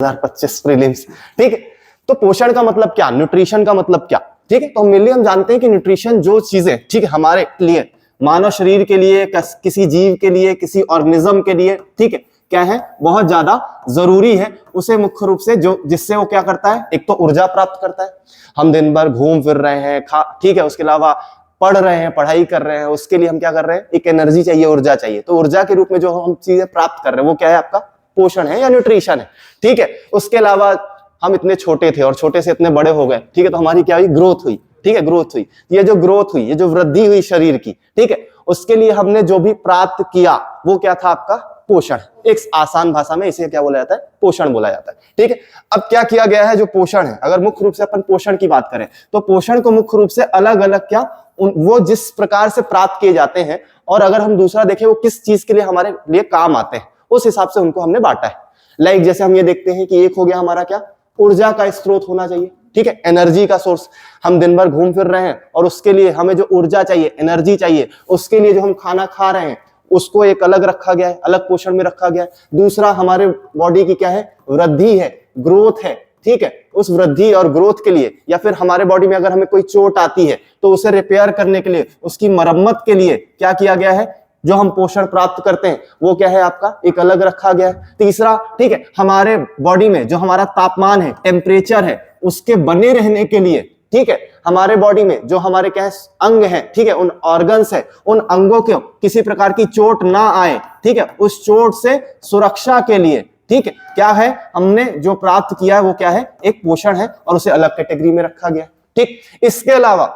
2025 prelims. ठीक है, तो पोषण का मतलब क्या, न्यूट्रिशन का मतलब क्या। ठीक है, तो मेनली हम जानते हैं कि न्यूट्रिशन जो चीजें, ठीक है, हमारे लिए, मानव शरीर के लिए, किसी जीव के लिए, किसी ऑर्गेनिज्म के लिए, ठीक है, क्या है, बहुत ज्यादा जरूरी है, उसे मुख्य रूप से जो जिससे वो क्या करता है, एक तो ऊर्जा प्राप्त करता है। हम दिन भर घूम फिर रहे हैं, ठीक है, उसके अलावा पढ़ रहे हैं, पढ़ाई कर रहे हैं, उसके लिए हम क्या कर रहे हैं, एक एनर्जी चाहिए, ऊर्जा चाहिए। तो ऊर्जा के रूप में जो हम चीजें प्राप्त कर रहे हैं वो क्या है, आपका पोषण है या न्यूट्रिशन है। ठीक है, उसके अलावा हम इतने छोटे थे और छोटे से इतने बड़े हो गए, ठीक है, तो हमारी क्या हुई, ग्रोथ हुई। ठीक है, ग्रोथ हुई, ये जो ग्रोथ हुई, ये जो वृद्धि हुई शरीर की, ठीक है, उसके लिए हमने जो भी प्राप्त किया वो क्या था, आपका पोषण। एक आसान भाषा में इसे क्या बोला जाता है, पोषण बोला जाता है। ठीक है, अब क्या किया गया है, जो पोषण है, अगर मुख्य रूप से अपन पोषण की बात करें तो पोषण को मुख्य रूप से अलग अलग क्या, वो जिस प्रकार से प्राप्त किए जाते हैं, और अगर हम दूसरा देखें वो किस चीज के लिए हमारे लिए काम आते हैं, उस हिसाब से उनको हमने बांटा है। लाइक जैसे हम ये देखते हैं कि एक हो गया हमारा क्या, ऊर्जा का स्रोत होना चाहिए। ठीक है, एनर्जी का सोर्स, हम दिन भर घूम फिर रहे हैं और उसके लिए हमें जो ऊर्जा चाहिए, एनर्जी चाहिए, उसके लिए जो हम खाना खा रहे हैं उसको एक अलग रखा गया है, अलग पोषण में रखा गया है। दूसरा हमारे बॉडी की क्या है, वृद्धि है, ग्रोथ है। ठीक है, उस वृद्धि और ग्रोथ के लिए, या फिर हमारे बॉडी में अगर हमें कोई चोट आती है तो उसे रिपेयर करने के लिए, उसकी मरम्मत के लिए क्या किया गया है, जो हम पोषण प्राप्त करते हैं वो क्या है, आपका एक अलग रखा गया है। तीसरा, ठीक है, हमारे बॉडी में जो हमारा तापमान है, टेम्परेचर है, उसके बने रहने के लिए, ठीक है, हमारे बॉडी में जो हमारे क्या है, अंग है, ठीक है, उन ऑर्गन्स है, उन अंगों को किसी प्रकार की चोट ना आए, ठीक है, उस चोट से सुरक्षा के लिए, ठीक है, क्या है, हमने जो प्राप्त किया है वो क्या है, एक पोषण है, और उसे अलग कैटेगरी में रखा गया। ठीक, इसके अलावा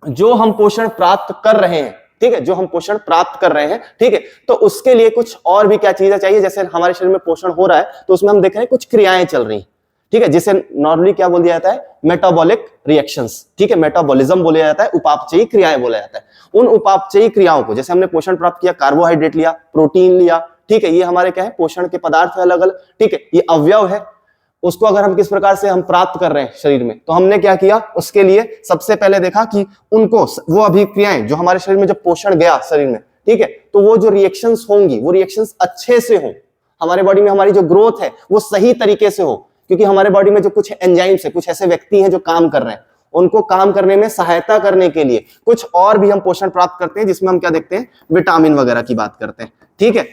जो हम पोषण प्राप्त कर रहे हैं, ठीक है, जो हम पोषण प्राप्त कर रहे हैं, ठीक है, तो उसके लिए कुछ और भी क्या चीजें चाहिए। जैसे हमारे शरीर में पोषण हो रहा है तो उसमें हम देख रहे हैं कुछ क्रियाएं चल रही हैं, ठीक है, जिसे नॉर्मली क्या बोल दिया जाता है, मेटाबॉलिक रिएक्शंस। ठीक है, मेटाबॉलिज्म बोला जाता है, उपापचयी क्रियाएं बोला जाता है। उन उपापचयी क्रियाओं को, जैसे हमने पोषण प्राप्त किया, कार्बोहाइड्रेट लिया, प्रोटीन लिया, ठीक है, ये हमारे क्या है, पोषण के पदार्थ है अलग अलग। ठीक है, ये अवयव है, उसको अगर हम किस प्रकार से हम प्राप्त कर रहे हैं शरीर में, तो हमने क्या किया, उसके लिए सबसे पहले देखा कि उनको, वो अभिक्रियाएं जो हमारे शरीर में जब पोषण गया शरीर में, ठीक है, तो वो जो रिएक्शंस होंगी वो रिएक्शंस अच्छे से हो, हमारे बॉडी में हमारी जो ग्रोथ है वो सही तरीके से हो, क्योंकि हमारे बॉडी में जो कुछ एंजाइम्स है, कुछ ऐसे व्यक्ति हैं जो काम कर रहे हैं, उनको काम करने में सहायता करने के लिए कुछ और भी हम पोषण प्राप्त करते हैं, जिसमें हम क्या देखते हैं, विटामिन वगैरह की बात करते हैं। ठीक है,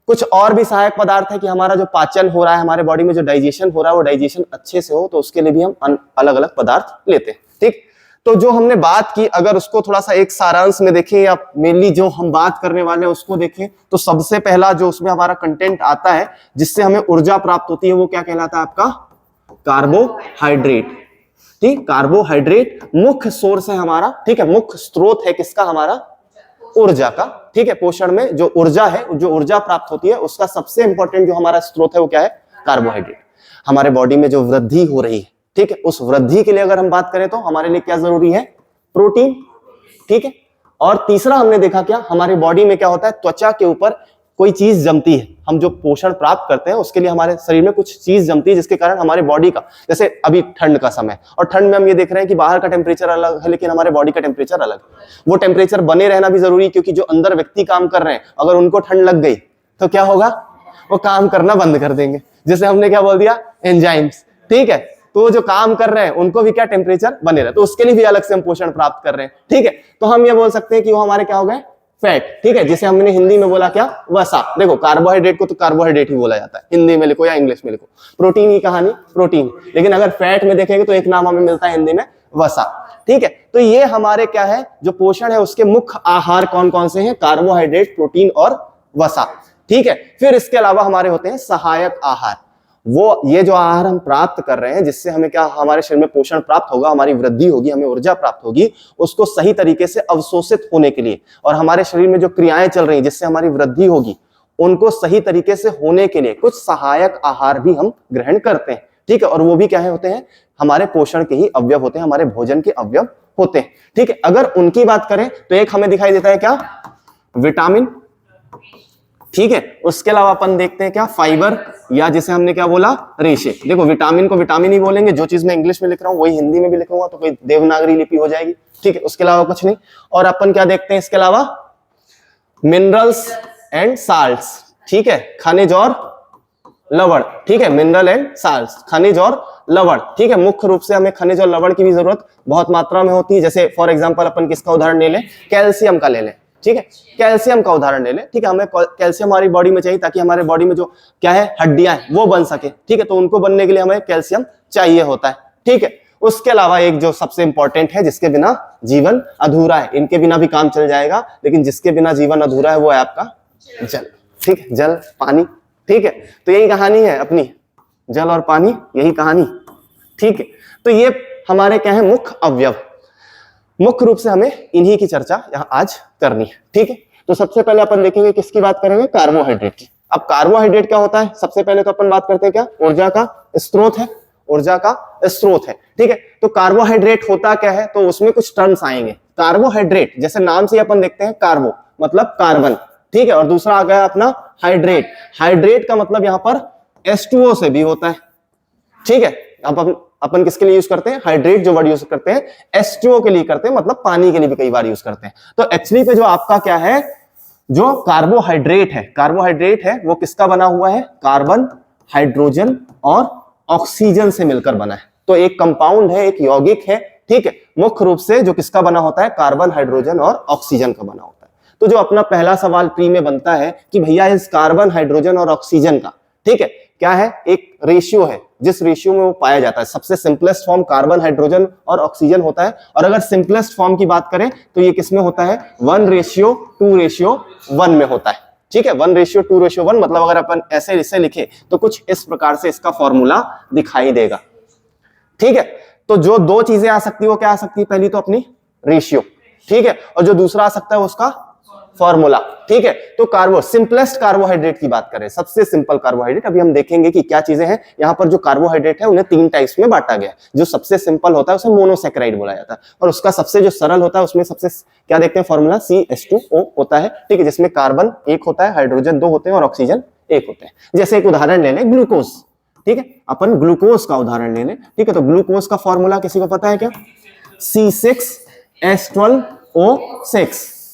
कुछ और भी सहायक पदार्थ है कि हमारा जो पाचन हो रहा है, हमारे बॉडी में जो डाइजेशन हो रहा है वो डाइजेशन अच्छे से हो, तो उसके लिए भी हम अलग अलग पदार्थ लेते हैं। ठीक, तो जो हमने बात की, अगर उसको थोड़ा सा एक सारांश में देखें, या मेनली जो हम बात करने वाले हैं उसको देखें, तो सबसे पहला जो उसमें हमारा कंटेंट आता है जिससे हमें ऊर्जा प्राप्त होती है, वो क्या कहलाता है, आपका कार्बोहाइड्रेट। ठीक, कार्बोहाइड्रेट मुख्य सोर्स है हमारा, ठीक है, मुख्य स्रोत है किसका, हमारा ऊर्जा का। ठीक है, पोषण में जो ऊर्जा है, जो ऊर्जा प्राप्त होती है, उसका सबसे इंपॉर्टेंट जो हमारा स्रोत है वो क्या है, कार्बोहाइड्रेट। हमारे बॉडी में जो वृद्धि हो रही है, ठीक है, उस वृद्धि के लिए अगर हम बात करें तो हमारे लिए क्या जरूरी है, प्रोटीन। ठीक है, और तीसरा हमने देखा क्या, हमारी बॉडी में क्या होता है, त्वचा के ऊपर कोई चीज जमती है, हम जो पोषण प्राप्त करते हैं उसके लिए हमारे शरीर में कुछ चीज जमती है, जिसके कारण हमारे बॉडी का, जैसे अभी ठंड का समय, और ठंड में हम ये देख रहे हैं कि बाहर का टेम्परेचर अलग है लेकिन हमारे बॉडी का टेम्परेचर अलग है। वो टेम्परेचर बने रहना भी जरूरी है, क्योंकि जो अंदर व्यक्ति काम कर रहे हैं, अगर उनको ठंड लग गई तो क्या होगा, वो काम करना बंद कर देंगे, जैसे हमने क्या बोल दिया, एंजाइम्स। ठीक है, तो जो काम कर रहे हैं उनको भी क्या टेम्परेचर बने रहे, तो उसके लिए भी अलग से हम पोषण प्राप्त कर रहे हैं। ठीक है, तो हम ये बोल सकते हैं कि वो हमारे क्या हो गए, फैट। ठीक है, जिसे हमने हिंदी में बोला क्या, वसा। देखो, कार्बोहाइड्रेट को तो कार्बोहाइड्रेट ही बोला जाता है, हिंदी में लिखो या इंग्लिश में लिखो, प्रोटीन की कहानी प्रोटीन, लेकिन अगर फैट में देखेंगे तो एक नाम हमें मिलता है हिंदी में, वसा। ठीक है, तो ये हमारे क्या है, जो पोषण है उसके मुख्य आहार कौन कौन से हैं, कार्बोहाइड्रेट, प्रोटीन और वसा। ठीक है, फिर इसके अलावा हमारे होते हैं सहायक आहार, वो ये जो आहार हम प्राप्त कर रहे हैं, जिससे हमें क्या, हमारे शरीर में पोषण प्राप्त होगा, हमारी वृद्धि होगी, हमें ऊर्जा प्राप्त होगी, उसको सही तरीके से अवशोषित होने के लिए, और हमारे शरीर में जो क्रियाएं चल रही हैं जिससे हमारी वृद्धि होगी, उनको सही तरीके से होने के लिए कुछ सहायक आहार भी हम ग्रहण करते हैं। ठीक है, और वो भी क्या है, होते हैं हमारे पोषण के ही अवयव होते हैं, हमारे भोजन के अवयव होते हैं। ठीक है, अगर उनकी बात करें तो एक हमें दिखाई देता है क्या, विटामिन। ठीक है, उसके अलावा अपन देखते हैं क्या, फाइबर, या जिसे हमने क्या बोला, रेशे। देखो, विटामिन को विटामिन ही बोलेंगे, जो चीज मैं इंग्लिश में लिख रहा हूं वही हिंदी में भी लिखूंगा तो कोई देवनागरी लिपि हो जाएगी। ठीक है, उसके अलावा कुछ नहीं। और अपन क्या देखते हैं इसके अलावा, मिनरल्स एंड साल्ट्स। ठीक है, खनिज और लवण, ठीक है, मिनरल एंड साल्ट्स, खनिज और लवण, ठीक है। मुख्य रूप से हमें खनिज और लवण की भी जरूरत बहुत मात्रा में होती है। जैसे फॉर एग्जांपल अपन किसका उदाहरण ले लें, कैल्शियम का ले लें, ठीक है, कैल्शियम का उदाहरण ले लें, ठीक है। हमें कैल्शियम हमारी बॉडी में चाहिए ताकि हमारे बॉडी में जो क्या है हड्डियां हैं वो बन सके, ठीक है। तो उनको बनने के लिए हमें कैल्शियम चाहिए होता है, ठीक है। उसके अलावा एक जो सबसे इंपॉर्टेंट है, जिसके बिना जीवन अधूरा है, इनके बिना भी काम चल जाएगा लेकिन जिसके बिना जीवन अधूरा है वो है आपका जल, ठीक है, जल पानी, ठीक है। तो यही कहानी है अपनी, जल और पानी, यही कहानी, ठीक है। तो ये हमारे क्या है मुख्य अवयव, मुख्य रूप से हमें इन्हीं की चर्चा यहाँ आज करनी है, ठीक है। तो सबसे पहले अपन देखेंगे किसकी बात करेंगे, कार्बोहाइड्रेट की। अब कार्बोहाइड्रेट क्या होता है, सबसे पहले तो अपन बात करते हैं क्या, ऊर्जा का स्रोत है, ऊर्जा का स्रोत है, ठीक है। तो कार्बोहाइड्रेट होता क्या है, तो उसमें कुछ टर्म्स आएंगे। कार्बोहाइड्रेट जैसे नाम से अपन देखते हैं, कार्बो मतलब कार्बन, ठीक है, और दूसरा आ गया अपना हाइड्रेट, हाइड्रेट का मतलब यहाँ पर H2O से भी होता है, ठीक है। अब अपन किसके लिए यूज करते हैं, हाइड्रेट जो वर्ड यूज करते हैं H2O के लिए करते हैं, मतलब पानी के लिए भी कई बार यूज करते हैं। तो एक्चुअली पे जो आपका क्या है, जो कार्बोहाइड्रेट है, कार्बोहाइड्रेट है वो किसका बना हुआ है, कार्बन, हाइड्रोजन और ऑक्सीजन से मिलकर बना है। तो एक कंपाउंड है, एक यौगिक है, ठीक है। मुख्य रूप से जो किसका बना होता है, कार्बन, हाइड्रोजन और ऑक्सीजन का बना होता है। तो जो अपना पहला सवाल प्री में बनता है कि भैया इस कार्बन, हाइड्रोजन और ऑक्सीजन का, ठीक है, क्या है, एक रेशियो है जिस रेशियो में वो पाया जाता है। सबसे सिंपलेस्ट फॉर्म कार्बन, हाइड्रोजन और ऑक्सीजन होता है, और अगर सिंपलेस्ट फॉर्म की बात करें तो ये किसमें होता है, 1:2:1 में होता है, ठीक है। 1:2:1 मतलब अगर अपन ऐसे इसे लिखे तो कुछ इस प्रकार से इसका फॉर्मूला दिखाई देगा, ठीक है। तो जो दो चीजें आ सकती है वो क्या आ सकती है, पहली तो अपनी रेशियो, ठीक है, और जो दूसरा आ सकता है उसका फॉर्मूला, ठीक है। तो सिंपलेस्ट कार्बोहाइड्रेट की बात करें, सबसे सिंपल कार्बोहाइड्रेट, अभी हम देखेंगे कि क्या चीजें हैं यहाँ पर। जो कार्बोहाइड्रेट है उन्हें 3 टाइप्स में बांटा गया है। जो सबसे सिंपल होता है उसे मोनोसैकेराइड बोला जाता है, और उसका सबसे जो सरल होता है उसमें सबसे क्या देखते हैं, फॉर्मूला CH2O होता है, ठीक है, जिसमें कार्बन 1 होता है, हाइड्रोजन 2 होते हैं और ऑक्सीजन 1 होते हैं। जैसे एक उदाहरण ले लें, ग्लूकोज, ठीक है, अपन ग्लूकोज का उदाहरण ले लें, ठीक है। तो ग्लूकोज का फॉर्मूला किसी को पता है क्या, C6H12O6,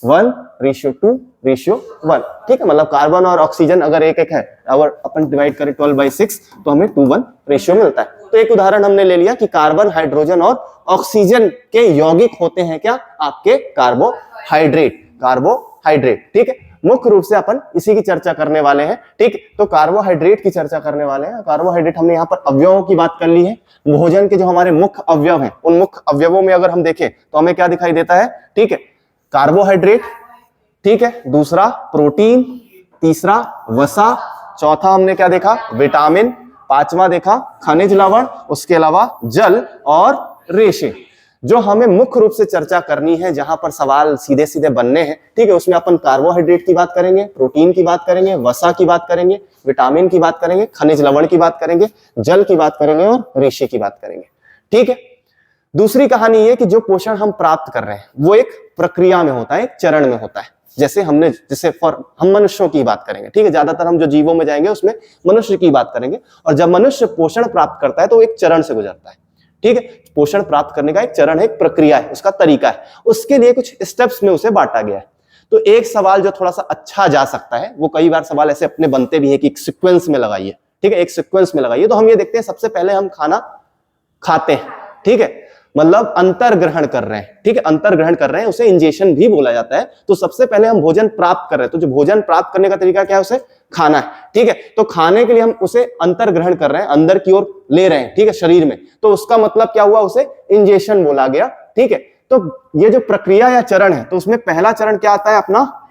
1:2:1, ठीक है। मतलब कार्बन और ऑक्सीजन अगर एक है, अगर अपन डिवाइड करें 12/6 तो हमें 2:1 रेशियो मिलता है। तो एक उदाहरण हमने ले लिया कि कार्बन, हाइड्रोजन और ऑक्सीजन के यौगिक होते हैं क्या, आपके कार्बोहाइड्रेट, कार्बोहाइड्रेट, ठीक है। मुख्य रूप से अपन इसी की चर्चा करने वाले हैं, ठीक। तो कार्बोहाइड्रेट की चर्चा करने वाले हैं। कार्बोहाइड्रेट हमने यहाँ पर अवयवों की बात कर ली है। भोजन के जो हमारे मुख्य अवयव हैं, उन मुख्य अवयवों में अगर हम देखें तो हमें क्या दिखाई देता है, ठीक है, कार्बोहाइड्रेट, ठीक है, दूसरा प्रोटीन, तीसरा वसा, चौथा हमने क्या देखा, विटामिन, पांचवा देखा खनिज लवण, उसके अलावा जल और रेशे। जो हमें मुख्य रूप से चर्चा करनी है, जहां पर सवाल सीधे सीधे बनने हैं, ठीक है, उसमें अपन कार्बोहाइड्रेट की बात करेंगे, प्रोटीन की बात करेंगे, वसा की बात करेंगे, विटामिन की बात करेंगे, खनिज लवण की बात करेंगे, जल की बात करेंगे और रेशे की बात करेंगे, ठीक है। दूसरी कहानी ये कि जो पोषण हम प्राप्त कर रहे हैं वो एक प्रक्रिया में होता है, एक चरण में होता है। जैसे हम मनुष्यों की बात करेंगे, ठीक है, ज्यादातर हम जो जीवों में जाएंगे उसमें मनुष्य की बात करेंगे। और जब मनुष्य पोषण प्राप्त करता है तो एक चरण से गुजरता है, ठीक है। पोषण प्राप्त करने का एक चरण है, एक प्रक्रिया है, उसका तरीका है, उसके लिए कुछ स्टेप्स में उसे बांटा गया है। तो एक सवाल जो थोड़ा सा अच्छा जा सकता है, वो कई बार सवाल ऐसे अपने बनते भी है कि एक सीक्वेंस में लगाइए, ठीक है, एक सीक्वेंस में लगाइए। तो हम ये देखते हैं, सबसे पहले हम खाना खाते हैं, ठीक है, मतलब अंतर ग्रहण कर रहे हैं, ठीक है, अंतर ग्रहण कर रहे हैं, उसे इंजेशन भी बोला जाता है। तो सबसे पहले हम भोजन प्राप्त कर रहे हैं, तो जो भोजन प्राप्त करने का तरीका क्या है, उसे खाना है, ठीक है। तो खाने के लिए हम उसे अंतर ग्रहण कर रहे हैं, अंदर की ओर ले रहे हैं, ठीक है, शरीर में, तो उसका मतलब क्या हुआ, उसे इंजेशन बोला गया, ठीक है। तो ये जो प्रक्रिया या चरण है, तो उसमें पहला चरण क्या आता है अपना,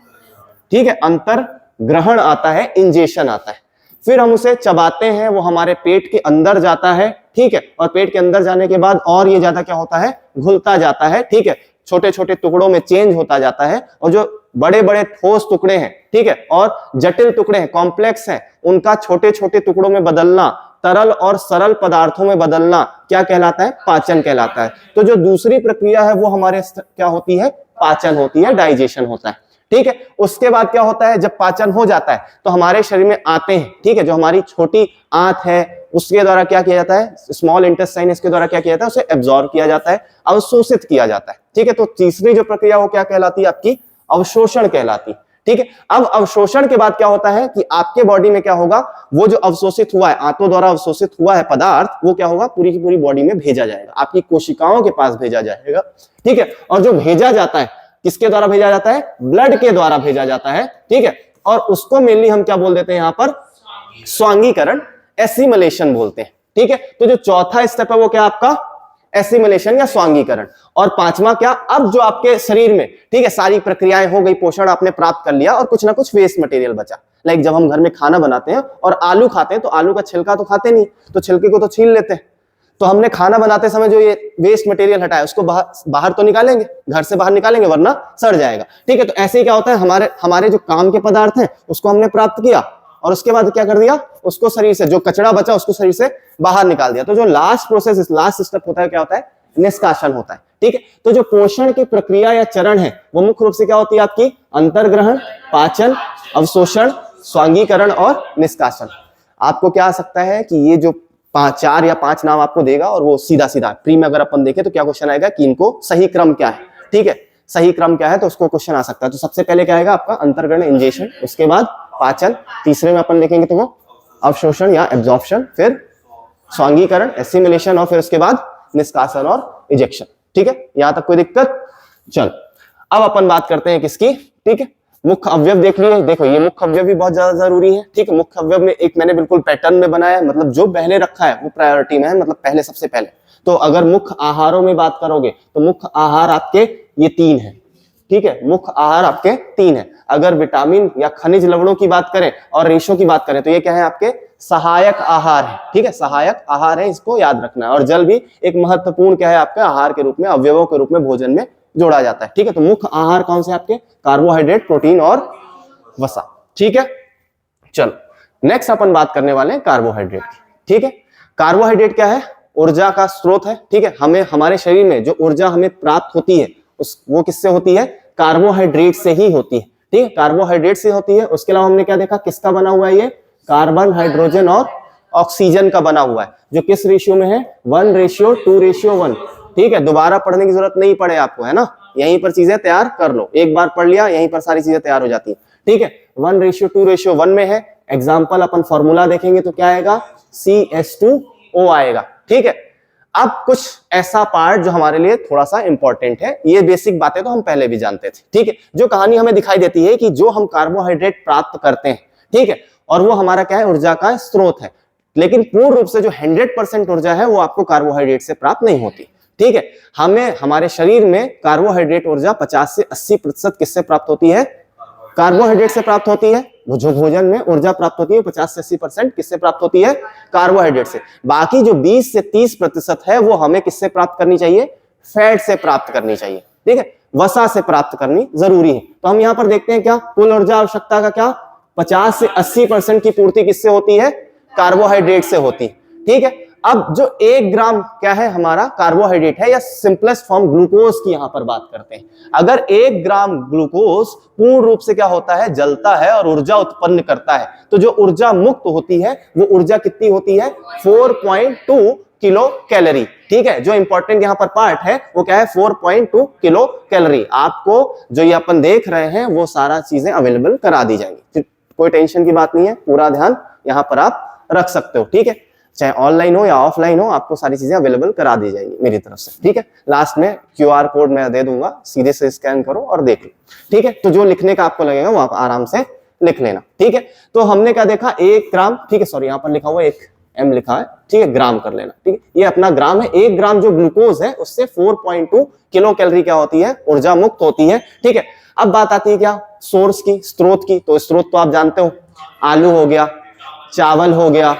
ठीक है, अंतर ग्रहण आता है, इंजेशन आता है। फिर हम उसे चबाते हैं, वो हमारे पेट के अंदर जाता है, ठीक है, और पेट के अंदर जाने के बाद और ये ज्यादा क्या होता है, घुलता जाता है, ठीक है, छोटे छोटे टुकड़ों में चेंज होता जाता है। और जो बड़े बड़े ठोस टुकड़े हैं, ठीक है, और जटिल टुकड़े हैं, कॉम्प्लेक्स हैं, उनका छोटे छोटे टुकड़ों में बदलना, तरल और सरल पदार्थों में बदलना क्या कहलाता है, पाचन कहलाता है। तो जो दूसरी प्रक्रिया है वो हमारे क्या होती है, पाचन होती है, डाइजेशन होता है, ठीक है। उसके बाद क्या होता है, जब पाचन हो जाता है तो हमारे शरीर में आते हैं, ठीक है, जो हमारी छोटी आंत है उसके द्वारा क्या किया जाता है, स्मॉल इंटेस्टाइन, इसके द्वारा क्या किया जाता है, उसे एब्जॉर्ब किया जाता है, अवशोषित किया जाता है, ठीक है। तो तीसरी जो प्रक्रिया वो क्या कहलाती है, आपकी अवशोषण कहलाती, ठीक है। अब अवशोषण के बाद क्या होता है कि आपके बॉडी में क्या होगा, वो जो अवशोषित हुआ है, आंतों द्वारा अवशोषित हुआ है पदार्थ, वो क्या होगा, पूरी की पूरी बॉडी में भेजा जाएगा, आपकी कोशिकाओं के पास भेजा जाएगा, ठीक है। और जो भेजा जाता है, किसके द्वारा भेजा जाता है, ब्लड के द्वारा भेजा जाता है, ठीक है। और उसको मेनली हम क्या बोल देते हैं यहां पर, स्वांगीकरण, एसिमिलेशन बोलते हैं, ठीक है। तो जो चौथा स्टेप है वो क्या आपका, एसिमिलेशन या स्वांगीकरण। और पांचवा क्या, अब जो आपके शरीर में, ठीक है, सारी प्रक्रियाएं हो गई, पोषण आपने प्राप्त कर लिया और कुछ ना कुछ वेस्ट मटेरियल बचा। लाइक जब हम घर में खाना बनाते हैं और आलू खाते हैं तो आलू का छिलका तो खाते नहीं, तो छिलके को तो छील लेते हैं। तो हमने खाना बनाते समय जो ये वेस्ट मटेरियल हटाया उसको बाहर तो निकालेंगे, घर से बाहर निकालेंगे वरना सड़ जाएगा, ठीक है। तो ऐसे ही क्या होता है, हमारे जो काम के पदार्थ हैं उसको हमने प्राप्त किया और उसके बाद क्या कर दिया, उसको शरीर से जो कचरा बचा उसको शरीर से बाहर निकाल दिया। तो जो लास्ट प्रोसेस, लास्ट स्टेप होता है, क्या होता है, निष्कासन होता है, ठीक है। तो जो पोषण की प्रक्रिया या चरण है वो मुख्य रूप से क्या होती है आपकी, अंतर्ग्रहण, पाचन, अवशोषण, स्वांगीकरण और निष्कासन। आपको क्या आ सकता है कि ये जो 4 या 5 नाम आपको देगा और वो सीधा सीधा प्री में अगर अपन देखें तो क्या क्वेश्चन आएगा कि इनको सही क्रम क्या है, ठीक है, सही क्रम क्या है, तो उसको क्वेश्चन आ सकता है। तो सबसे पहले क्या आएगा आपका अंतर्ग्रहण, इंजेक्शन, उसके बाद पाचन, तीसरे में अपन देखेंगे तो वो अवशोषण या एब्जॉर्प्शन, फिर स्वांगीकरण, एसिमिलेशन और फिर उसके बाद निष्कासन और इजेक्शन, ठीक है। यहां तक कोई दिक्कत? चल अब अपन बात करते हैं किसकी, ठीक है, मुख्य अवयव देख लिए। देखो ये मुख्य अवयव भी बहुत ज्यादा जरूरी है, ठीक है। मुख्य अवयव में एक मैंने बिल्कुल पैटर्न में बनाया है, मतलब जो पहले रखा है वो प्रायोरिटी में है, मतलब पहले सबसे पहले। तो अगर मुख्य आहारों में बात करोगे तो मुख्य आहार आपके ये 3 है, ठीक है, मुख्य आहार आपके 3 है। अगर विटामिन या खनिज लवणों की बात करें और रेशों की बात करें तो ये क्या है आपके सहायक आहार है, ठीक है, सहायक आहार है, इसको याद रखना है। और जल भी एक महत्वपूर्ण क्या है आपके आहार के रूप में, अवयवों के रूप में भोजन में जोड़ा जाता है, ठीक है। तो मुख्य आहार कौन से आपके, कार्बोहाइड्रेट, प्रोटीन और वसा, ठीक है। चलो नेक्स्ट अपन बात करने वाले हैं कार्बोहाइड्रेट की, ठीक है। कार्बोहाइड्रेट क्या है, ऊर्जा का स्रोत है, ठीक है। हमें हमारे शरीर में जो ऊर्जा हमें प्राप्त होती है वो किससे होती है, कार्बोहाइड्रेट से ही होती है, ठीक है, कार्बोहाइड्रेट से होती है। उसके अलावा हमने क्या देखा, किसका बना हुआ है ये, कार्बन, हाइड्रोजन और ऑक्सीजन का बना हुआ है, जो किस रेशियो में है, 1:2:1, ठीक है। दोबारा पढ़ने की जरूरत नहीं पड़े आपको, है ना, यहीं पर चीजें तैयार कर लो, एक बार पढ़ लिया यहीं पर सारी चीजें तैयार हो जाती है, ठीक है। 1:2:1 में है। एग्जाम्पल अपन फॉर्मूला देखेंगे तो क्या आएगा, CH2O आएगा, ठीक है। अब कुछ ऐसा पार्ट जो हमारे लिए थोड़ा सा इंपॉर्टेंट है, ये बेसिक बातें तो हम पहले भी जानते थे, ठीक है। जो कहानी हमें दिखाई देती है कि जो हम कार्बोहाइड्रेट प्राप्त करते हैं, ठीक है, और वो हमारा क्या है, ऊर्जा का स्रोत है, लेकिन पूर्ण रूप से जो 100% ऊर्जा है वो आपको कार्बोहाइड्रेट से प्राप्त नहीं होती, ठीक है। हमें हमारे शरीर में कार्बोहाइड्रेट ऊर्जा 50 से 80% किससे प्राप्त होती है, कार्बोहाइड्रेट से प्राप्त होती है। वो जो भोजन में ऊर्जा प्राप्त होती है 50 से 80% किससे प्राप्त होती है, कार्बोहाइड्रेट से। बाकी जो 20 से 30% है वो हमें किससे प्राप्त करनी चाहिए, फैट से प्राप्त करनी चाहिए, ठीक है, वसा से प्राप्त करनी जरूरी है। तो हम यहां पर देखते हैं क्या, कुल ऊर्जा आवश्यकता का क्या, 50 से 80% की पूर्ति किससे होती है, कार्बोहाइड्रेट से होती है, ठीक है। अब जो 1 ग्राम क्या है हमारा कार्बोहाइड्रेट है, या सिंपलेस्ट फॉर्म ग्लूकोज की यहां पर बात करते हैं। अगर 1 ग्राम ग्लूकोज पूर्ण रूप से क्या होता है, जलता है और ऊर्जा उत्पन्न करता है, तो जो ऊर्जा मुक्त होती है वो ऊर्जा कितनी होती है, 4.2 किलो कैलोरी, ठीक है। जो इंपॉर्टेंट यहां पर पार्ट है वो क्या है, 4.2 किलो कैलोरी। आपको जो ये अपन देख रहे हैं वो सारा चीजें अवेलेबल करा दी जाएंगी, कोई टेंशन की बात नहीं है, पूरा ध्यान यहां पर आप रख सकते हो, ठीक है। चाहे ऑनलाइन हो या ऑफलाइन हो, आपको सारी चीजें अवेलेबल करा दी जाएगी मेरी तरफ से, ठीक है। लास्ट में QR कोड मैं दे दूंगा, सीधे से स्कैन करो और देख लो, ठीक है। तो जो लिखने का आपको लगेगा वो आप आराम से लिख लेना, ठीक है। तो हमने क्या देखा, 1 ग्राम, ठीक है, सॉरी यहाँ पर लिखा हुआ 1 M लिखा है, ठीक है, ग्राम कर लेना, ठीक है, ये अपना ग्राम है। 1 ग्राम जो ग्लूकोज है उससे 4.2 किलो कैलोरी क्या होती है, ऊर्जा मुक्त होती है, ठीक है। अब बात आती है क्या, सोर्स की, स्रोत की। तो स्रोत तो आप जानते हो, आलू हो गया, चावल हो गया,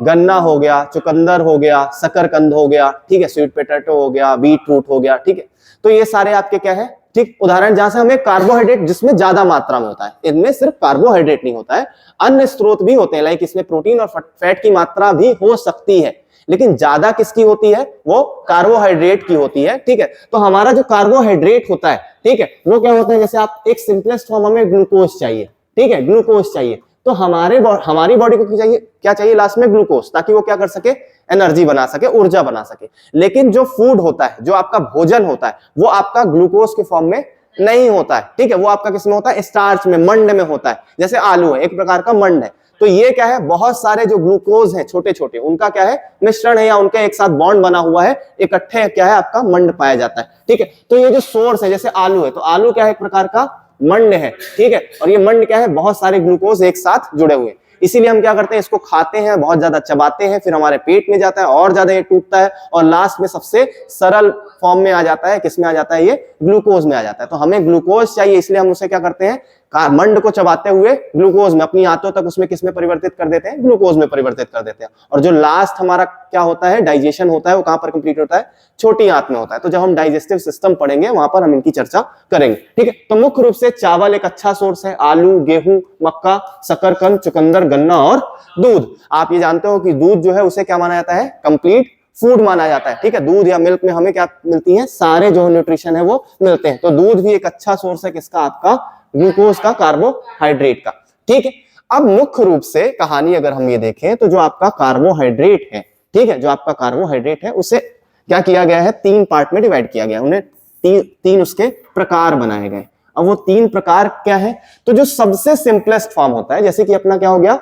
गन्ना हो गया, चुकंदर हो गया, शकरकंद हो गया, ठीक है, स्वीट पोटैटो हो गया, बीट रूट हो गया, ठीक है। तो ये सारे आपके क्या है, ठीक, उदाहरण जहां से हमें कार्बोहाइड्रेट जिसमें ज्यादा मात्रा में होता है। इनमें सिर्फ कार्बोहाइड्रेट नहीं होता है, अन्य स्रोत भी होते हैं, लाइक इसमें प्रोटीन और फैट की मात्रा भी हो सकती है, लेकिन ज्यादा किसकी होती है, वो कार्बोहाइड्रेट की होती है, ठीक है। तो हमारा जो कार्बोहाइड्रेट होता है, ठीक है, वो क्या होता है, जैसे आप एक सिंपलेस्ट फॉर्म, हमें ग्लूकोज चाहिए, ठीक है, ग्लूकोज चाहिए, तो हमारी बॉडी को क्या चाहिए लास्ट में, ग्लूकोज, ताकि वो क्या कर सके, एनर्जी बना सके, ऊर्जा बना सके। लेकिन जो फूड होता है, जो आपका भोजन होता है, वो आपका ग्लूकोज के फॉर्म में नहीं होता है, ठीक है। वो आपका किसमें होता है? स्टार्च में, मंड में होता है। जैसे आलू है, एक प्रकार का मंड है। तो ये क्या है? बहुत सारे जो ग्लूकोज हैं छोटे छोटे, उनका क्या है? मिश्रण है, या उनका एक साथ बॉन्ड बना हुआ है, इकट्ठे क्या है? आपका मंड पाया जाता है, ठीक है। तो ये जो सोर्स है, जैसे आलू है, तो आलू क्या है? एक प्रकार का मंड है, ठीक है। और ये मंड क्या है? बहुत सारे ग्लूकोज एक साथ जुड़े हुए हैं। इसीलिए हम क्या करते हैं? इसको खाते हैं, बहुत ज्यादा चबाते हैं, फिर हमारे पेट में जाता है, और ज्यादा ये टूटता है, और लास्ट में सबसे सरल फॉर्म में आ जाता है। किसमें आ जाता है? ये ग्लूकोज में आ जाता है। तो हमें ग्लूकोज चाहिए, इसलिए हम उसे क्या करते हैं? मंड को चबाते हुए ग्लूकोज में, अपनी आंतों तक उसमें किसमें परिवर्तित कर देते हैं? ग्लूकोज में परिवर्तित कर देते हैं। और जो लास्ट हमारा क्या होता है? डाइजेशन होता है, वो कहां पर कंप्लीट होता है? छोटी आंत में होता है। तो जब हम डाइजेस्टिव सिस्टम पढ़ेंगे, वहां पर हम इनकी चर्चा करेंगे, ठीक है। तो मुख्य रूप से चावल एक अच्छा सोर्स है, आलू, गेहूं, मक्का, शकरकंद, चुकंदर, गन्ना और दूध। आप ये जानते हो कि दूध जो है उसे क्या माना जाता है? कंप्लीट फूड माना जाता है, ठीक है। दूध या मिल्क में हमें क्या मिलती है? सारे जो न्यूट्रिशन है वो मिलते हैं। तो दूध भी एक अच्छा सोर्स है किसका? आपका ग्लूकोज का, कार्बोहाइड्रेट का, ठीक है। अब मुख्य रूप से कहानी अगर हम ये देखें, तो जो आपका कार्बोहाइड्रेट है, ठीक है, जो आपका कार्बोहाइड्रेट है, उसे क्या किया गया है? 3 पार्ट में डिवाइड किया गया। उन्हें तीन उसके प्रकार बनाए गए। अब वो 3 प्रकार क्या है? तो जो सबसे सिंपलेस्ट फॉर्म होता है, जैसे कि अपना क्या हो गया?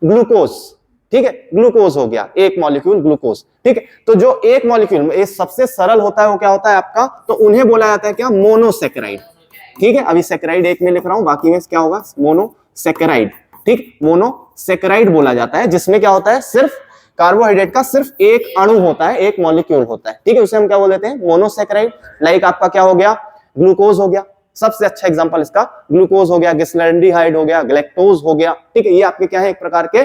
ग्लूकोज, ठीक है, ग्लूकोज हो गया, एक मॉलिक्यूल ग्लूकोज, ठीक है। तो जो एक मॉलिक्यूल ये सबसे सरल होता है, वो क्या होता है आपका? तो उन्हें बोला जाता है क्या? मोनोसैकेराइड, ठीक है। अभी सैकेराइड एक में लिख रहा हूं, बाकी में क्या होगा? मोनोसैकेराइड, ठीक। मोनोसैकेराइड बोला जाता है, जिसमें क्या होता है? सिर्फ कार्बोहाइड्रेट का सिर्फ एक अणु होता है, एक मॉलिक्यूल होता है, ठीक है। उसे हम क्या बोल देते हैं? मोनोसैकेराइड। लाइक आपका क्या हो गया? ग्लूकोज हो गया, सबसे अच्छा एग्जांपल इसका ग्लूकोज हो गया, ग्लिसरॉल्डिहाइड हो गया, गैलेक्टोज हो गया, ठीक है। ये आपके क्या है? एक प्रकार के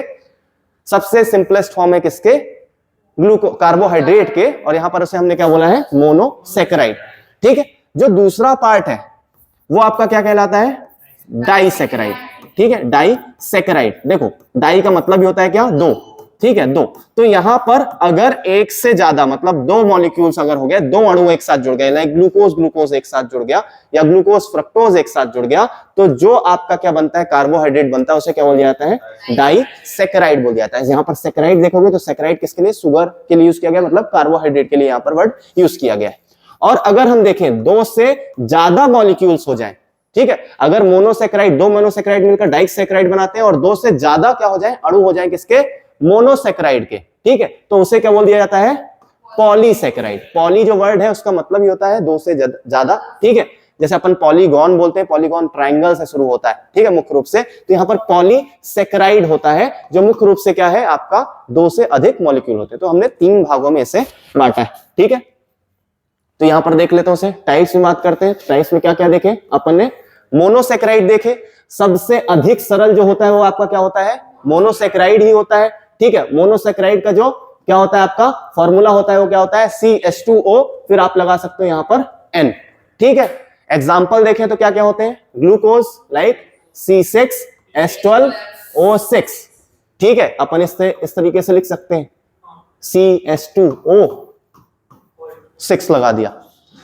सबसे सिंपलेस्ट फॉर्म है किसके? कार्बोहाइड्रेट के। और यहां पर उसे हमने क्या बोला है? मोनोसैकेराइड, ठीक है। जो दूसरा पार्ट है वो आपका क्या कहलाता है? डाइसैकेराइड, ठीक है। डाइसैकेराइड, देखो डाई का मतलब ही होता है क्या? 2, ठीक है, 2। तो यहां पर अगर एक से ज्यादा, मतलब 2 मॉलिक्यूल्स अगर हो गए, 2 अणु एक साथ जुड़ गए, लाइक ग्लूकोज ग्लूकोज एक साथ जुड़ गया, या ग्लूकोज फ्रक्टोज एक साथ जुड़ गया, तो जो आपका क्या बनता है? कार्बोहाइड्रेट बनता है, उसे क्या बोल जाता है? डाइसैकेराइड बोल जाता है। यहां पर सैकेराइड देखोगे तो सैकेराइड किसके लिए? शुगर के लिए यूज किया गया, मतलब कार्बोहाइड्रेट के लिए यहां पर वर्ड यूज किया गया है। और अगर हम देखें 2 से ज्यादा मॉलिक्यूल्स हो जाए, ठीक है, अगर मोनोसैकेराइड, 2 मोनोसैकेराइड मिलकर डाइसैकेराइड बनाते हैं, और 2 से ज्यादा क्या हो जाए? अणु हो जाए किसके? मोनोसैकेराइड के, ठीक है, तो उसे क्या बोल दिया जाता है? पॉलीसैकेराइड। पॉली जो वर्ड है उसका मतलब ही होता है 2 से ज्यादा, ठीक है। जैसे अपन पॉलीगॉन बोलते हैं, पॉलीगॉन ट्रायंगल से शुरू होता है, ठीक है, मुख्य रूप से। तो यहाँ पर पॉलीसैकेराइड होता है, जो मुख्य रूप से क्या है? आपका 2 से अधिक मॉलिक्यूल होते हैं। तो हमने 3 भागों में इसे बांटा है, ठीक है। तो यहां पर देख लेते हैं उसे, टाइप्स में बात करते हैं। टाइप्स में क्या क्या देखे अपन ने? मोनोसैकेराइड देखे। सबसे अधिक सरल जो होता है वो आपका क्या होता है? मोनोसैकेराइड ही होता है, ठीक है। मोनोसैकेराइड का जो क्या होता है? आपका फॉर्मूला होता है वो क्या होता है? CH2O, फिर आप लगा सकते हो यहां पर N, ठीक है। एग्जाम्पल देखें तो क्या क्या होते हैं? ग्लूकोज, लाइक C6H12O6, ठीक है। अपन इस तरीके से लिख सकते हैं, CH2O6 लगा दिया।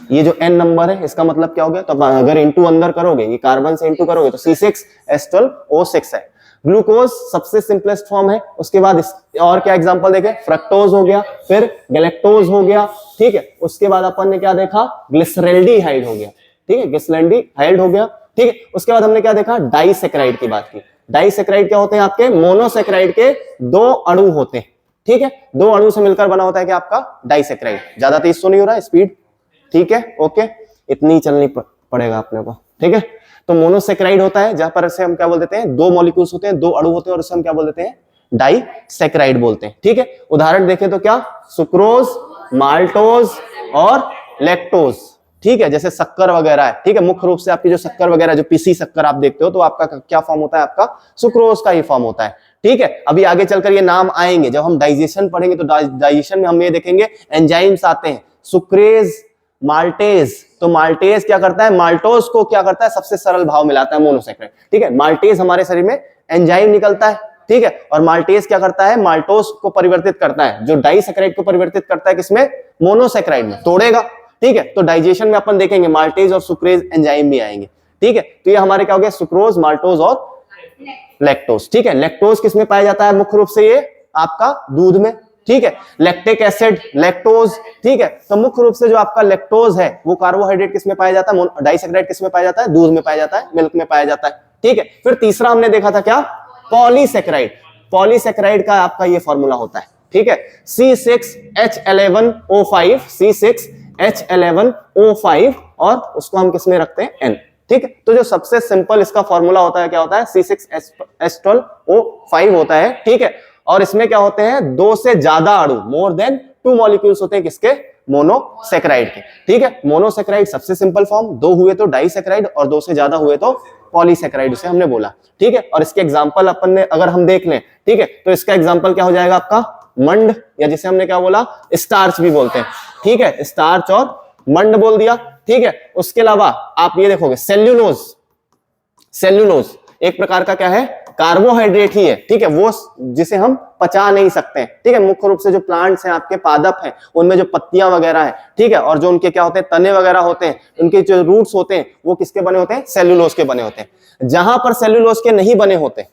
ये जो N नंबर है इसका मतलब क्या हो गया? तो अगर इंटू अंदर करोगे, ये कार्बन से इंटू करोगे, तो C6H12O6 है। ग्लूकोज सबसे सिंपलेस्ट फॉर्म है। उसके बाद और क्या एग्जांपल देखे? फ्रक्टोज हो गया, फिर गैलेक्टोज हो गया, ठीक है। उसके बाद अपन ने क्या देखा? ग्लिसरॉल्डिहाइड हो गया, ठीक है, ग्लिसरॉल्डिहाइड हो गया, ठीक है। उसके बाद हमने क्या देखा? डाइसैकेराइड की बात की। डाइसैकेराइड क्या होते हैं? आपके मोनोसैकेराइड के 2 अणु होते हैं, ठीक है। 2 अणु से मिलकर बना होता है कि आपका डाइसैकेराइड। ज्यादा तेज तो नहीं हो रहा है स्पीड? ठीक है, ओके, इतनी चलनी पड़ेगा अपने को, ठीक है। तो मोनोसैकेराइड होता है जहां पर इसे हम क्या बोल देते हैं? 2 मॉलिक्यूल्स होते हैं, 2 अणु होते हैं, और इसे हम क्या बोल देते हैं? डाइसैकेराइड बोलते हैं, ठीक है। उदाहरण देखें तो क्या? सुक्रोज, माल्टोज और लैक्टोज, ठीक है, जैसे शक्कर वगैरह है, ठीक है। मुख्य रूप से आपकी जो शक्कर वगैरह, जो पीसी शक्कर आप देखते हो, तो आपका क्या फॉर्म होता है? आपका सुक्रोज का ही फॉर्म होता है, ठीक है। अभी आगे चलकर ये नाम आएंगे, जब हम डाइजेशन पढ़ेंगे तो डाइजेशन में हम ये देखेंगे एंजाइम्स आते हैं, सुक्रेज, माल्टेज। तो माल्टेज क्या करता है? माल्टोज को क्या करता है? सबसे सरल भाव मिलाता है मोनोसैकेराइड, ठीक है। माल्टेज हमारे शरीर में एंजाइम निकलता है, ठीक है, और माल्टेज क्या करता है? माल्टोज को परिवर्तित करता है, जो डाइसैकेराइड को परिवर्तित करता है किसमें? मोनोसैकेराइड में, तोड़ेगा, ठीक है। तो डाइजेशन में अपन देखेंगे माल्टेज और सुक्रेज एंजाइम भी आएंगे, ठीक है। तो ये हमारे क्या हो गया? सुक्रोज, माल्टोज और लैक्टोज, ठीक है। लैक्टोज किसमें पाया जाता है? मुख्य रूप से ये आपका दूध में, ठीक है। लैक्टिक एसिड, लैक्टोज, ठीक है। तो मुख्य रूप से जो आपका लैक्टोज है वो कार्बोहाइड्रेट किसमें पाया जाता है, डाइसैकेराइड किसमें पाया जाता है, दूध में पाया जाता है, मिल्क में पाया जाता है, ठीक है। फिर तीसरा हमने देखा था क्या, पॉलीसैकेराइड। पॉलीसैकेराइड का आपका ये फॉर्मूला होता है, ठीक है, C6H11O5, C6H11O5, और उसको हम किसमें रखते हैं, N, ठीक है। तो जो सबसे सिंपल इसका फॉर्मूला होता है क्या होता है, C6H12O5 होता है, ठीक है। और इसमें क्या होते हैं, दो से ज्यादा अणु, मोर देन 2 मॉलिक्यूल्स होते हैं किसके, मोनोसैकेराइड के, ठीक है। मोनोसैकेराइड सबसे सिंपल फॉर्म, 2 हुए तो डाइसैकेराइड और 2 से ज्यादा हुए तो पॉलीसैकेराइड, उसे हमने बोला, ठीक है। और इसके एग्जांपल अपन ने अगर हम देख लें, ठीक है, तो इसका एग्जांपल क्या हो जाएगा आपका, मंड, या जिसे हमने क्या बोला, स्टार्च भी बोलते हैं, ठीक है, स्टार्च और मंड बोल दिया, ठीक है। उसके अलावा आप ये देखोगे सेल्यूलोज, सेल्यूलोज एक प्रकार का क्या है, कार्बोहाइड्रेट ही है, ठीक है, वो जिसे हम पचा नहीं सकते, ठीक है। मुख्य रूप से जो प्लांट्स हैं आपके, पादप हैं, उनमें जो पत्तियां वगैरह हैं, ठीक है, और जो उनके क्या होते हैं, तने वगैरह होते हैं, उनके जो रूट्स होते हैं वो किसके बने होते हैं, सेल्यूलोज के बने होते हैं। जहां पर सेल्यूलोज के नहीं बने होते,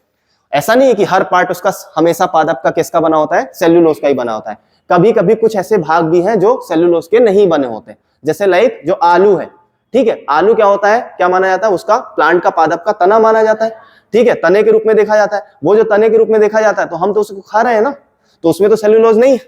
ऐसा नहीं है कि हर पार्ट उसका हमेशा पादप का किसका बना होता है, सेल्यूलोज का ही बना होता है। कभी कभी कुछ ऐसे भाग भी हैं जो सेल्यूलोज के नहीं बने होते, जैसे लाइक जो आलू है, ठीक है, आलू क्या होता है, क्या माना जाता है, उसका प्लांट का पादप का तना माना जाता है, ठीक है, तने के रूप में देखा जाता है। वो जो तने के रूप में देखा जाता है तो हम तो उसको खा रहे हैं ना, तो उसमें तो सेल्यूलोज नहीं है,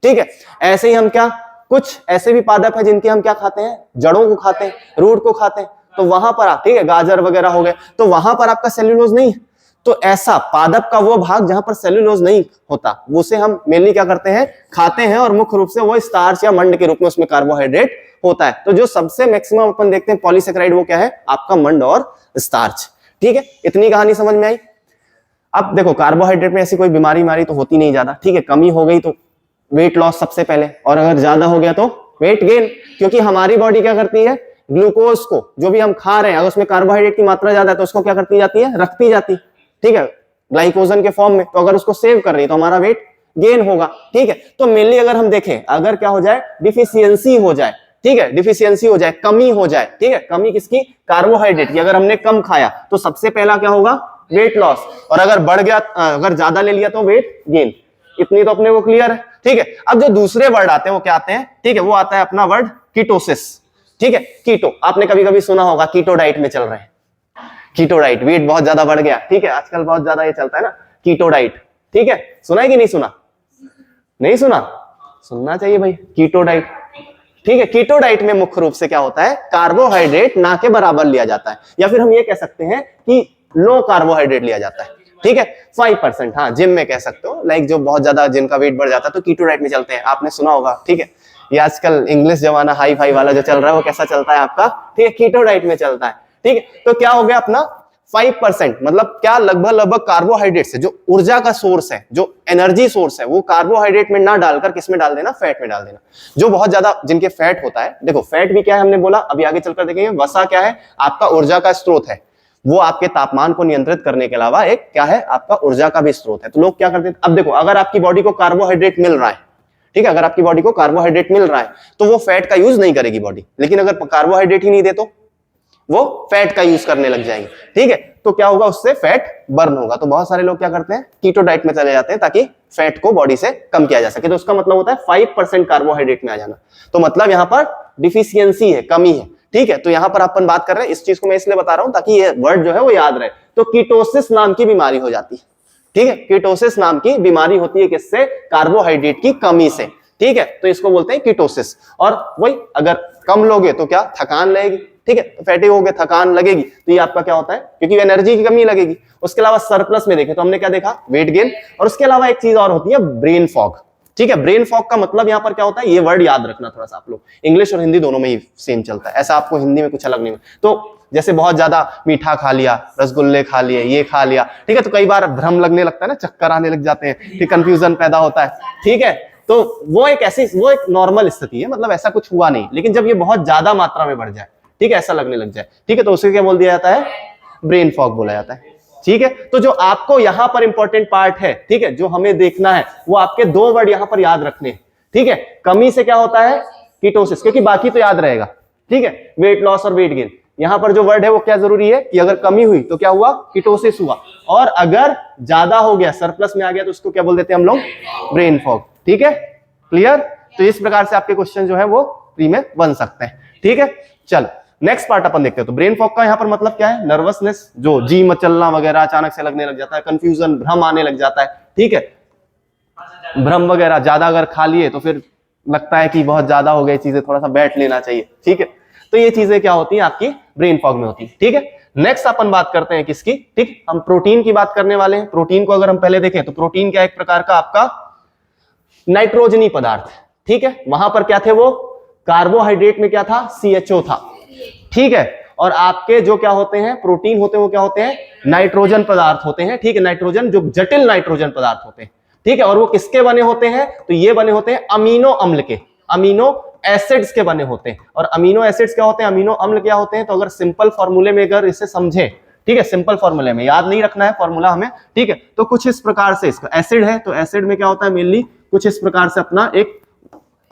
ठीक है। ऐसे ही हम क्या, कुछ ऐसे भी पादप है जिनके हम क्या खाते हैं, जड़ों को खाते हैं, रूट को खाते हैं, तो वहां पर ठीक है, गाजर वगैरह हो गए, तो वहां पर आपका सेल्यूलोज नहीं है। तो ऐसा पादप का वो भाग जहां पर सेल्यूलोज नहीं होता, उसे हम मेनली क्या करते हैं, खाते हैं, और मुख्य रूप से वो स्टार्च या मंड के रूप में उसमें कार्बोहाइड्रेट होता है। तो जो सबसे मैक्सिमम अपन देखते हैं पॉलीसैकेराइड, वो क्या है, आपका मंड और स्टार्च, ठीक है। इतनी कहानी समझ में आई। अब देखो कार्बोहाइड्रेट में ऐसी कोई बीमारी तो होती नहीं ज्यादा, ठीक है, कमी हो गई तो वेट लॉस सबसे पहले, और अगर ज्यादा हो गया तो वेट गेन, क्योंकि हमारी बॉडी क्या करती है, ग्लूकोज को जो भी हम खा रहे हैं, अगर उसमें कार्बोहाइड्रेट की मात्रा ज्यादा है तो उसको क्या करती जाती है, रखती जाती, ठीक है, ग्लाइकोजन के फॉर्म में। तो अगर उसको सेव कर रही है तो हमारा वेट गेन होगा, ठीक है। तो मेनली अगर हम देखें, अगर क्या हो जाए, डिफिशियंसी हो जाए, ठीक है, डिफिशियंसी हो जाए, कमी हो जाए, ठीक है, कमी किसकी, कार्बोहाइड्रेट की, अगर हमने कम खाया तो सबसे पहला क्या होगा, वेट लॉस, और अगर बढ़ गया, अगर ज्यादा ले लिया तो वेट गेन। इतनी तो अपने को क्लियर है, ठीक है। अब जो दूसरे वर्ड आते हैं वो क्या आते हैं, ठीक है, वो आता है अपना वर्ड कीटोसिस, ठीक है। कीटो आपने कभी कभी सुना होगा, कीटो डाइट में चल रहे हैं, कीटो डाइट, वेट बहुत ज्यादा बढ़ गया, ठीक है, आजकल बहुत ज्यादा ये चलता है ना, कीटो डाइट, ठीक है। सुना है कि नहीं सुना, नहीं सुना, सुनना चाहिए भाई, कीटो डाइट, ठीक है। कीटो डाइट में मुख्य रूप से क्या होता है, कार्बोहाइड्रेट ना के बराबर लिया जाता है, या फिर हम ये कह सकते हैं कि लो कार्बोहाइड्रेट लिया जाता है, ठीक है, 5%, हाँ, जिम में कह सकते हो, लाइक जो बहुत ज्यादा जिनका वेट बढ़ जाता है तो कीटो डाइट में चलते हैं, आपने सुना होगा, ठीक है। ये आजकल इंग्लिश जमाना हाई फाई वाला जो चल रहा है वो कैसा चलता है आपका, ठीक है, कीटो डाइट में चलता है, ठीक है। तो क्या हो गया अपना 5%, मतलब क्या, लगभग कार्बोहाइड्रेट से जो ऊर्जा का सोर्स है, जो एनर्जी सोर्स है, वो कार्बोहाइड्रेट में ना डालकर किस में डाल देना, फैट में डाल देना। जो बहुत ज्यादा जिनके फैट होता है, देखो फैट भी क्या है हमने बोला, अभी आगे चलकर देखेंगे। वसा क्या है, आपका ऊर्जा का स्रोत है, वो आपके तापमान को नियंत्रित करने के अलावा एक क्या है, आपका ऊर्जा का भी स्रोत है। तो लोग क्या करते हैं, अब देखो अगर आपकी बॉडी को कार्बोहाइड्रेट मिल रहा है, ठीक है, अगर आपकी बॉडी को कार्बोहाइड्रेट मिल रहा है तो वो फैट का यूज नहीं करेगी बॉडी, लेकिन अगर कार्बोहाइड्रेट ही नहीं दे तो वो फैट का यूज करने लग जाएंगे, ठीक है। तो क्या होगा, उससे फैट बर्न होगा। तो बहुत सारे लोग क्या करते हैं, कीटो डाइट में चले जाते हैं ताकि फैट को बॉडी से कम किया जा सके। तो उसका मतलब होता है 5% कार्बोहाइड्रेट में आ जाना। तो मतलब यहां पर डिफिशियंसी है, कमी है, ठीक है। तो यहां पर अपन बात कर रहे हैं, इस चीज को मैं इसलिए बता रहा हूं ताकि ये वर्ड जो है वो याद रहे। तो कीटोसिस नाम की बीमारी हो जाती है, ठीक है, कीटोसिस नाम की बीमारी होती है किससे, कार्बोहाइड्रेट की कमी से, ठीक है। तो इसको बोलते हैं कीटोसिस। और वही अगर कम लोगे तो क्या, थकान लगेगी, ठीक है, फैटिग हो गए, थकान लगेगी, तो ये आपका क्या होता है, क्योंकि एनर्जी की कमी लगेगी। उसके अलावा सरप्लस में देखें तो हमने क्या देखा, वेट गेन। और उसके अलावा एक चीज और होती है, ब्रेन फॉग, ठीक है। ब्रेन फॉग का मतलब यहां पर क्या होता है, ये वर्ड याद रखना थोड़ा सा आप लोग, इंग्लिश और हिंदी दोनों में ही सेम चलता है, ऐसा आपको हिंदी में कुछ अलग नहीं। तो जैसे बहुत ज्यादा मीठा खा लिया, रसगुल्ले खा लिए, ये खा लिया, ठीक है, तो कई बार भ्रम लगने लगता है ना, चक्कर आने लग जाते हैं, ठीक, कंफ्यूजन पैदा होता है, ठीक है। तो वो एक नॉर्मल स्थिति है, मतलब ऐसा कुछ हुआ नहीं। लेकिन जब ये बहुत ज्यादा मात्रा में बढ़ जाए, ठीक है, ऐसा लगने लग जाए, ठीक है, तो उसे क्या बोल दिया जाता है, ब्रेन फॉग बोला जाता है, ठीक है। तो जो आपको यहां पर इंपॉर्टेंट पार्ट है, ठीक है, जो हमें देखना है, वो आपके दो वर्ड यहां पर याद रखने, ठीक है। कमी से क्या होता है, कीटोसिस, क्योंकि बाकी तो याद रहेगा, ठीक है, वेट लॉस और वेट गेन। यहां पर जो वर्ड है वो क्या जरूरी है कि अगर कमी हुई तो क्या हुआ, कीटोसिस हुआ, और अगर ज्यादा हो गया, सरप्लस में आ गया, तो उसको क्या बोल देते हैं हम लोग, ब्रेन फॉग। ठीक है, क्लियर। तो इस प्रकार से आपके क्वेश्चन जो है वो प्री में बन सकते हैं, ठीक है। चलो नेक्स्ट पार्ट अपन देखते हैं। तो ब्रेन फॉग का यहाँ पर मतलब क्या है, नर्वसनेस, जो जी मचलना वगैरह अचानक से लगने लग जाता है, कंफ्यूजन, भ्रम आने लग जाता है, ठीक है। भ्रम वगैरह ज्यादा अगर खा लिए तो फिर लगता है कि बहुत ज्यादा हो गई चीजें, थोड़ा सा बैठ लेना चाहिए, ठीक है। तो ये चीजें क्या होती हैं आपकी ब्रेन फॉग में होती है, ठीक है। नेक्स्ट अपन बात करते हैं किसकी, ठीक, हम प्रोटीन की बात करने वाले हैं। प्रोटीन को अगर हम पहले देखें तो प्रोटीन क्या एक प्रकार का आपका नाइट्रोजनी पदार्थ, ठीक है। वहां पर क्या थे वो, कार्बोहाइड्रेट में क्या था, CHO था, ठीक है। और आपके जो क्या होते हैं प्रोटीन होते हैं वो क्या होते हैं, नाइट्रोजन पदार्थ होते हैं, ठीक है। नाइट्रोजन, जो जटिल नाइट्रोजन पदार्थ होते हैं, ठीक है। और वो किसके बने होते हैं, तो ये बने होते हैं अमीनो अम्ल के, अमीनो एसिड्स के बने होते हैं। और अमीनो एसिड्स क्या होते हैं, अमीनो अम्ल क्या होते हैं, तो अगर सिंपल फॉर्मूले में अगर इसे समझे, ठीक है, सिंपल फॉर्मूले में, याद नहीं रखना है फॉर्मूला हमें, ठीक है। तो कुछ इस प्रकार से, इसका एसिड है तो एसिड में क्या होता है, मेनली कुछ इस प्रकार से अपना एक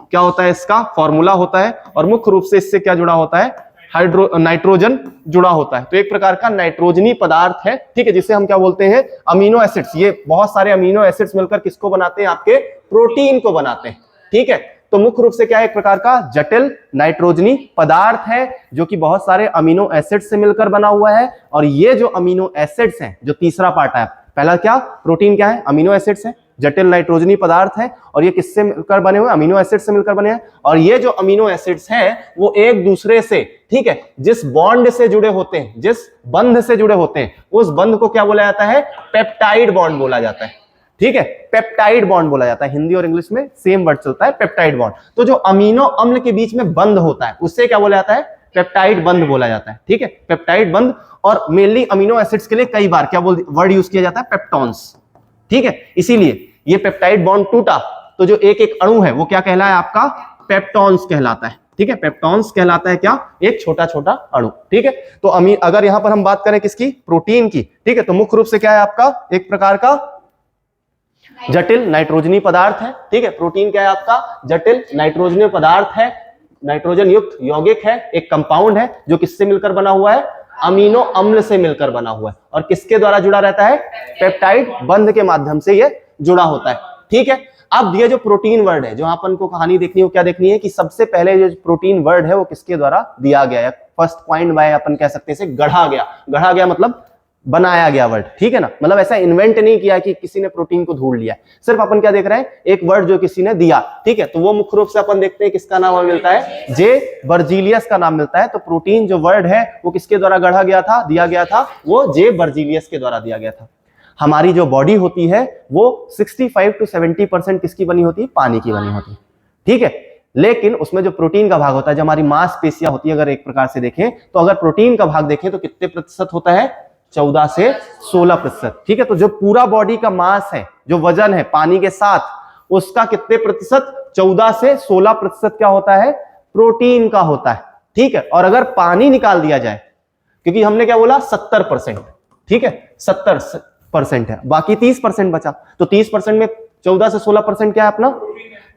क्या होता है, इसका फॉर्मूला होता है। और मुख्य रूप से इससे क्या जुड़ा होता है, नाइट्रोजन जुड़ा होता है। तो एक प्रकार का नाइट्रोजनी पदार्थ है, ठीक है, जिसे हम क्या बोलते हैं, अमीनो एसिड्स। ये बहुत सारे अमीनो एसिड्स मिलकर किसको बनाते हैं, आपके प्रोटीन को बनाते हैं, ठीक है। तो मुख्य रूप से क्या है, एक प्रकार का जटिल नाइट्रोजनी पदार्थ है जो कि बहुत सारे अमीनो एसिड्स से मिलकर बना हुआ है। और ये जो अमीनो एसिड्स हैं, जो तीसरा पार्ट है, पहला क्या, प्रोटीन क्या है, अमीनो एसिड्स है, जटिल नाइट्रोजनी पदार्थ है, और ये किससे मिलकर बने हुए, अमीनो एसिड से मिलकर बने हैं। और ये जो अमीनो एसिड्स हैं वो एक दूसरे से, ठीक है, जिस बॉन्ड से जुड़े होते हैं, जिस बंध से जुड़े होते हैं, उस बंध को क्या बोला जाता है, पेप्टाइड बॉन्ड बोला जाता है, ठीक है। पेप्टाइड बॉन्ड बोला जाता है, हिंदी और इंग्लिश में सेम वर्ड चलता है, पेप्टाइड बॉन्ड। तो जो अमीनो अम्ल के बीच में बंध होता है उससे क्या बोला जाता है, पेप्टाइड बंध बोला जाता है, ठीक है, पेप्टाइड बंध। और मेनली अमीनो एसिड्स के लिए कई बार क्या वर्ड यूज किया जाता है, पेप्टॉन्स, ठीक है। इसीलिए ये पेप्टाइड बॉन्ड टूटा तो जो एक एक अणु है वो क्या कहलाया, आपका पेप्टॉन्स कहलाता है, ठीक है। पेप्टॉन्स कहलाता है क्या, एक छोटा छोटा अणु, ठीक है। तो अगर यहां पर हम बात करें किसकी, प्रोटीन की, ठीक है, तो मुख्य रूप से क्या है आपका एक प्रकार का जटिल नाइट्रोजनी पदार्थ है, ठीक है। प्रोटीन क्या है आपका, जटिल नाइट्रोजनी पदार्थ है, नाइट्रोजन युक्त यौगिक है, एक कंपाउंड है जो किससे मिलकर बना हुआ है, अमीनो अम्ल से मिलकर बना हुआ है। और किसके द्वारा जुड़ा रहता है, पेप्टाइड बंध के माध्यम से ये जुड़ा होता है, ठीक है। अब ये जो प्रोटीन वर्ड है, जो अपन को कहानी देखनी है, क्या देखनी है कि सबसे पहले जो प्रोटीन वर्ड है वो किसके द्वारा दिया गया है, फर्स्ट पॉइंट बाय अपन कह सकते हैं इसे गढ़ा गया। गढ़ा गया मतलब बनाया गया वर्ड, ठीक है ना, मतलब ऐसा इन्वेंट नहीं किया कि किसी ने प्रोटीन को ढूंढ लिया, सिर्फ अपन क्या देख रहे हैं, एक वर्ड जो किसी ने दिया, ठीक है। तो वो मुख्य रूप से अपन देखते हैं किसका नाम मिलता है, जे बर्जीलियस का नाम मिलता है। तो प्रोटीन जो वर्ड है वो किसके द्वारा गढ़ा गया था, दिया गया था, वो जे बर्जीलियस के द्वारा दिया गया था। हमारी जो बॉडी होती है वो 65 to 70% किसकी बनी होती है, पानी की बनी होती है, ठीक है। लेकिन उसमें जो प्रोटीन का भाग होता है, जो हमारी मांसपेशियां होती है, अगर एक प्रकार से देखें तो अगर प्रोटीन का भाग देखें तो कितने प्रतिशत होता है, 14 से 16%, ठीक है। तो जो पूरा बॉडी का मास है, जो वजन है पानी के साथ, उसका कितने प्रतिशत, 14 से 16% क्या होता है, प्रोटीन का होता है, ठीक है। और अगर पानी निकाल दिया जाए, क्योंकि हमने क्या बोला 70%, ठीक है, 70% है, बाकी 30% बचा, तो 30% में 14 से 16% क्या है अपना,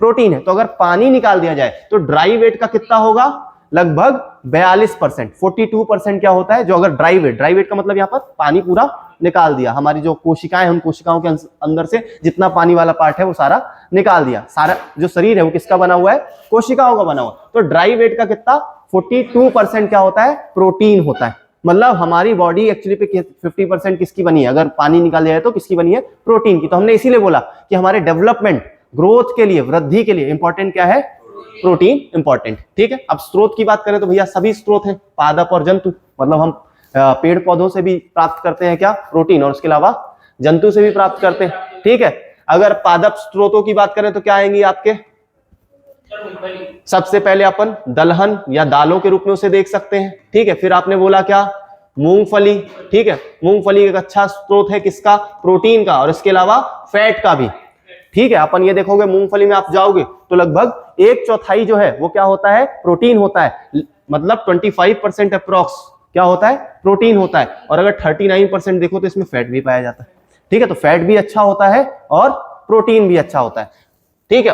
प्रोटीन है। तो अगर पानी निकाल दिया जाए तो ड्राई वेट का कितना होगा, लगभग 42%, 42% क्या होता है, जो अगर ड्राई वेट का मतलब यहाँ पर पानी पूरा निकाल दिया, हमारी जो कोशिकाएं हैं उन कोशिकाओं के अंदर से जितना पानी वाला पार्ट है वो सारा निकाल दिया, सारा जो शरीर है वो किसका बना हुआ है, कोशिकाओं का बना हुआ। तो ड्राई वेट का कितना, 42% क्या होता है, प्रोटीन होता है। मतलब हमारी बॉडी एक्चुअली पे 50% किसकी बनी है, अगर पानी निकाल दिया जाए तो किसकी बनी है, प्रोटीन की। तो हमने इसीलिए बोला कि हमारे डेवलपमेंट, ग्रोथ के लिए, वृद्धि के लिए इंपॉर्टेंट क्या है, प्रोटीन इंपॉर्टेंट, ठीक है। अब स्रोत की बात करें तो भैया सभी स्रोत हैं, पादप और जंतु, मतलब हम पेड़ पौधों से भी प्राप्त करते हैं क्या, प्रोटीन, और उसके अलावा जंतु से भी प्राप्त करते हैं, ठीक है। अगर पादप स्रोतों की बात करें तो क्या आएंगी आपके, सबसे पहले अपन दलहन या दालों के रूप में उसे देख सकते हैं, ठीक है। फिर आपने बोला क्या, मूंगफली, ठीक है, मूंगफली एक अच्छा स्रोत है किसका, प्रोटीन का, और इसके अलावा फैट का भी, ठीक है। अपन ये देखोगे मूंगफली में आप जाओगे तो लगभग 1/4 जो है वो क्या होता है, प्रोटीन होता है, मतलब 25% अप्रोक्स क्या होता है, प्रोटीन होता है। और अगर 39% देखो तो इसमें फैट भी पाया जाता है, ठीक है। तो फैट भी अच्छा होता है और प्रोटीन भी अच्छा होता है, ठीक है।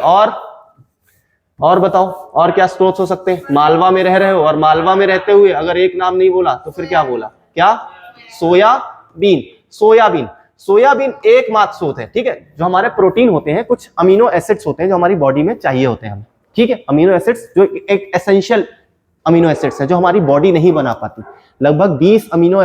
और बताओ और क्या स्रोत हो सकते हैं, मालवा में रह रहे हो और मालवा में रहते हुए अगर एक नाम नहीं बोला तो फिर क्या बोला, क्या, सोयाबीन। सोयाबीन, सोयाबीन एकमात्र स्रोत है, ठीक है, जो हमारे प्रोटीन होते हैं, कुछ अमीनो एसिड्स होते हैं जो हमारी बॉडी में चाहिए होते हैं हमें, ठीक है, अमीनो एसिड्स जो एक एसेंशियल अमीनो एसिड्स हैं जो हमारी बॉडी नहीं बना पाती। लगभग 20 अमीनो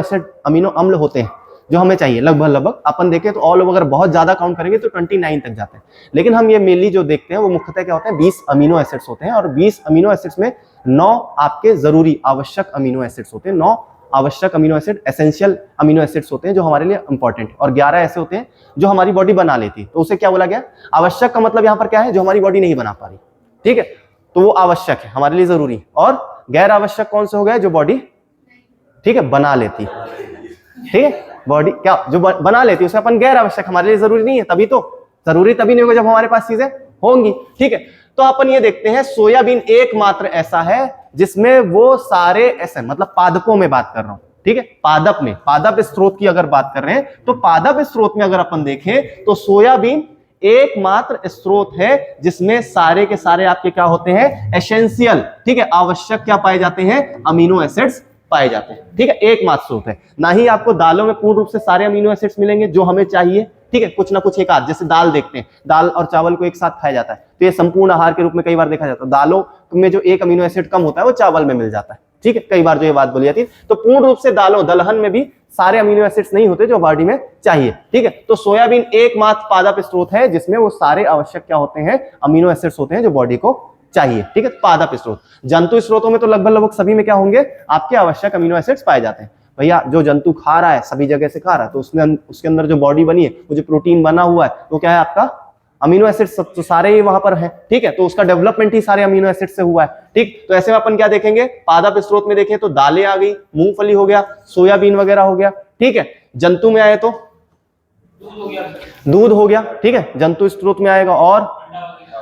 अम्ल होते हैं जो हमें चाहिए, लगभग अपन देखें तो ऑल ओवर अगर बहुत ज्यादा काउंट करेंगे तो 29 तक जाते हैं, लेकिन हम ये मेनली जो देखते हैं वो मुख्यतः क्या होते हैं, 20 अमीनो एसिड्स होते हैं, और 20 अमीनो एसिड्स में 9 आपके जरूरी आवश्यक अमीनो एसिड्स होते हैं, 9 आवश्यक amino acid essential amino acids होते हैं जो हमारे लिए इंपॉर्टेंट है, और 11 ऐसे होते हैं जो हमारी बॉडी बना लेती है। तो उसे क्या बोला गया, आवश्यक का मतलब यहाँ पर क्या है, जो हमारी बॉडी नहीं बना पा रही, ठीक है, तो वो आवश्यक है हमारे लिए जरूरी, और गैर आवश्यक कौन से हो गए, जो बॉडी, ठीक है, बना लेती, ठीक है, बॉडी क्या जो बना लेती है उसे अपन गैर आवश्यक, हमारे लिए जरूरी नहीं है, तभी तो जरूरी तभी नहीं होगा जब हमारे पास चीजें होंगी, ठीक है। तो अपन ये देखते हैं सोयाबीन एकमात्र ऐसा है जिसमें वो सारे ऐसे, मतलब पादपों में बात कर रहा हूं, ठीक है, पादप में, पादप स्रोत की अगर बात कर रहे हैं तो पादप स्रोत में अगर अपन देखें तो सोयाबीन एकमात्र स्रोत है जिसमें सारे के सारे आपके क्या होते हैं, एसेंशियल, ठीक है, आवश्यक क्या पाए जाते हैं, अमीनो एसिड्स पाए जाते हैं, ठीक है, एकमात्र स्रोत है। ना ही आपको दालों में पूर्ण रूप से सारे अमीनो एसिड्स मिलेंगे जो हमें चाहिए, ठीक है, कुछ ना कुछ एक आध, जैसे दाल देखते हैं, दाल और चावल को एक साथ खाया जाता है, तो ये संपूर्ण आहार के रूप में कई बार देखा जाता है, दालों में जो एक अमीनो एसिड कम होता है वो चावल में मिल जाता है, ठीक है, कई बार जो ये बात बोली जाती है। तो पूर्ण रूप से दालों दलहन में भी सारे अमीनो एसिड्स नहीं होते जो बॉडी में चाहिए, ठीक है। तो सोयाबीन एकमात्र पादप स्रोत है जिसमें वो सारे आवश्यक क्या होते हैं, अमीनो एसिड्स होते हैं जो बॉडी को चाहिए, ठीक है, पादप स्रोत। जंतु स्रोतों में तो लगभग सभी में क्या होंगे, आपके आवश्यक अमीनो एसिड्स पाए जाते हैं। भैया जो जंतु खा रहा है, सभी जगह से खा रहा है, तो उसमें उसके अंदर जो बॉडी बनी है, वो जो प्रोटीन बना हुआ है, वो क्या है, आपका अमीनो एसिड्स, तो सारे ही वहां पर है, ठीक है, तो उसका डेवलपमेंट ही सारे अमीनो एसिड से हुआ है, ठीक। तो ऐसे में अपन क्या देखेंगे, पादप स्रोत में देखें तो दालें आ गई, मूंगफली हो गया, सोयाबीन वगैरह हो गया, ठीक है। जंतु में आए तो दूध हो गया, ठीक है, जंतु स्रोत में आएगा, और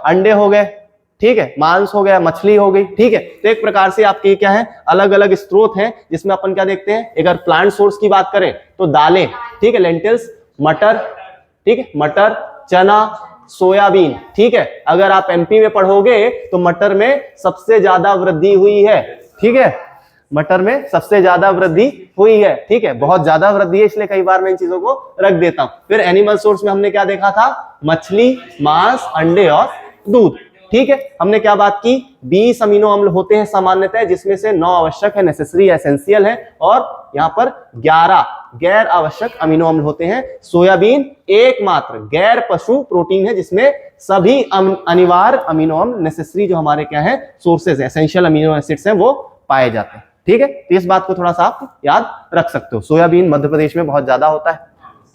अंडे हो गए, ठीक है, मांस हो गया, मछली हो गई, ठीक है। तो एक प्रकार से आपके क्या है, अलग अलग स्रोत हैं जिसमें अपन क्या देखते हैं, अगर प्लांट सोर्स की बात करें तो दालें, ठीक है, लेंटिल्स, मटर, ठीक है, मटर, चना, सोयाबीन, ठीक है। अगर आप एमपी में पढ़ोगे तो मटर में सबसे ज्यादा वृद्धि हुई है, ठीक है, मटर में सबसे ज्यादा वृद्धि हुई है, ठीक है, बहुत ज्यादा वृद्धि है, इसलिए कई बार मैं इन चीजों को रख देता हूं। फिर एनिमल सोर्स में हमने क्या देखा था, मछली, मांस, अंडे और दूध, ठीक है। हमने क्या बात की, 20 अमीनो अम्ल होते हैं सामान्यतः, जिसमें से 9 आवश्यक है, नेसेसरी एसेंशियल है, और यहाँ पर 11 गैर आवश्यक अमीनो अम्ल होते हैं। सोयाबीन एकमात्र गैर पशु प्रोटीन है जिसमें सभी अनिवार्य अमीनो अम्ल, नेसेसरी जो हमारे क्या है सोर्सेज, एसेंशियल अमीनो एसिड्स हैं, वो पाए जाते हैं, ठीक है। तो इस बात को थोड़ा सा आप याद रख सकते हो। सोयाबीन मध्य प्रदेश में बहुत ज्यादा होता है,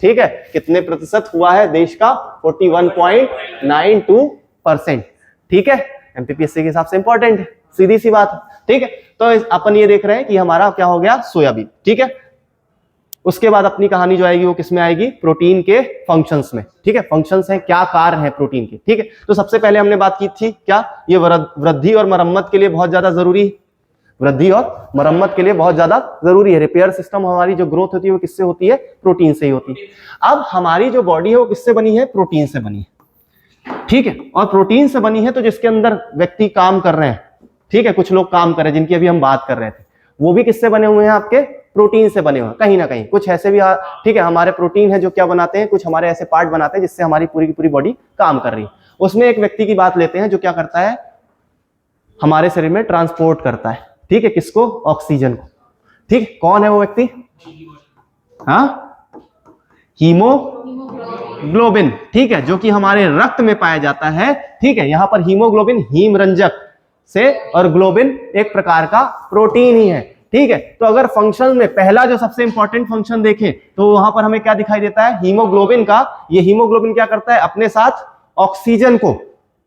ठीक है, कितने प्रतिशत हुआ है देश का, 41.92%, ठीक है, एमपीपीएससी के हिसाब से इंपॉर्टेंट है, सीधी सी बात है, ठीक है। तो अपन ये देख रहे हैं कि हमारा क्या हो गया, सोयाबीन, ठीक है। उसके बाद अपनी कहानी जो आएगी वो किसमें आएगी, प्रोटीन के फंक्शंस में, ठीक है, फंक्शंस हैं, क्या कार्य हैं प्रोटीन के, ठीक है। तो सबसे पहले हमने बात की थी क्या, ये वृद्धि और मरम्मत के लिए बहुत ज्यादा जरूरी है, वृद्धि और मरम्मत के लिए बहुत ज्यादा जरूरी है। रिपेयर सिस्टम, हमारी जो ग्रोथ होती है वो किससे होती है, प्रोटीन से ही होती है। अब हमारी जो बॉडी है वो किससे बनी है, प्रोटीन से बनी है, ठीक है, और प्रोटीन से बनी है तो जिसके अंदर व्यक्ति काम कर रहे हैं, ठीक है, कुछ लोग काम कर रहे हैं जिनकी अभी हम बात कर रहे थे, वो भी किससे बने हुए हैं, आपके प्रोटीन से बने हुए हैं, कहीं ना कहीं कुछ ऐसे भी, ठीक है, हमारे प्रोटीन है जो क्या बनाते हैं, कुछ हमारे ऐसे पार्ट बनाते हैं जिससे हमारी पूरी की पूरी बॉडी काम कर रही है। उसमें एक व्यक्ति की बात लेते हैं जो क्या करता है, हमारे शरीर में ट्रांसपोर्ट करता है, ठीक है, किसको, ऑक्सीजन को, ठीक, कौन है वो व्यक्ति, हाँ, हीमोग्लोबिन, ठीक है, जो कि हमारे रक्त में पाया जाता है, ठीक है। यहां पर हीमोग्लोबिन हीम रंजक से, और ग्लोबिन एक प्रकार का प्रोटीन ही है, ठीक है। तो अगर फंक्शन में पहला जो सबसे इंपॉर्टेंट फंक्शन देखें तो वहां पर हमें क्या दिखाई देता है, हीमोग्लोबिन का, ये हीमोग्लोबिन क्या करता है, अपने साथ ऑक्सीजन को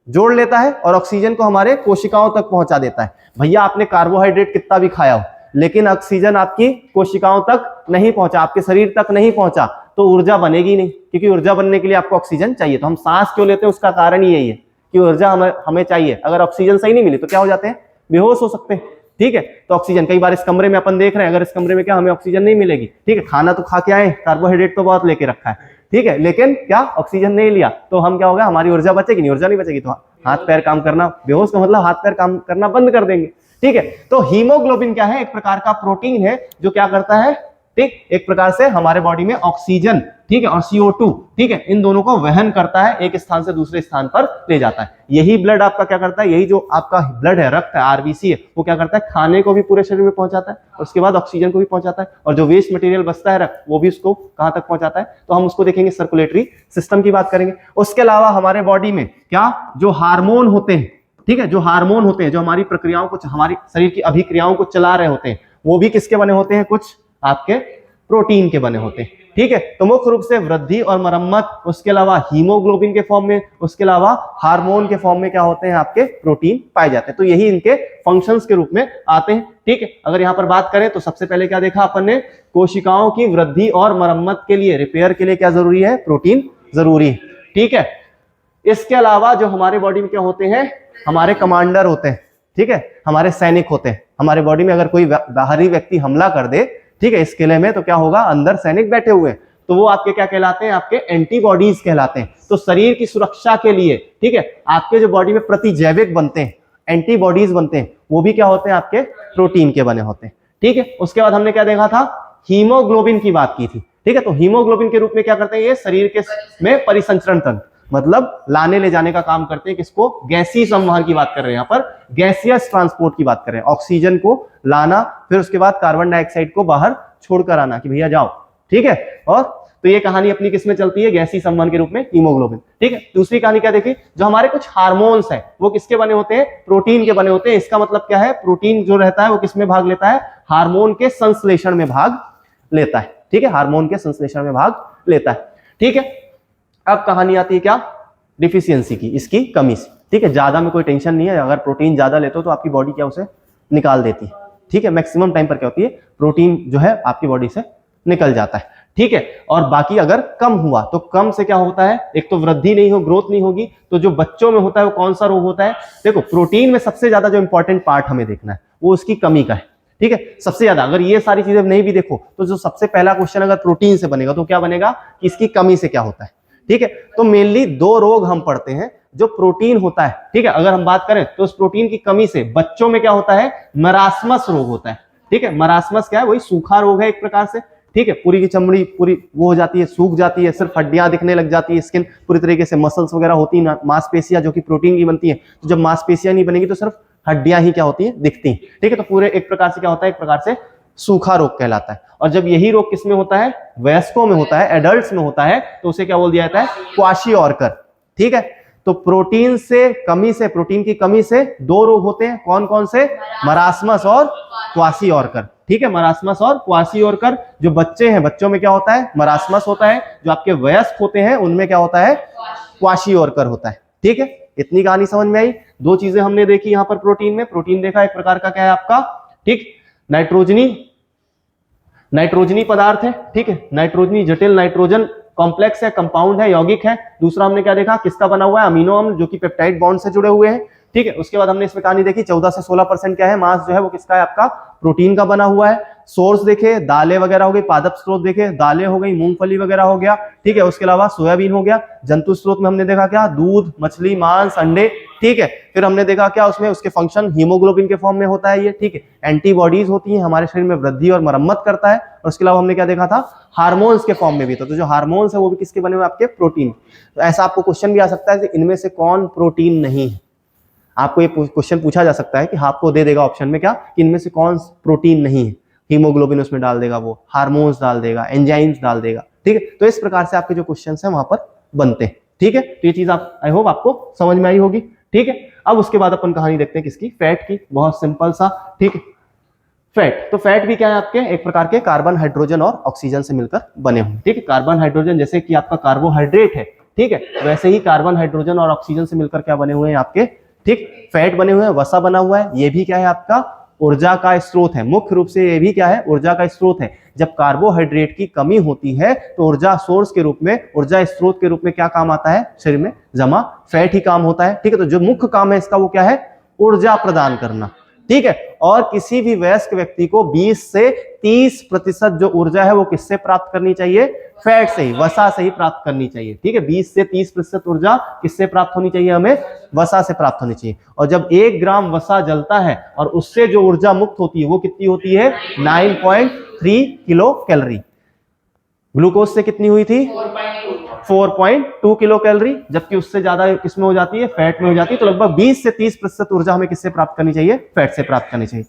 जोड़ लेता है और ऑक्सीजन को हमारे कोशिकाओं तक पहुंचा देता है। भैया आपने कार्बोहाइड्रेट कितना भी खाया हो, लेकिन ऑक्सीजन आपकी कोशिकाओं तक नहीं पहुंचा, आपके शरीर तक नहीं पहुंचा, तो ऊर्जा बनेगी नहीं, क्योंकि ऊर्जा बनने के लिए आपको ऑक्सीजन चाहिए। तो हम सांस क्यों लेते हैं, उसका कारण ही यही है कि ऊर्जा हमें चाहिए। अगर ऑक्सीजन सही नहीं मिली तो क्या हो जाते हैं, बेहोश हो सकते हैं, ठीक है। तो ऑक्सीजन, कई बार इस कमरे में अपन देख रहे हैं, अगर इस कमरे में क्या हमें ऑक्सीजन नहीं मिलेगी, ठीक है, खाना तो खा के आए, कार्बोहाइड्रेट तो बहुत लेके रखा है, ठीक है, लेकिन क्या ऑक्सीजन नहीं लिया तो हम क्या होगा, हमारी ऊर्जा बचेगी नहीं, ऊर्जा नहीं बचेगी तो हाथ पैर काम करना, बेहोश का मतलब हाथ पैर काम करना बंद कर देंगे, ठीक है। तो हीमोग्लोबिन क्या है, एक प्रकार का प्रोटीन है जो क्या करता है, ठीक, एक प्रकार से हमारे बॉडी में ऑक्सीजन ठीक है, और CO2, ठीक है, इन दोनों को वहन करता है, एक स्थान से दूसरे स्थान पर ले जाता है। यही ब्लड आपका क्या करता है, यही जो आपका ब्लड है, रक्त है, RBC है, वो क्या करता है, खाने को भी पूरे शरीर में पहुंचाता है, और उसके बाद ऑक्सीजन को भी पहुंचाता है, और जो वेस्ट मटेरियल बचता है रक्त, वो भी उसको कहां तक पहुंचाता है, तो हम उसको देखेंगे, सर्कुलेटरी सिस्टम की बात करेंगे। उसके अलावा हमारे बॉडी में क्या जो हार्मोन होते हैं, ठीक है, जो हार्मोन होते हैं, जो हमारी प्रक्रियाओं को, हमारी शरीर की अभिक्रियाओं को चला रहे होते हैं, वो भी किसके बने होते हैं, कुछ आपके प्रोटीन के बने होते हैं। ठीक है, तो मुख्य रूप से वृद्धि और मरम्मत, उसके अलावा हीमोग्लोबिन के फॉर्म में, उसके अलावा हार्मोन के फॉर्म में क्या होते हैं, आपके प्रोटीन पाए जाते हैं। तो यही इनके फंक्शंस के रूप में आते हैं। ठीक है, अगर यहां पर बात करें तो सबसे पहले क्या देखा अपन ने, कोशिकाओं की वृद्धि और मरम्मत के लिए, रिपेयर के लिए क्या जरूरी है, प्रोटीन जरूरी है। ठीक है, इसके अलावा जो हमारे बॉडी में क्या होते हैं, हमारे कमांडर होते हैं, ठीक है, हमारे सैनिक होते हैं। हमारे बॉडी में अगर कोई बाहरी व्यक्ति हमला कर दे, ठीक है, इस किले में, तो क्या होगा, अंदर सैनिक बैठे हुए हैं, तो वो आपके क्या कहलाते हैं, आपके एंटीबॉडीज कहलाते हैं। तो शरीर की सुरक्षा के लिए, ठीक है, आपके जो बॉडी में प्रतिजैविक बनते हैं, एंटीबॉडीज बनते हैं, वो भी क्या होते हैं, आपके प्रोटीन के बने होते हैं। ठीक है, उसके बाद हमने क्या देखा था, हीमोग्लोबिन की बात की थी। ठीक है, तो हीमोग्लोबिन के रूप में क्या करते हैं, ये शरीर के में परिसंचरण तंत्र, मतलब लाने ले जाने का काम करते हैं। किसको, गैसीय संवहन की बात कर रहे हैं, यहाँ पर गैसियस ट्रांसपोर्ट की बात कर रहे हैं, ऑक्सीजन को लाना, फिर उसके बाद कार्बन डाइऑक्साइड को बाहर छोड़कर आना कि भैया जाओ। ठीक है, और तो ये कहानी अपनी किसमें चलती है, गैसीय संवहन के रूप में, हीमोग्लोबिन। ठीक है, दूसरी कहानी क्या देखी, जो हमारे कुछ हार्मोन्स है, वो किसके बने होते हैं, प्रोटीन के बने होते हैं। इसका मतलब क्या है, प्रोटीन जो रहता है वो किसमें भाग लेता है, हार्मोन के संश्लेषण में भाग लेता है। ठीक है, हार्मोन के संश्लेषण में भाग लेता है। ठीक है, अब कहानी आती है क्या, डिफिशियंसी की, इसकी कमी से। ठीक है, ज्यादा में कोई टेंशन नहीं है, अगर प्रोटीन ज्यादा लेते हो तो आपकी बॉडी क्या उसे निकाल देती है। ठीक है, मैक्सिमम टाइम पर क्या होती है, प्रोटीन जो है आपकी बॉडी से निकल जाता है। ठीक है, और बाकी अगर कम हुआ तो कम से क्या होता है, एक तो वृद्धि नहीं हो, ग्रोथ नहीं होगी। तो जो बच्चों में होता है वो कौन सा रोग होता है, देखो प्रोटीन में सबसे ज्यादा जो इंपॉर्टेंट पार्ट हमें देखना है वो उसकी कमी का है। ठीक है, सबसे ज्यादा, अगर ये सारी चीजें नहीं भी देखो तो जो सबसे पहला क्वेश्चन अगर प्रोटीन से बनेगा तो क्या बनेगा कि इसकी कमी से क्या होता है। ठीक है, तो मेनली दो रोग हम पढ़ते हैं जो प्रोटीन होता है। ठीक है, अगर हम बात करें तो उस प्रोटीन की कमी से बच्चों में क्या होता है, मरासमस रोग होता है। ठीक है, मरासमस क्या है, वही सूखा रोग है एक प्रकार से। ठीक है, पूरी की चमड़ी पूरी वो हो जाती है, सूख जाती है, सिर्फ हड्डियां दिखने लग जाती है, स्किन पूरी तरीके से, मसल्स वगैरह होती है, मांसपेशियां जो कि प्रोटीन की बनती है। तो जब मांसपेशियां नहीं बनेगी तो सिर्फ हड्डियां ही क्या होती है, दिखती हैं। ठीक है, तो पूरे एक प्रकार से क्या होता है, एक प्रकार से सूखा रोग कहलाता है। और जब यही रोग किसमें होता है, वयस्कों में होता है, एडल्ट्स में होता है, तो उसे क्या बोल दिया जाता है, क्वाशियोर्कर। ठीक है, तो प्रोटीन से कमी से, प्रोटीन की कमी से दो रोग होते हैं, कौन कौन से, मरासमस और क्वाशियोर्कर। ठीक है, मरासमस और क्वाशियोर्कर। जो बच्चे हैं, बच्चों में क्या होता है, मरासमस होता है। जो आपके वयस्क होते हैं उनमें क्या होता है, क्वाशियोर्कर होता है। ठीक है, इतनी कहानी समझ में आई। दो चीजें हमने देखी यहां पर प्रोटीन में, प्रोटीन देखा एक प्रकार का क्या है आपका, ठीक, नाइट्रोजनी पदार्थ है। ठीक है, नाइट्रोजनी, जटिल नाइट्रोजन कॉम्प्लेक्स है, कंपाउंड है, यौगिक है। दूसरा हमने क्या देखा, किसका बना हुआ है, अमीनो अम्ल जो कि पेप्टाइड बॉन्ड से जुड़े हुए हैं। ठीक है, उसके बाद हमने इसमें कहानी देखी 14 से 16% क्या है, मास जो है वो किसका है, आपका प्रोटीन का बना हुआ है। सोर्स देखे, दालें वगैरह हो गई, पादप स्रोत देखे, दालें हो गई, मूंगफली वगैरह हो गया। ठीक है, उसके अलावा सोयाबीन हो गया। जंतु स्रोत में हमने देखा क्या, दूध, मछली, मांस, अंडे। ठीक है, फिर हमने देखा क्या उसमें, उसके फंक्शन हीमोग्लोबिन के फॉर्म में होता है ये। ठीक है, एंटीबॉडीज होती हैं, हमारे शरीर में वृद्धि और मरम्मत करता है। और उसके अलावा हमने क्या देखा था, हार्मोन्स के फॉर्म में भी था। तो जो हार्मोन्स है वो भी किसके बने हुए, आपके प्रोटीन। तो ऐसा आपको क्वेश्चन भी आ सकता है कि इनमें से कौन प्रोटीन नहीं है। आपको ये क्वेश्चन पूछा जा सकता है कि आपको दे देगा ऑप्शन में क्या, कि इनमें से कौन प्रोटीन नहीं है। हीमोग्लोबिन उसमें डाल देगा, वो हार्मोन्स डाल देगा, एंजाइम्स डाल देगा। ठीक है, तो इस प्रकार से आपके जो क्वेश्चन है वहां पर बनते हैं। ठीक है, तो ये चीज आप, आई होप आपको समझ में आई होगी। ठीक है, अब उसके बाद अपन कहानी देखते हैं किसकी, फैट की। बहुत सिंपल सा। ठीक है, फैट, तो फैट भी क्या है, आपके एक प्रकार के कार्बन, हाइड्रोजन और ऑक्सीजन से मिलकर बने हुए। ठीक है, कार्बन हाइड्रोजन जैसे कि आपका कार्बोहाइड्रेट है, ठीक है, वैसे ही कार्बन हाइड्रोजन और ऑक्सीजन से मिलकर क्या बने हुए हैं आपके, ठीक, फैट बने हुए हैं। वसा बना हुआ है, ये भी क्या है आपका ऊर्जा का स्रोत है। मुख्य रूप से ये भी क्या है, ऊर्जा का स्रोत है। जब कार्बोहाइड्रेट की कमी होती है तो ऊर्जा सोर्स के रूप में, ऊर्जा स्रोत के रूप में क्या काम आता है, शरीर में जमा फैट ही काम होता है। ठीक है, तो जो मुख्य काम है इसका वो क्या है, ऊर्जा प्रदान करना। ठीक है, और किसी भी वयस्क व्यक्ति को 20 से 30% जो ऊर्जा है वो किससे प्राप्त करनी चाहिए, फैट से ही, वसा से ही प्राप्त करनी चाहिए। ठीक है, 20 से 30% ऊर्जा किससे प्राप्त होनी चाहिए, हमें वसा से प्राप्त होनी चाहिए। और जब 1 ग्राम वसा जलता है और उससे जो ऊर्जा मुक्त होती है वो कितनी होती है, 9.3 किलो कैलोरी। ग्लूकोज से कितनी हुई थी 4.2 किलो कैलोरी, जबकि उससे ज्यादा किसमें हो जाती है, फैट में हो जाती है। तो लगभग 20 से 30% ऊर्जा हमें किससे प्राप्त करनी चाहिए, फैट से प्राप्त करनी चाहिए।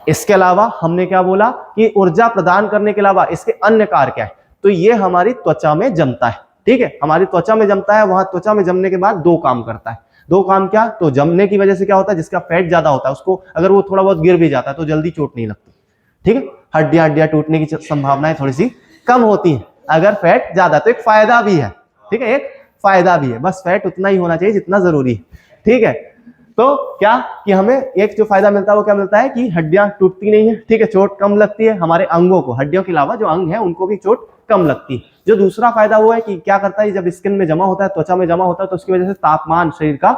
इसके अलावा हमने क्या बोला कि ऊर्जा प्रदान करने के अलावा इसके अन्य कार्य क्या है, तो ये हमारी त्वचा में जमता है, ठीक है, हमारी त्वचा में जमता है। वहां त्वचा में जमने के बाद दो काम करता है। दो काम क्या, तो जमने की वजह से क्या होता है, जिसका फैट ज्यादा होता है उसको अगर वो थोड़ा बहुत गिर भी जाता है तो जल्दी चोट नहीं लगती, ठीक है, हड्डियां टूटने की संभावनाएं थोड़ी सी कम होती है अगर फैट ज्यादा। तो एक फायदा भी है, ठीक है, एक फायदा भी है, बस फैट उतना ही होना चाहिए जितना जरूरी है, ठीक है। तो क्या कि हमें एक जो फायदा मिलता है वो क्या मिलता है कि हड्डियां टूटती नहीं है, ठीक है, चोट कम लगती है, हमारे अंगों को, हड्डियों के अलावा जो अंग है उनको भी चोट कम लगती है। जो दूसरा फायदा वो है कि क्या करता है, जब स्किन में जमा होता है, त्वचा में जमा होता है, तो उसकी वजह से तापमान शरीर का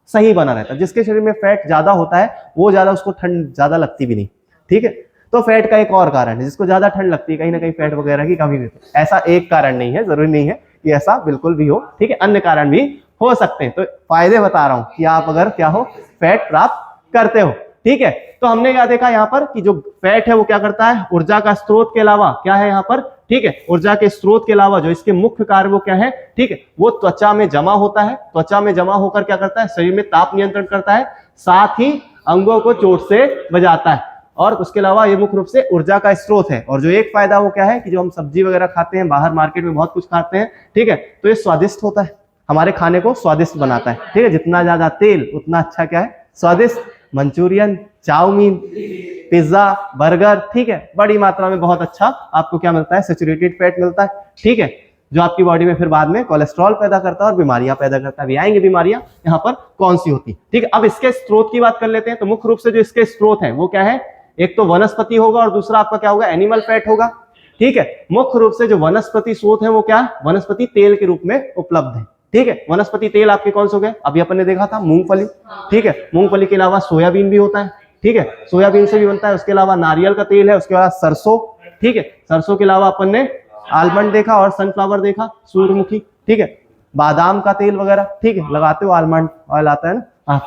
सही बना रहता है। जिसके शरीर में फैट ज्यादा होता है वो ज्यादा उसको ठंड ज्यादा लगती भी नहीं, ठीक है। तो फैट का एक और कारण है, जिसको ज्यादा ठंड लगती है कहीं ना कहीं फैट वगैरह की कमी भी, ऐसा एक कारण नहीं है, जरूरी नहीं है कि ऐसा बिल्कुल भी हो, ठीक है, अन्य कारण भी हो सकते हैं। तो फायदे बता रहा हूं कि आप अगर क्या हो, फैट प्राप्त करते हो, ठीक है। तो हमने क्या देखा यहाँ पर कि जो फैट है वो क्या करता है, ऊर्जा का स्रोत के अलावा क्या है यहाँ पर, ठीक है, ऊर्जा के स्रोत के अलावा जो इसके मुख्य कार्य वो क्या है, ठीक है, वो त्वचा में जमा होता है। त्वचा में जमा होकर क्या करता है, शरीर में ताप नियंत्रण करता है, साथ ही अंगों को चोट से बचाता है। और उसके अलावा ये मुख्य रूप से ऊर्जा का स्रोत है। और जो एक फायदा वो क्या है कि जो हम सब्जी वगैरह खाते हैं, बाहर मार्केट में बहुत कुछ खाते हैं, ठीक है, तो ये स्वादिष्ट होता है, हमारे खाने को स्वादिष्ट बनाता है, ठीक है, जितना ज्यादा तेल उतना अच्छा क्या है, स्वादिष्ट। मंचूरियन, चाउमीन, पिज्जा, बर्गर, ठीक है, बड़ी मात्रा में बहुत अच्छा आपको क्या मिलता है, सैचुरेटेड फैट मिलता है, ठीक है, जो आपकी बॉडी में फिर बाद में कोलेस्ट्रॉल पैदा करता है और बीमारियां पैदा करता है। भी आएंगे बीमारियां यहाँ पर कौन सी होती, ठीक है। अब इसके स्रोत की बात कर लेते हैं। तो मुख्य रूप से जो इसके स्रोत है वो क्या है, एक तो वनस्पति होगा और दूसरा आपका क्या होगा, एनिमल फैट होगा, ठीक है। मुख्य रूप से जो वनस्पति स्रोत है वो क्या है, वनस्पति तेल के रूप में उपलब्ध है, ठीक है। वनस्पति तेल आपके कौन से हो गए, अभी अपन ने देखा था मूंगफली, ठीक है, मूंगफली के अलावा सोयाबीन भी होता है, ठीक है, सोयाबीन से भी बनता है। उसके अलावा नारियल का तेल है, उसके बाद सरसों, ठीक है, सरसों के अलावा अपन ने आलमंड देखा और सनफ्लावर देखा, सूर्यमुखी, ठीक है, बादाम का तेल वगैरह, ठीक है, लगाते हो, आलमंड ऑयल आता है ना,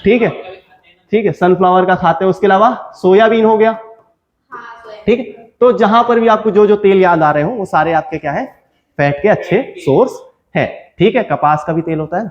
ठीक है, ठीक है, सनफ्लावर का खाते हो। उसके अलावा सोयाबीन हो गया, ठीक है। तो जहां पर भी आपको जो जो तेल याद आ रहे हो वो सारे आपके क्या है, फैट के अच्छे सोर्स है, ठीक है। कपास का भी तेल होता है,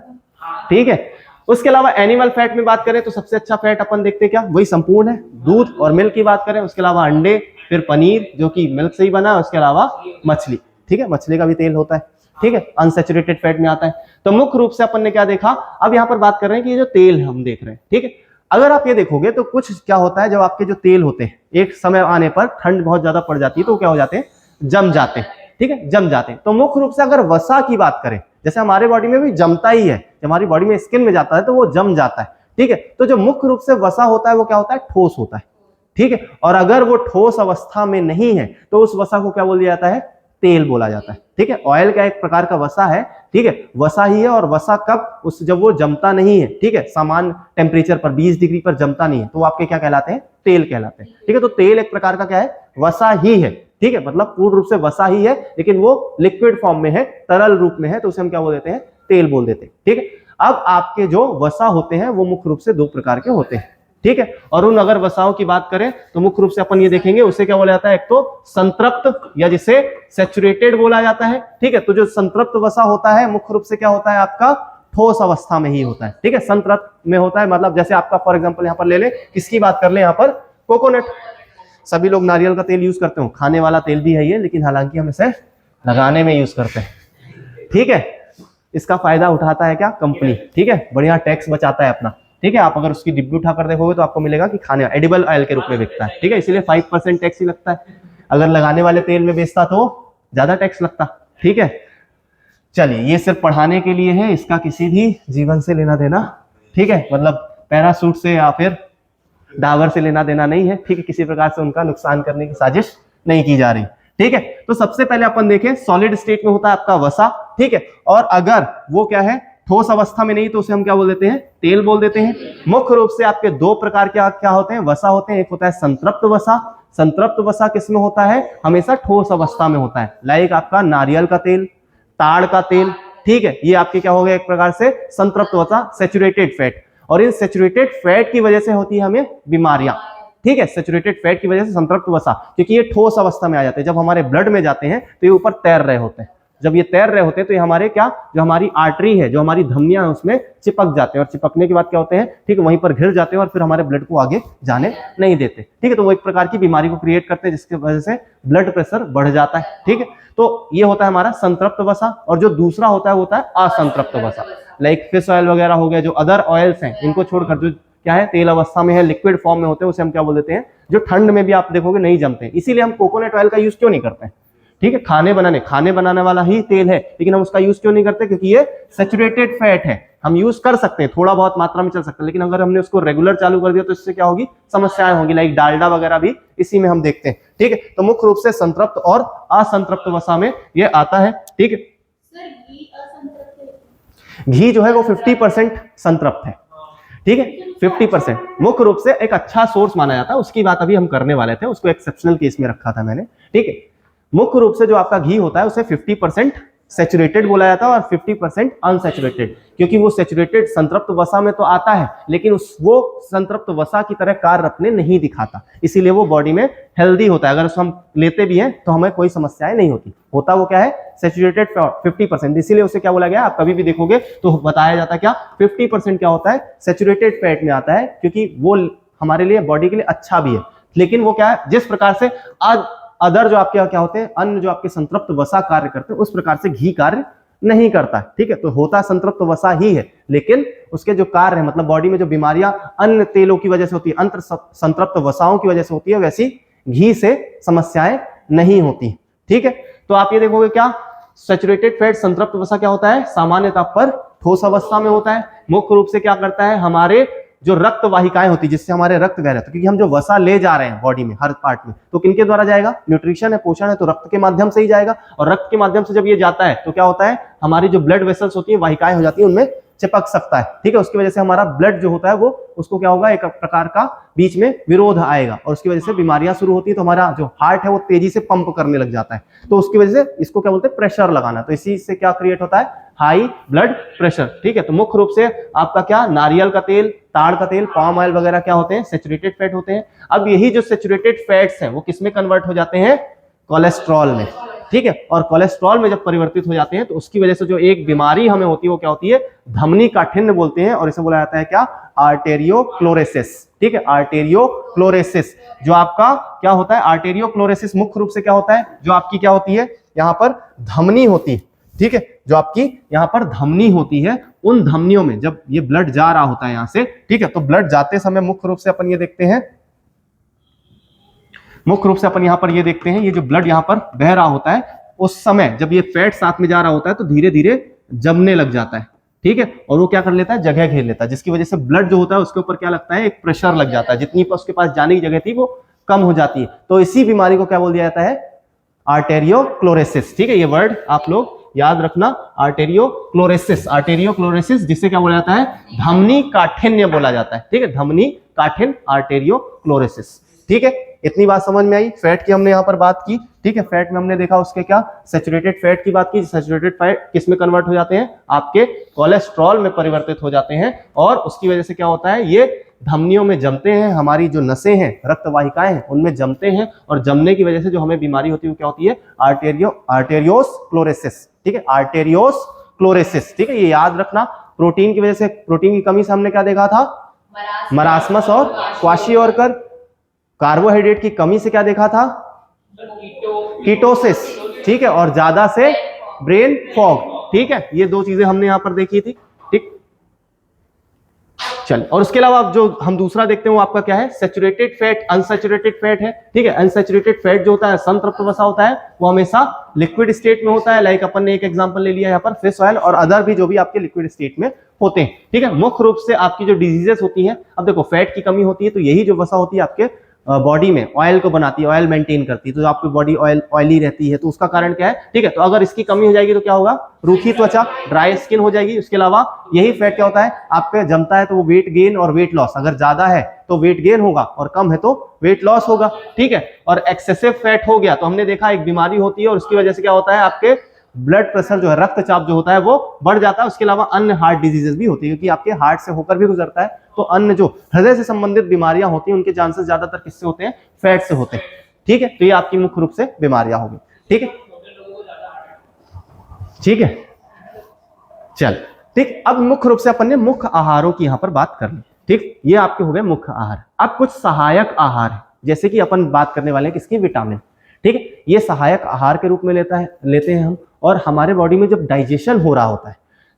ठीक है। उसके अलावा एनिमल फैट में बात करें तो सबसे अच्छा फैट अपन देखते हैं क्या, वही संपूर्ण है, दूध और मिल्क की बात करें। उसके अलावा अंडे, फिर पनीर जो कि मिल्क से ही बना है, उसके अलावा मछली, ठीक है, मछली का भी तेल होता है, ठीक है, अनसैचुरेटेड फैट में आता है। तो मुख्य रूप से अपन ने क्या देखा, अब यहाँ पर बात कर रहे हैं कि ये जो तेल हम देख रहे हैं, ठीक है, अगर आप ये देखोगे तो कुछ क्या होता है, जब आपके जो तेल होते हैं एक समय आने पर ठंड बहुत ज्यादा पड़ जाती है तो क्या हो जाते हैं, जम जाते हैं, ठीक है, जम जाते हैं। तो मुख्य रूप से अगर वसा की बात करें, जैसे हमारे बॉडी में भी जमता ही है, जब हमारी बॉडी में स्किन में जाता है तो वो जम जाता है, ठीक है। तो जो मुख्य रूप से वसा होता है वो क्या होता है, ठोस होता है, ठीक है। और अगर वो ठोस अवस्था में नहीं है तो उस वसा को क्या बोल दिया जाता है, तेल बोला जाता है, ठीक है। ऑयल का एक प्रकार का वसा है, ठीक है, वसा ही है। और वसा कब, उस जब वो जमता नहीं है, ठीक है, समान टेम्परेचर पर 20 डिग्री पर जमता नहीं है तो वो आपके क्या कहलाते हैं, तेल कहलाते हैं, ठीक है। तो तेल एक प्रकार का क्या है, वसा ही है, ठीक है, मतलब पूर्ण रूप से वसा ही है, लेकिन वो लिक्विड फॉर्म में है, तरल रूप में है, तो उसे हम क्या बोल देते हैं, तेल बोल देते हैं, ठीक है। अब आपके जो वसा होते हैं वो मुख्य रूप से दो प्रकार के होते हैं, ठीक है। और उन अगर वसाओं की बात करें तो मुख्य रूप से अपन ये देखेंगे, उसे क्या बोला जाता है, एक तो संतृप्त या जिसे सैचुरेटेड बोला जाता है, ठीक है। तो जो संतृप्त वसा होता है मुख्य रूप से क्या होता है, आपका ठोस अवस्था में ही होता है, ठीक है, संतृप्त में होता है। मतलब जैसे आपका फॉर एग्जांपल यहाँ पर ले ले, किसकी बात कर ले, यहाँ पर कोकोनट, सभी लोग नारियल का तेल यूज करते हो, खाने वाला तेल भी है ये, लेकिन हालांकि हम इसे लगाने में यूज करते हैं, ठीक है। इसका फायदा उठाता है क्या, कंपनी, ठीक है, बढ़िया टैक्स बचाता है अपना, ठीक है। आप अगर उसकी डिब्बी उठाकर देखोगे तो आपको मिलेगा कि खाने एडिबल ऑयल के रूप में बिकता है, ठीक है, इसलिए 5% टैक्स ही लगता है। अगर लगाने वाले तेल में बेचता तो ज्यादा टैक्स लगता, ठीक है। चलिए, ये सिर्फ पढ़ाने के लिए है, इसका किसी भी जीवन से लेना देना, ठीक है, मतलब पैरासूट से या फिर डाबर से लेना देना नहीं है, ठीक है, किसी प्रकार से उनका नुकसान करने की साजिश नहीं की जा रही, ठीक है। तो सबसे पहले अपन देखें, सॉलिड स्टेट में होता है आपका वसा, ठीक है, और अगर वो क्या है, ठोस अवस्था में नहीं तो उसे हम क्या बोल देते हैं, तेल बोल देते हैं। मुख्य रूप से आपके दो प्रकार के क्या होते हैं, वसा होते हैं, एक होता है संतृप्त वसा। संतृप्त वसा किसमें होता है, हमेशा ठोस अवस्था में होता है, लाइक आपका नारियल का तेल, ताड़ का तेल, ठीक है, ये आपके क्या हो गए, एक प्रकार से संतृप्त वसा, सैचुरेटेड फैट। और इन सैचुरेटेड फैट की वजह से होती है हमें बीमारियां, ठीक है, सेचुरेटेड फैट की वजह से संतृप्त वसा, क्योंकि ये ठोस अवस्था में आ जाते हैं। जब हमारे ब्लड में जाते हैं तो ये ऊपर तैर रहे होते हैं। जब ये तैर रहे होते हैं तो ये हमारे क्या, जो हमारी आर्टरी है, जो हमारी धमनियां हैं, उसमें चिपक जाते हैं और चिपकने के बाद क्या होते हैं, ठीक है, वहीं पर घिर जाते हैं और फिर हमारे ब्लड को आगे जाने नहीं देते। ठीक है, तो वो एक प्रकार की बीमारी को क्रिएट करते हैं जिसकी वजह से ब्लड प्रेशर बढ़ जाता है। ठीक है, तो ये होता है हमारा संतृप्त वसा। और जो दूसरा होता है वो होता है असंतृप्त वसा, लाइक फिश ऑयल वगैरह हो गया, जो अदर ऑयल्स हैं इनको छोड़कर, जो क्या है तेल अवस्था में है, लिक्विड फॉर्म में होते हैं, उसे हम क्या बोल देते हैं, जो ठंड में भी आप देखोगे नहीं जमते हैं। इसीलिए हम कोकोनट ऑयल का यूज क्यों नहीं करते हैं? ठीक है, खाने बनाने वाला ही तेल है, लेकिन हम उसका यूज क्यों नहीं करते? क्योंकि ये सैचुरेटेड फैट है। हम यूज कर सकते हैं, थोड़ा बहुत मात्रा में चल सकते हैं, लेकिन अगर हमने उसको रेगुलर चालू कर दिया तो इससे क्या होगी, समस्याएं होंगी। लाइक डालडा वगैरह भी इसी में हम देखते हैं। ठीक है, तो मुख्य रूप से संतृप्त और असंतृप्त वसा में ये आता है। ठीक है, घी जो है वो 50% संतृप्त है। ठीक है, 50% मुख्य रूप से एक अच्छा सोर्स माना जाता है। उसकी बात अभी हम करने वाले थे, उसको एक्सेप्शनल केस में रखा था मैंने। ठीक है, मुख्य रूप से जो आपका घी होता है उसे 50% सैचुरेटेड बोला जाता है और 50% अनसैचुरेटेड, क्योंकि वो सैचुरेटेड संतृप्त वसा में तो आता है, लेकिन वो संतृप्त वसा की तरह कार्य अपने नहीं दिखाता, इसीलिए वो बॉडी में हेल्दी होता है। अगर उसको हम लेते भी हैं तो हमें कोई समस्याएं नहीं होती। होता वो क्या है, सैचुरेटेड 50%, इसीलिए उसे क्या बोला गया, आप कभी भी देखोगे तो बताया जाता है क्या, 50% क्या होता है, सैचुरेटेड फैट में आता है, क्योंकि वो हमारे लिए बॉडी के लिए अच्छा भी है। लेकिन वो क्या है, जिस प्रकार से अदर जो आपके क्या होते हैं, अन्य जो आपके संतृप्त वसा कार्य करते हैं, उस प्रकार से घी कार्य नहीं करता है। ठीक है, तो होता संतृप्त वसा ही है, लेकिन उसके जो कार्य है, मतलब बॉडी में जो बीमारियां अन्य तेलों की वजह से होती है, अंतर संतृप्त वसाओं की वजह से होती है, वैसी घी से समस्याएं नहीं होती। ठीक है, तो आप ये देखोगे क्या, सैचुरेटेड फैट संतृप्त वसा क्या होता है, सामान्यतः पर ठोस अवस्था में होता है। मुख्य रूप से क्या करता है, हमारे जो रक्त वाहिकाएं होती है, जिससे हमारे रक्त बह रहा है, क्योंकि हम जो वसा ले जा रहे हैं बॉडी में हर पार्ट में, तो किनके द्वारा जाएगा, न्यूट्रिशन है, पोषण है, तो रक्त के माध्यम से ही जाएगा। और रक्त के माध्यम से जब ये जाता है तो क्या होता है, हमारी जो ब्लड वेसल्स होती है, वाहिकाएं हो जाती है, उनमें चिपक सकता है। ठीक है, उसकी वजह से हमारा ब्लड जो होता है वो, उसको क्या होगा, एक प्रकार का बीच में विरोध आएगा और उसकी वजह से बीमारियां शुरू होती है। तो हमारा जो हार्ट है वो तेजी से पंप करने लग जाता है, तो उसकी वजह से इसको क्या बोलते हैं, प्रेशर लगाना। तो इसी से क्या क्रिएट होता है, हाई ब्लड प्रेशर। ठीक है, तो मुख्य रूप से आपका क्या, नारियल का तेल, ताड़ का तेल, पाम ऑयल वगैरह क्या होते हैं, सैचुरेटेड फैट होते हैं। अब यही जो सैचुरेटेड फैट्स हैं वो किसमें कन्वर्ट हो जाते हैं, कोलेस्ट्रॉल में। ठीक है, और कोलेस्ट्रॉल में जब परिवर्तित हो जाते हैं तो उसकी वजह से जो एक बीमारी हमें होती है वो क्या होती है, धमनी काठिन्य बोलते हैं, और इसे बोला जाता है क्या, आर्टेरियोक्लोरेसिस। ठीक है, आर्टेरियोक्लोरेसिस जो आपका क्या होता है, आर्टेरियोक्लोरेसिस मुख्य रूप से क्या होता है, जो आपकी क्या होती है, यहाँ पर धमनी होती है। ठीक है, जो आपकी यहाँ पर धमनी होती है, उन धमनियों में जब ये ब्लड जा रहा होता है यहाँ से, ठीक है, तो ब्लड जाते समय मुख्य रूप से अपन ये देखते हैं, मुख्य रूप से अपन यहाँ पर ये देखते हैं, ये जो ब्लड यहाँ पर बह रहा होता है, उस समय जब ये फैट साथ में जा रहा होता है तो धीरे धीरे जमने लग जाता है। ठीक है, और वो क्या कर लेता है, जगह घेर लेता है, जिसकी वजह से ब्लड जो होता है उसके ऊपर क्या लगता है, एक प्रेशर लग जाता है, जितनी उसके पास जाने की जगह थी वो कम हो जाती है। तो इसी बीमारी को क्या बोल दिया जाता है, आर्टेरियोक्लोरेसिस। ठीक है, ये वर्ड आप लोग याद रखना, आर्टेरियोक्लोरेसिस। आर्टेरियोक्लोरेसिस जिसे क्या बोला जाता है, धमनी काठिन्य बोला जाता है। ठीक है, धमनी काठिन्य, आर्टेरियोक्लोरेसिस। ठीक है, इतनी बात समझ में आई। फैट की हमने यहाँ पर बात की। ठीक है, फैट में हमने देखा उसके क्या, सैचुरेटेड फैट की बात की। सैचुरेटेड फैट किस में कन्वर्ट हो जाते हैं, आपके कोलेस्ट्रॉल में परिवर्तित हो जाते हैं, और उसकी वजह से क्या होता है, ये धमनियों में जमते हैं, हमारी जो नसें हैं, रक्त वाहिकाएं हैं, उनमें जमते हैं, और जमने की वजह से जो हमें बीमारी होती है वो क्या होती है, आर्टेरियोस्क्लोरेसिस। ठीक है, आर्टेरियोस्क्लोरेसिस। ठीक है, ये याद रखना। प्रोटीन की वजह से, प्रोटीन की कमी से हमने क्या देखा था, मरासमस और क्वाशियोरकर। कार्बोहाइड्रेट की कमी से क्या देखा था, कीटोसिस। ठीक है, और ज्यादा से ब्रेन फॉग। ठीक है, ये दो चीजें हमने यहां पर देखी थी। ठीक, चल, और उसके अलावा जो हम दूसरा देखते हैं वो आपका क्या है, सैचुरेटेड फैट, अनसैचुरेटेड फैट है। ठीक है, अनसैचुरेटेड फैट जो होता है, संतृप्त वसा होता है, वो हमेशा लिक्विड स्टेट में होता है। लाइक अपन ने एक एग्जांपल ले लिया यहाँ पर, फिश ऑयल और अदर भी जो भी आपके लिक्विड स्टेट में होते हैं। ठीक है, मुख्य रूप से आपकी जो डिजीजेस होती हैं, अब देखो फैट की कमी होती है तो यही जो वसा होती है आपके बॉडी में ऑयल को बनाती है, ऑयल मेंटेन करती है, तो आपकी बॉडी ऑयली रहती है। तो उसका कारण क्या है, ठीक है, तो अगर इसकी कमी हो जाएगी तो क्या होगा, रूखी त्वचा, ड्राई स्किन हो जाएगी। उसके अलावा यही फैट क्या होता है, आपके जमता है तो वो वेट गेन और वेट लॉस, अगर ज्यादा है तो वेट गेन होगा और कम है तो वेट लॉस होगा। ठीक है, और एक्सेसिव फैट हो गया तो हमने देखा एक बीमारी होती है, और उसकी वजह से क्या होता है, आपके ब्लड प्रेशर जो है, रक्तचाप जो होता है वो बढ़ जाता है। उसके अलावा अन्य हार्ट डिजीजेस भी होती है, क्योंकि आपके हार्ट से होकर भी गुजरता है। तो अन्य जो हृदय से संबंधित बीमारियां होती हैं उनके चांसेस ज्यादातर किससे होते हैं? फैट से होते हैं। ठीक है, तो ये आपकी मुख्य रूप से बीमारियां होगी। ठीक है, ठीक है, चल ठीक। अब मुख्य रूप से अपन ने मुख्य आहारों की यहां पर बात कर ली। ठीक, ये आपके हो गए मुख्य आहार। अब कुछ सहायक आहार है, जैसे कि अपन बात करने वाले हैं किसकी? विटामिन। ठीक है, ये सहायक आहार के रूप में लेते हैं हम। और हमारे बॉडी में जब डाइजेशन हो रहा होता है,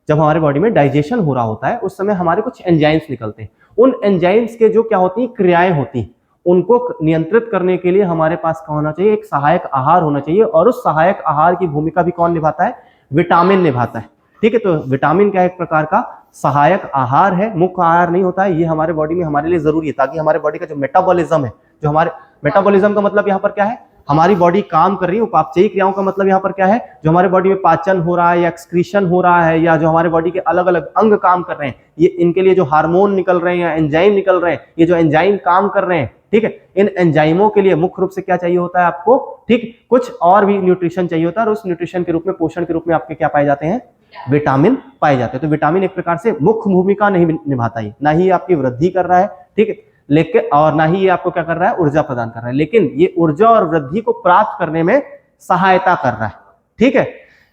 जब हमारे बॉडी में डाइजेशन हो रहा होता है उस समय हमारे कुछ एंजाइम्स निकलते हैं। उन एंजाइम्स के जो क्या होती है? क्रियाएं होती हैं। उनको नियंत्रित करने के लिए हमारे पास क्या होना चाहिए? एक सहायक आहार होना चाहिए। और उस सहायक आहार की भूमिका भी कौन निभाता है? विटामिन निभाता है। ठीक है, तो विटामिन क्या है? एक प्रकार का सहायक आहार है, मुख्य आहार नहीं होता है। ये हमारे बॉडी में हमारे लिए जरूरी है, ताकि हमारे बॉडी का जो मेटाबॉलिज्म है, जो हमारे मेटाबॉलिज्म का मतलब यहाँ पर क्या है? हमारी बॉडी काम कर रही है। उपापचयी क्रियाओं का मतलब यहाँ पर क्या है? जो हमारे बॉडी में पाचन हो रहा है या एक्सक्रीशन हो रहा है, या जो हमारे बॉडी के अलग अलग अंग काम कर रहे हैं, ये इनके लिए जो हार्मोन निकल रहे हैं या एंजाइम निकल रहे हैं, ये जो एंजाइम काम कर रहे हैं, ठीक है, इन एंजाइमों के लिए मुख्य रूप से क्या चाहिए होता है आपको? ठीक, कुछ और भी न्यूट्रिशन चाहिए होता है। और उस न्यूट्रिशन के रूप में, पोषण के रूप में आपके क्या पाए जाते हैं? विटामिन पाए जाते हैं। तो विटामिन एक प्रकार से मुख्य भूमिका नहीं निभाता है, ना ही आपकी वृद्धि कर रहा है, ठीक है, लेकिन और ना ही ये आपको क्या कर रहा है? ऊर्जा प्रदान कर रहा है, लेकिन ये ऊर्जा और वृद्धि को प्राप्त करने में सहायता कर रहा है। ठीक है,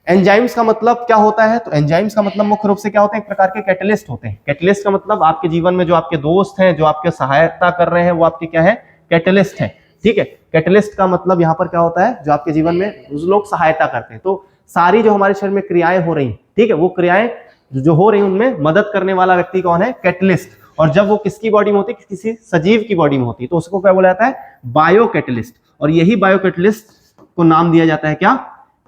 एंजाइम्स का मतलब क्या होता है? तो एंजाइम्स का मतलब मुख्य रूप से क्या होते हैं? एक प्रकार के कैटलिस्ट होते हैं। कैटलिस्ट का मतलब आपके जीवन में जो आपके दोस्त हैं, जो आपके सहायता कर रहे हैं, वो आपके क्या है? कैटलिस्ट है। ठीक है, कैटलिस्ट का मतलब यहाँ पर क्या होता है? जो आपके जीवन में लोग सहायता करते हैं। तो सारी जो हमारे शरीर में क्रियाएं हो रही हैं, ठीक है, वो क्रियाएं जो हो रही हैं उनमें मदद करने वाला व्यक्ति कौन है? कैटलिस्ट। और जब वो किसकी बॉडी में होती है? किसी सजीव की बॉडी में होती है, तो उसको क्या बोला जाता है? Bio catalyst. और यही बायो कैटलिस्ट को नाम दिया जाता है क्या?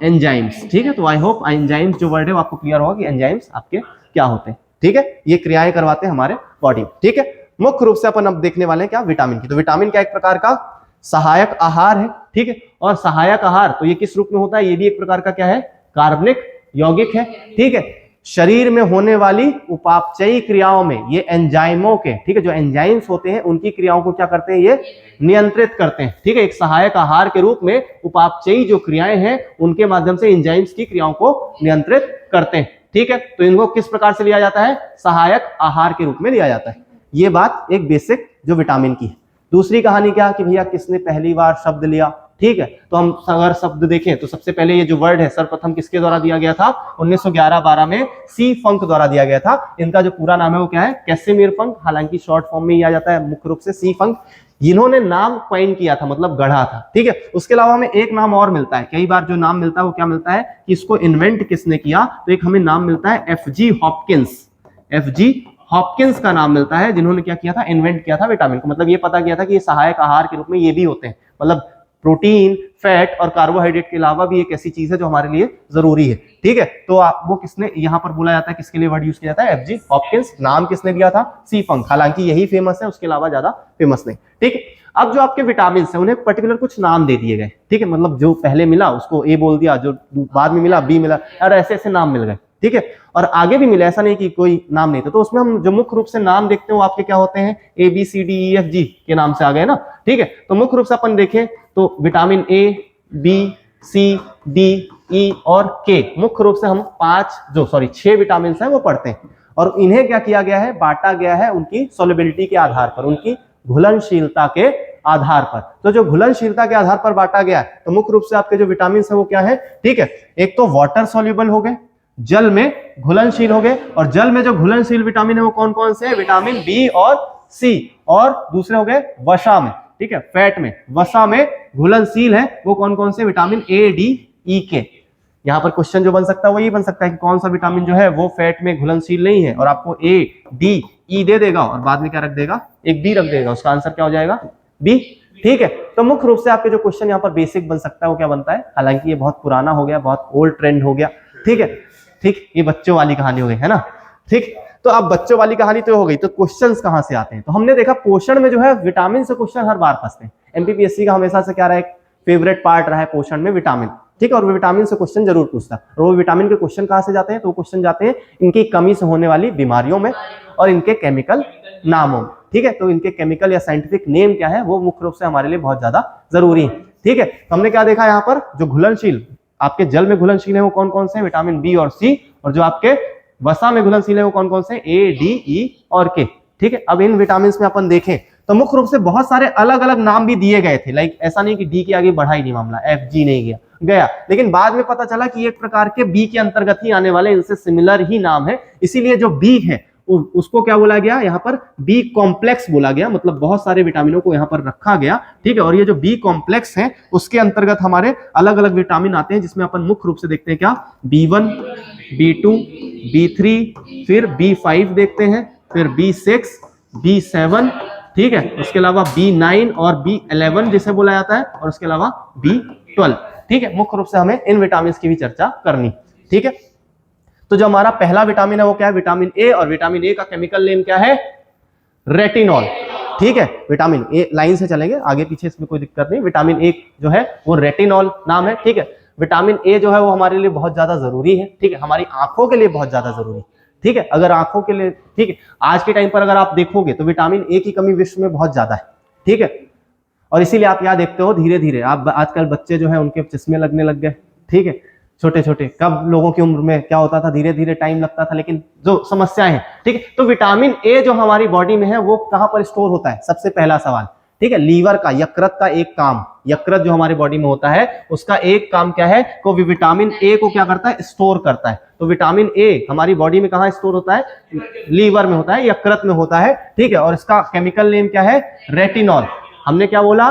एंजाइम्स। ठीक है, तो आई होप एंजाइम्स जो वर्ड है वो आपको क्लियर होगा कि एंजाइम्स आपके क्या होते हैं। ठीक है, ये क्रियाएं करवाते हैं हमारे बॉडी में। ठीक है, मुख्य रूप से अपन अब देखने वाले हैं क्या? विटामिन की। तो विटामिन क्या एक प्रकार का सहायक आहार है। ठीक है, और सहायक आहार तो ये किस रूप में होता है? ये भी एक प्रकार का क्या है? कार्बनिक यौगिक है। ठीक है, शरीर में होने वाली उपापचयी क्रियाओं में ये एंजाइमों के, ठीक है, जो एंजाइम्स होते हैं उनकी क्रियाओं को क्या करते हैं? ये नियंत्रित करते हैं। ठीक है, एक सहायक आहार के रूप में उपापचयी जो क्रियाएं हैं उनके माध्यम से एंजाइम्स की क्रियाओं को नियंत्रित करते हैं। ठीक है, तो इनको किस प्रकार से लिया जाता है? सहायक आहार के रूप में लिया जाता है। ये बात एक बेसिक जो विटामिन की है। दूसरी कहानी क्या कि भैया किसने पहली बार शब्द लिया? ठीक है, तो हम अगर शब्द देखें तो सबसे पहले ये जो वर्ड है सर्वप्रथम किसके द्वारा दिया गया था? 1911-12 में सी फंक द्वारा दिया गया था। इनका जो पूरा नाम है वो क्या है? कैसिमिर फंक, हालांकि शॉर्ट फॉर्म में ही आ जाता है मुख्य रूप से सी फंक। इन्होंने नाम क्वाइन किया था, मतलब गढ़ा था। ठीक है, उसके अलावा हमें एक नाम और मिलता है, कई बार जो नाम मिलता है वो क्या मिलता है कि इसको इन्वेंट किसने किया? तो एक हमें नाम मिलता है एफजी हॉपकिंस। एफजी हॉपकिंस का नाम मिलता है, जिन्होंने क्या किया था? इन्वेंट किया था विटामिन को। मतलब ये पता किया था कि ये सहायक आहार के रूप में ये भी होते हैं, मतलब प्रोटीन, फैट और कार्बोहाइड्रेट के अलावा भी एक ऐसी चीज है जो हमारे लिए जरूरी है। ठीक है, तो वो किसने यहाँ पर बोला जाता है, किसके लिए वर्ड यूज किया जाता है? FG Hopkins. नाम किसने दिया था? सी फंक। हालांकि यही फेमस है, उसके अलावा ज्यादा फेमस नहीं। ठीक है, अब जो आपके विटामिन है उन्हें पर्टिकुलर कुछ नाम दे दिए गए। ठीक है, मतलब जो पहले मिला उसको ए बोल दिया, जो बाद में मिला बी मिला, और ऐसे ऐसे नाम मिल गए। ठीक है, और आगे भी मिले, ऐसा नहीं कि कोई नाम नहीं था। तो उसमें हम जो मुख्य रूप से नाम देखते हैं वो आपके क्या होते हैं? A B C D E F G के नाम से आ गए ना। ठीक है, तो मुख्य रूप से अपन देखें तो vitamin A, B, C, D, E और के, मुख्य रूप से हम 6 विटामिन हैं वो पढ़ते हैं। और इन्हें क्या किया गया है? बांटा गया है उनकी सोलिबिलिटी के आधार पर, उनकी घुलनशीलता के आधार पर। तो जो घुलनशीलता के आधार पर बांटा गया है, तो मुख्य रूप से आपके जो विटामिन है वो क्या है? ठीक है, एक तो वाटर सोल्यूबल हो गए, जल में घुलनशील हो गए। और जल में जो घुलनशील विटामिन है वो कौन कौन से है? विटामिन बी और सी। और दूसरे हो गए वसा में, ठीक है, फैट में, वसा में घुलनशील है वो कौन कौन से? विटामिन ए, डी, ई, के। यहाँ पर क्वेश्चन जो बन सकता है वो ये बन सकता है कि कौन सा विटामिन जो है वो फैट में घुलनशील नहीं है, और आपको ए, डी, ई दे देगा और बाद में क्या रख देगा? एक बी रख देगा। उसका आंसर क्या हो जाएगा? बी। ठीक है, तो मुख्य रूप से आपके जो क्वेश्चन यहाँ पर बेसिक बन सकता है वो क्या बनता है? हालांकि ये बहुत पुराना हो गया, बहुत ओल्ड ट्रेंड हो गया। ठीक है, ठीक, ये बच्चों वाली कहानी हो गई है ना। ठीक, तो अब बच्चों वाली कहानी तो हो गई, तो क्वेश्चंस कहां से आते हैं? तो हमने देखा पोषण में जो है विटामिन से क्वेश्चन हर बार फंसते हैं। एमपीपीएससी का हमेशा से क्या रहा है? फेवरेट पार्ट रहा है पोषण में विटामिन। ठीक है, और वो विटामिन से क्वेश्चन जरूर पूछता है। और वो विटामिन के क्वेश्चन कहां से जाते हैं? तो वो क्वेश्चन जाते हैं इनकी कमी से होने वाली बीमारियों में और इनके केमिकल नामों में। ठीक है, तो इनके केमिकल या साइंटिफिक नेम क्या है वो मुख्य रूप से हमारे लिए बहुत ज्यादा जरूरी है। ठीक है, तो हमने क्या देखा यहाँ पर? जो घुलनशील आपके जल में घुलनशील है वो कौन कौन से हैं? विटामिन बी और सी, और जो आपके वसा में घुलनशील है वो कौन कौन से? ए, डी, ई और के। ठीक है, अब इन विटामिन में अपन देखें तो मुख्य रूप से बहुत सारे अलग अलग नाम भी दिए गए थे, लाइक ऐसा नहीं कि डी के आगे बढ़ा ही नहीं मामला, एफ जी नहीं गया, लेकिन बाद में पता चला कि एक प्रकार के बी के अंतर्गत ही आने वाले इनसे सिमिलर ही नाम है, इसीलिए जो बी है उसको क्या बोला गया? यहाँ पर बी कॉम्प्लेक्स बोला गया, मतलब बहुत सारे विटामिनों को यहाँ पर रखा गया। ठीक है, और ये जो बी कॉम्प्लेक्स है उसके अंतर्गत हमारे अलग अलग विटामिन आते हैं, जिसमें अपन मुख्य रूप से देखते हैं क्या? B1, B2, B3, फिर B5 देखते हैं, फिर B6, B7, ठीक है, उसके अलावा B9 और B11 जिसे बोला जाता है, और उसके अलावा B12। ठीक है, मुख्य रूप से हमें इन विटामिन की भी चर्चा करनी। ठीक है, तो जो हमारा पहला विटामिन है वो क्या है? विटामिन ए, और विटामिन ए का केमिकल नेम क्या है? रेटिनॉल। ठीक है, विटामिन ए लाइन से चलेंगे, आगे पीछे इसमें कोई दिक्कत नहीं। विटामिन ए जो है वो रेटिनॉल नाम है। ठीक है, विटामिन ए जो है वो हमारे लिए बहुत ज्यादा जरूरी है। ठीक है, हमारी आंखों के लिए बहुत ज्यादा जरूरी। ठीक है, अगर आंखों के लिए, ठीक है, आज के टाइम पर अगर आप देखोगे तो विटामिन ए की कमी विश्व में बहुत ज्यादा है। ठीक है, और इसीलिए आप यहाँ देखते हो धीरे धीरे आप आजकल बच्चे जो है उनके चश्मे लगने लग गए। ठीक है, छोटे छोटे, कब लोगों की उम्र में क्या होता था, धीरे धीरे टाइम लगता था, लेकिन जो समस्याएं हैं। ठीक है, तो विटामिन ए जो हमारी बॉडी में है वो कहां पर स्टोर होता है? सबसे पहला सवाल। ठीक है, लीवर का, यकृत का एक काम, यकृत जो हमारी बॉडी में होता है उसका एक काम क्या है? को विटामिन ए को क्या करता है? स्टोर करता है। तो विटामिन ए हमारी बॉडी में कहां स्टोर होता है? लीवर में होता है, यकृत में होता है। ठीक है, और इसका केमिकल नेम क्या है? रेटिनॉल। हमने क्या बोला?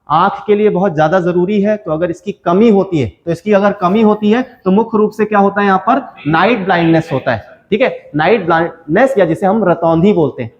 आंख के लिए बहुत ज्यादा जरूरी है, तो अगर इसकी कमी होती है, तो इसकी अगर कमी होती है तो मुख्य रूप से क्या होता है? यहाँ पर नाइट ब्लाइंडनेस होता है। ठीक है, नाइट ब्लाइंडनेस, या जिसे हम रतौंधी बोलते हैं।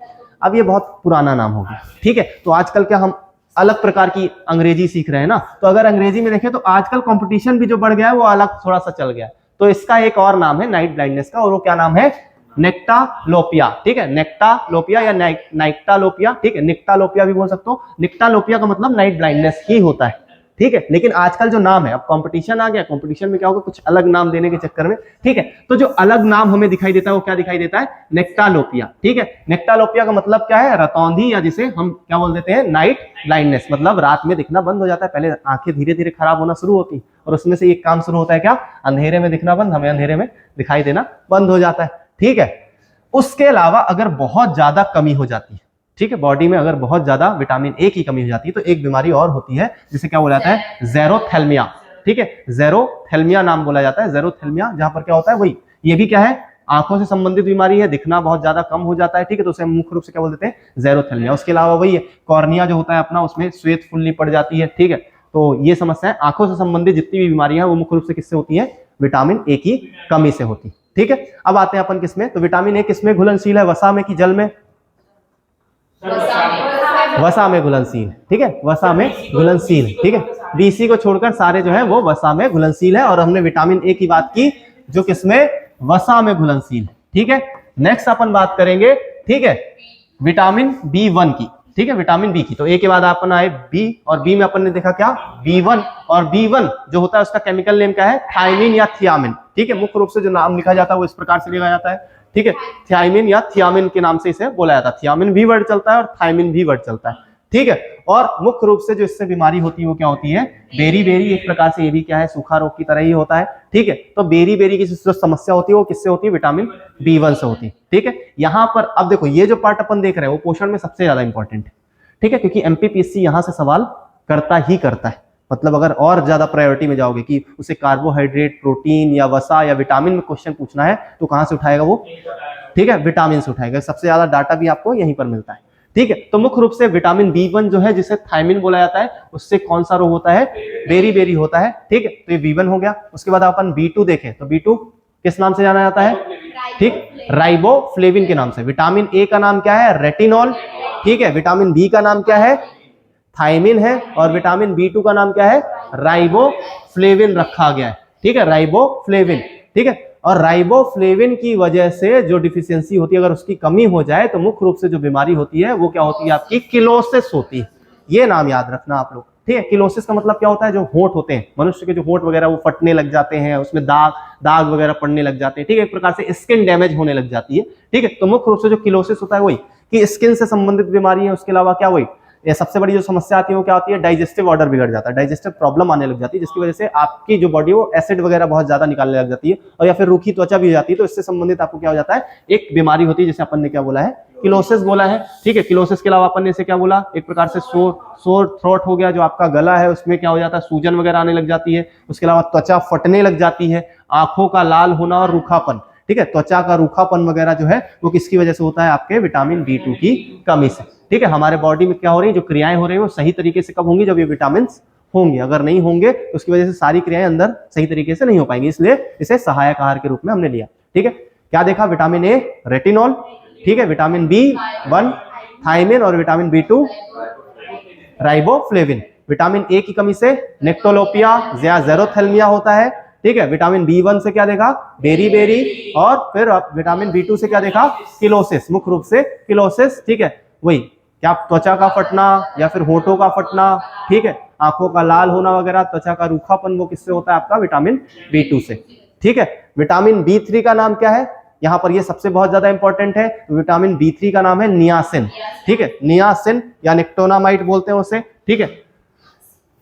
अब ये बहुत पुराना नाम हो गया। ठीक है, तो आजकल क्या हम अलग प्रकार की अंग्रेजी सीख रहे हैं ना, तो अगर अंग्रेजी में देखें तो आजकल कंपटीशन भी जो बढ़ गया है वो अलग थोड़ा सा चल गया है। तो इसका एक और नाम है नाइट ब्लाइंडनेस का, और वो क्या नाम है? नेक्टालोपिया। ठीक है, नेक्टालोपिया या नाइक्टालोपिया। ठीक है, निक्टालोपिया भी बोल सकते हो। निक्टालोपिया का मतलब नाइट ब्लाइंडनेस ही होता है। ठीक है, लेकिन आजकल जो नाम है, अब कंपटीशन आ गया, कंपटीशन में क्या होगा? कुछ अलग नाम देने के चक्कर में। ठीक है, तो जो अलग नाम हमें दिखाई देता है वो क्या दिखाई देता है? नेक्टालोपिया। ठीक है, नेक्टालोपिया का मतलब क्या है? रतौंधी, या जिसे हम क्या बोल देते हैं? नाइट ब्लाइंडनेस, मतलब रात में दिखना बंद हो जाता है। पहले आंखें धीरे धीरे खराब होना शुरू होती, और उसमें से एक काम शुरू होता है क्या? अंधेरे में दिखना बंद, हमें अंधेरे में दिखाई देना बंद हो जाता है। ठीक है, उसके अलावा अगर बहुत ज्यादा कमी हो जाती है, ठीक है, बॉडी में अगर बहुत ज्यादा विटामिन ए की कमी हो जाती है, तो एक बीमारी और होती है जिसे क्या बोला जाता है? ज़ेरोथैल्मिया। ठीक है, ज़ेरोथैल्मिया नाम बोला जाता है। ज़ेरोथैल्मिया जहां पर क्या होता है वही, ये भी क्या है? आंखों से संबंधित बीमारी है, दिखना बहुत ज्यादा कम हो जाता है। ठीक है, तो उसे मुख्य रूप से क्या बोल देते हैं? ज़ेरोथैल्मिया। उसके अलावा वही है, कॉर्निया जो होता है अपना, उसमें श्वेत फुल्ली पड़ जाती है। ठीक है, तो ये समस्याएं आंखों से संबंधित जितनी भी बीमारियां हैं वो मुख्य रूप से किससे होती है? विटामिन ए की कमी से होती है। ठीक है, अब आते हैं अपन किसमें? तो विटामिन ए किसमें घुलनशील है? वसा में कि जल में? वसा में घुलनशील। ठीक है, वसा में घुलनशील। ठीक है, बीसी को छोड़कर सारे जो है वो वसा में घुलनशील है, और हमने विटामिन ए की बात की जो किसमें? वसा में घुलनशील। ठीक है, नेक्स्ट अपन बात करेंगे, ठीक है, विटामिन B1 की। ठीक है, विटामिन बी की। तो ए के बाद अपन आए बी, और बी में अपन ने देखा क्या? B1, और B1 जो होता है उसका केमिकल नेम क्या है? थायमिन या थियामिन। ठीक है, मुख्य रूप से जो नाम लिखा जाता है वो इस प्रकार से लिखा जाता है। ठीक है, थियामिन या थियामिन के नाम से इसे बोला जाता है। थियामिन भी वर्ड चलता है और थायमिन भी वर्ड चलता है। ठीक है, और मुख्य रूप से जो इससे बीमारी होती है वो क्या होती है? Beriberi. एक प्रकार से ये भी क्या है? सूखा रोग की तरह ही होता है। ठीक है, तो बेरी बेरी की जो समस्या होती है वो किससे होती है? विटामिन B1 से होती है। ठीक है, यहाँ पर अब देखो ये जो पार्ट अपन देख रहे हैं वो पोषण में सबसे ज्यादा इंपॉर्टेंट है। ठीक है, क्योंकि एमपीपीएससी यहाँ से सवाल करता ही करता है। मतलब अगर और ज्यादा प्रायोरिटी में जाओगे कि उसे कार्बोहाइड्रेट, प्रोटीन या वसा या विटामिन में क्वेश्चन पूछना है, तो कहां से उठाएगा वो? ठीक है, विटामिन से उठाएगा। सबसे ज्यादा डाटा भी आपको यहीं पर मिलता है। ठीक है, तो मुख्य रूप से विटामिन B1 जो है जिसे थायमिन बोला जाता है, उससे कौन सा रोग होता है? बेरी बेरी होता है। ठीक है, तो ये B1 हो गया। उसके बाद अपन B2 देखें तो B2 किस नाम से जाना जाता है? ठीक, राइबोफ्लेविन के नाम से। विटामिन ए का नाम क्या है? रेटिनॉल। ठीक है, विटामिन बी का नाम क्या है? थायमिन है, और विटामिन B2 का नाम क्या है? राइबोफ्लेविन रखा गया है। ठीक है, राइबोफ्लेविन। ठीक है, और राइबोफ्लेविन की वजह से जो डिफिशियंसी होती है, अगर उसकी कमी हो जाए तो मुख्य रूप से जो बीमारी होती है वो क्या होती है? आपकी किलोसिस होती है। ये नाम याद रखना आप लोग। ठीक है, किलोसिस का मतलब क्या होता है? जो होंठ होते हैं मनुष्य के, जो होंठ वगैरह वो फटने लग जाते हैं, उसमें दाग वगैरह पड़ने लग जाते हैं। ठीक है, एक प्रकार से स्किन डैमेज होने लग जाती है। ठीक है, तो मुख्य रूप से जो किलोसिस होता है वही कि स्किन से संबंधित बीमारी है। उसके अलावा क्या वही ये सबसे बड़ी जो समस्या आती है वो क्या होती है, डाइजेस्टिव ऑर्डर बिगड़ जाता है, डाइजेस्टिव प्रॉब्लम आने लग जाती है, जिसकी वजह से आपकी जो बॉडी वो एसिड वगैरह बहुत ज्यादा निकालने लग जाती है, और या फिर रूखी त्वचा भी हो जाती है। तो इससे संबंधित आपको क्या हो जाता है, एक बीमारी होती है जिसे अपन ने क्या बोला है, किलोसिस बोला है। ठीक है, किलोसिस के अलावा अपन ने इसे क्या बोला, एक प्रकार से सोर थ्रोट हो गया, जो आपका गला है उसमें क्या हो जाता है, सूजन वगैरह आने लग जाती है। उसके अलावा त्वचा फटने लग जाती है, आंखों का लाल होना और रूखापन। ठीक है, त्वचा का रूखापन वगैरह जो है वो किसकी वजह से होता है, आपके विटामिन B2 की कमी से। ठीक है, हमारे बॉडी में क्या हो रही है, जो क्रियाएं हो रही है वो सही तरीके से कब होंगी, जब ये विटामिन होंगे। अगर नहीं होंगे तो उसकी वजह से सारी क्रियाएं अंदर सही तरीके से नहीं हो पाएंगी, इसलिए इसे सहायक आहार के रूप में हमने लिया। ठीक है, क्या देखा, विटामिन ए रेटिनॉल, ठीक है, विटामिन B1 थायमिन और vitamin B2 riboflavin. Vitamin A की कमी से नेक्टोलोपिया या जेरोथेल्मिया होता है। ठीक है, विटामिन B1 से क्या देखा, बेरी, और फिर विटामिन B2 से क्या देखा, किलोसिस, मुख्य रूप से किलोसिस। ठीक है, वही क्या, त्वचा का फटना या फिर होठों का फटना, ठीक है, आंखों का लाल होना वगैरह, त्वचा का रूखापन, वो किससे होता है, आपका विटामिन B2 से। ठीक है, विटामिन B3 का नाम क्या है, यहां पर ये सबसे बहुत ज्यादा इंपॉर्टेंट है। विटामिन B3 का नाम है नियासिन। ठीक है, नियासिन या निकोटिनामाइड बोलते हैं उसे। ठीक है,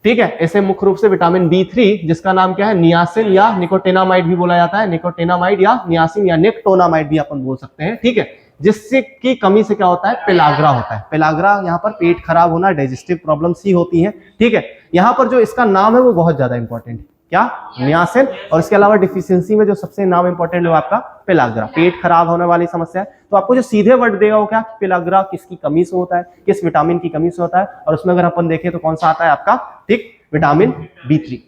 ठीक है, ऐसे मुख्य रूप से विटामिन B3 जिसका नाम क्या है, नियासिन या निकोटिनामाइड भी बोला जाता है, निकोटिनामाइड या नियासिन या निकोटिनामाइड भी अपन बोल सकते हैं। ठीक है, जिससे की कमी से क्या होता है, पेलाग्रा होता है। पेलाग्रा यहाँ पर पेट खराब होना, डाइजेस्टिव प्रॉब्लम्स ही होती हैं। ठीक है, यहाँ पर जो इसका नाम है वो बहुत ज्यादा इंपॉर्टेंट है, क्या, नियासिन। और इसके अलावा डिफिशियंसी में जो सबसे नाम इंपॉर्टेंट है वो आपका पेलाग्रा, पेट खराब होने वाली समस्या है। तो आपको जो सीधे वर्ड देगा वो क्या, पेलाग्रा किसकी कमी से होता है, किस विटामिन की कमी से होता है, और उसमें अगर अपन देखें तो कौन सा आता है आपका, ठीक, विटामिन B3।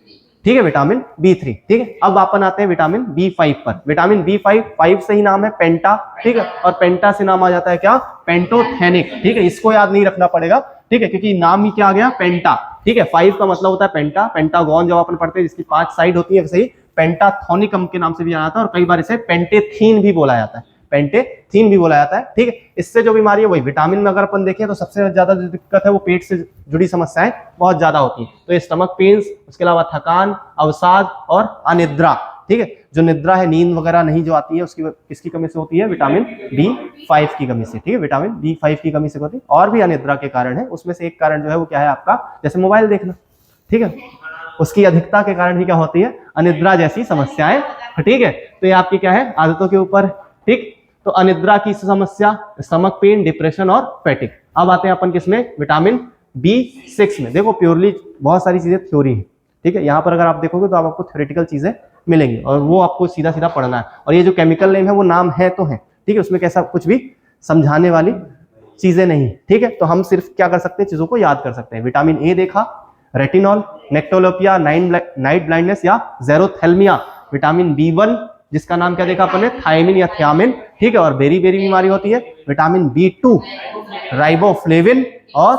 ठीक है, विटामिन B3। ठीक है, अब अपन आते हैं विटामिन B5 पर। विटामिन B5 से ही नाम है पेंटा। ठीक है, और पेंटा से नाम आ जाता है क्या, पेंटोथेनिक। ठीक है, इसको याद नहीं रखना पड़ेगा। ठीक है, क्योंकि नाम ही क्या आ गया, पेंटा। ठीक है, 5 का मतलब होता है पेंटा, पेंटागन जब अपन पढ़ते हैं जिसकी 5 साइड होती है, सही पेंटाथोनिकम के नाम से भी जाना जाता है, और कई बार इसे पेंटेथीन भी बोला जाता है, पेंटेथीन भी बोला जाता है। ठीक है, इससे जो बीमारी है वही विटामिन में अगर अपन देखें तो सबसे ज्यादा जो दिक्कत है वो पेट से जुड़ी समस्याएं बहुत ज्यादा होती है। तो ये स्टमक पेन्स, उसके अलावा थकान, अवसाद और अनिद्रा। ठीक है, जो निद्रा है, नींद वगैरह नहीं जो आती है, उसकी किसकी कमी से होती है, विटामिन B5 की कमी से। ठीक है, विटामिन B5 की कमी से होती है। और भी अनिद्रा के कारण है, उसमें से एक कारण जो है वो क्या है आपका, जैसे मोबाइल देखना। ठीक है, उसकी अधिकता के कारण भी क्या होती है, अनिद्रा जैसी समस्याएं। ठीक है, तो ये आपकी क्या है, आदतों के ऊपर। ठीक, तो अनिद्रा की समस्या, स्टमक पेन, डिप्रेशन और फैटिक। अब आते हैं अपन किसमें, विटामिन B6 में। देखो प्योरली बहुत सारी चीजें थ्योरी है। ठीक है, यहाँ पर अगर आप देखोगे तो आपको थ्योरेटिकल चीजें मिलेंगी और वो आपको सीधा सीधा पढ़ना है। और ये जो केमिकल नेम है वो नाम है तो है, ठीक है, उसमें कैसा कुछ भी समझाने वाली चीजें नहीं। ठीक है, तो हम सिर्फ क्या कर सकते हैं, चीजों को याद कर सकते हैं। विटामिन ए देखा, रेटिनॉल, नेक्टोलोपिया, नाइट ब्लाइंडनेस या जेरोथेल्मिया। विटामिन B1 जिसका नाम क्या देखा अपन ने, थायमिन या थियामिन। ठीक है, और बेरी बीमारी होती है। विटामिन B2 राइबोफ्लेविन, और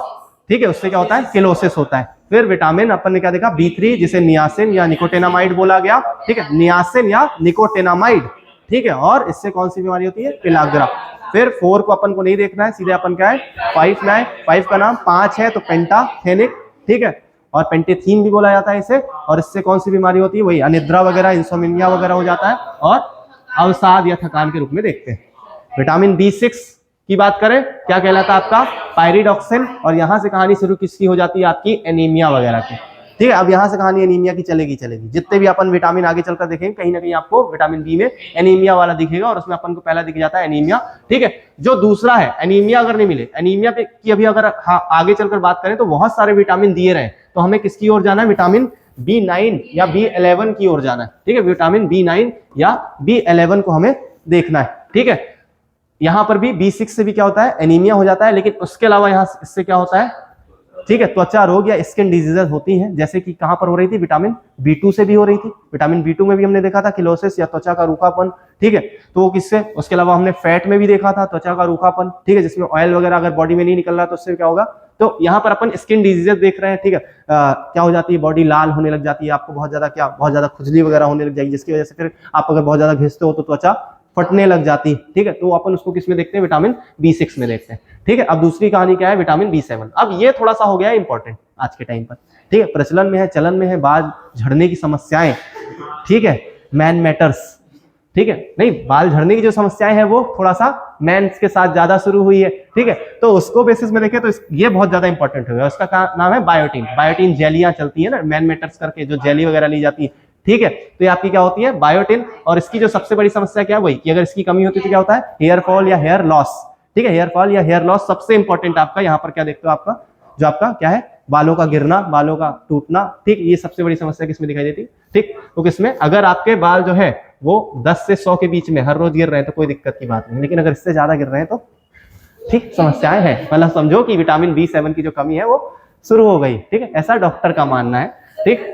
ठीक है उससे क्या होता है, किलोसिस होता है। फिर विटामिन अपन ने क्या देखा, B3 जिसे नियासिन या निकोटिनामाइड बोला गया। ठीक है, नियासिन या निकोटिनामाइड। ठीक है, और इससे कौन सी बीमारी होती है, पेलाग्रा। फिर 4 को अपन को नहीं देखना है, सीधे अपन क्या है 5 में आए। 5 का नाम 5 है तो पेंटाथेनिक। ठीक है, और पेंटेथीन भी बोला जाता है इसे। और इससे कौन सी बीमारी होती है, वही अनिद्रा वगैरह, इंसोम्निया वगैरह हो जाता है, और अवसाद या थकान के रूप में देखते हैं। विटामिन B6 की बात करें, क्या कहलाता है आपका, पायरिडॉक्सिन। और यहां से कहानी शुरू किसकी हो जाती है, आपकी एनीमिया वगैरह की। ठीक है, अब यहां से कहानी एनीमिया की चलेगी। जितने भी अपन विटामिन आगे चलकर देखेंगे, कहीं ना कहीं आपको विटामिन बी में एनीमिया वाला दिखेगा, और उसमें अपन को पहला दिख जाता है एनीमिया। ठीक है, जो दूसरा है एनीमिया, अगर नहीं मिले एनीमिया पे की अभी अगर आगे चलकर बात करें तो बहुत सारे विटामिन दिए रहे, तो हमें किसकी ओर जाना है, विटामिन B9 या B11 की ओर जाना है। ठीक है, विटामिन B9 या B11 को हमें देखना है। ठीक है, यहां पर भी B6 से भी क्या होता है, एनीमिया हो जाता है, लेकिन उसके अलावा यहां इससे क्या होता है, ठीक है, त्वचा रोग या स्किन डिजीजेस होती हैं, जैसे कि कहां पर हो रही थी, विटामिन B2 से भी हो रही थी। विटामिन B2 में भी हमने देखा था किलोसिस या त्वचा का रूखापन। ठीक है, तो वो किससे, उसके अलावा हमने फैट में भी देखा था त्वचा का रूखापन। ठीक है, जिसमें ऑयल वगैरह अगर बॉडी में नहीं निकल रहा तो उससे क्या होगा, तो यहाँ पर अपन स्किन डिजीजेस देख रहे हैं। ठीक है, क्या हो जाती है, बॉडी लाल होने लग जाती है, आपको बहुत ज्यादा खुजली वगैरह होने लग जाएगी, जिसकी वजह से फिर आप अगर बहुत ज्यादा घिसते हो तो त्वचा फटने लग जाती है। ठीक है, तो अपन उसको किस में देखते हैं, विटामिन B6 में देखते हैं। ठीक है, अब दूसरी कहानी क्या है, विटामिन B7। अब ये थोड़ा सा हो गया इंपॉर्टेंट आज के टाइम पर। ठीक है, प्रचलन में है, चलन में है, बाल झड़ने की समस्याएं। ठीक है, मैन मैटर्स। ठीक है, नहीं, बाल झड़ने की जो समस्याएं हैं वो थोड़ा सा मेंस के साथ ज्यादा शुरू हुई है, ठीक है। तो उसको बेसिस में देखें तो ये बहुत ज्यादा इंपॉर्टेंट होगा। उसका नाम है बायोटिन। बायोटिन जेलियां चलती है ना, मैन मेटर्स करके जो जेली वगैरह ली जाती है, ठीक है। तो ये आपकी क्या होती है, बायोटिन। और इसकी जो सबसे बड़ी समस्या क्या है, वही कि अगर इसकी कमी होती है तो क्या होता है, हेयर फॉल या हेयर लॉस, ठीक है। हेयर फॉल या हेयर लॉस सबसे इंपॉर्टेंट आपका यहाँ पर क्या देखते हो, आपका जो आपका क्या है, बालों का गिरना, बालों का टूटना, ठीक। ये सबसे बड़ी समस्या किसमें दिखाई देती है, ठीक। तो किसमें, अगर आपके बाल जो है वो 10 से 100 के बीच में हर रोज गिर रहे हैं तो कोई दिक्कत की बात नहीं, लेकिन अगर इससे ज्यादा गिर रहे हैं तो ठीक समस्याएं हैं। मतलब समझो कि विटामिन B7 की जो कमी है वो शुरू हो गई, ठीक है। ऐसा डॉक्टर का मानना है, ठीक।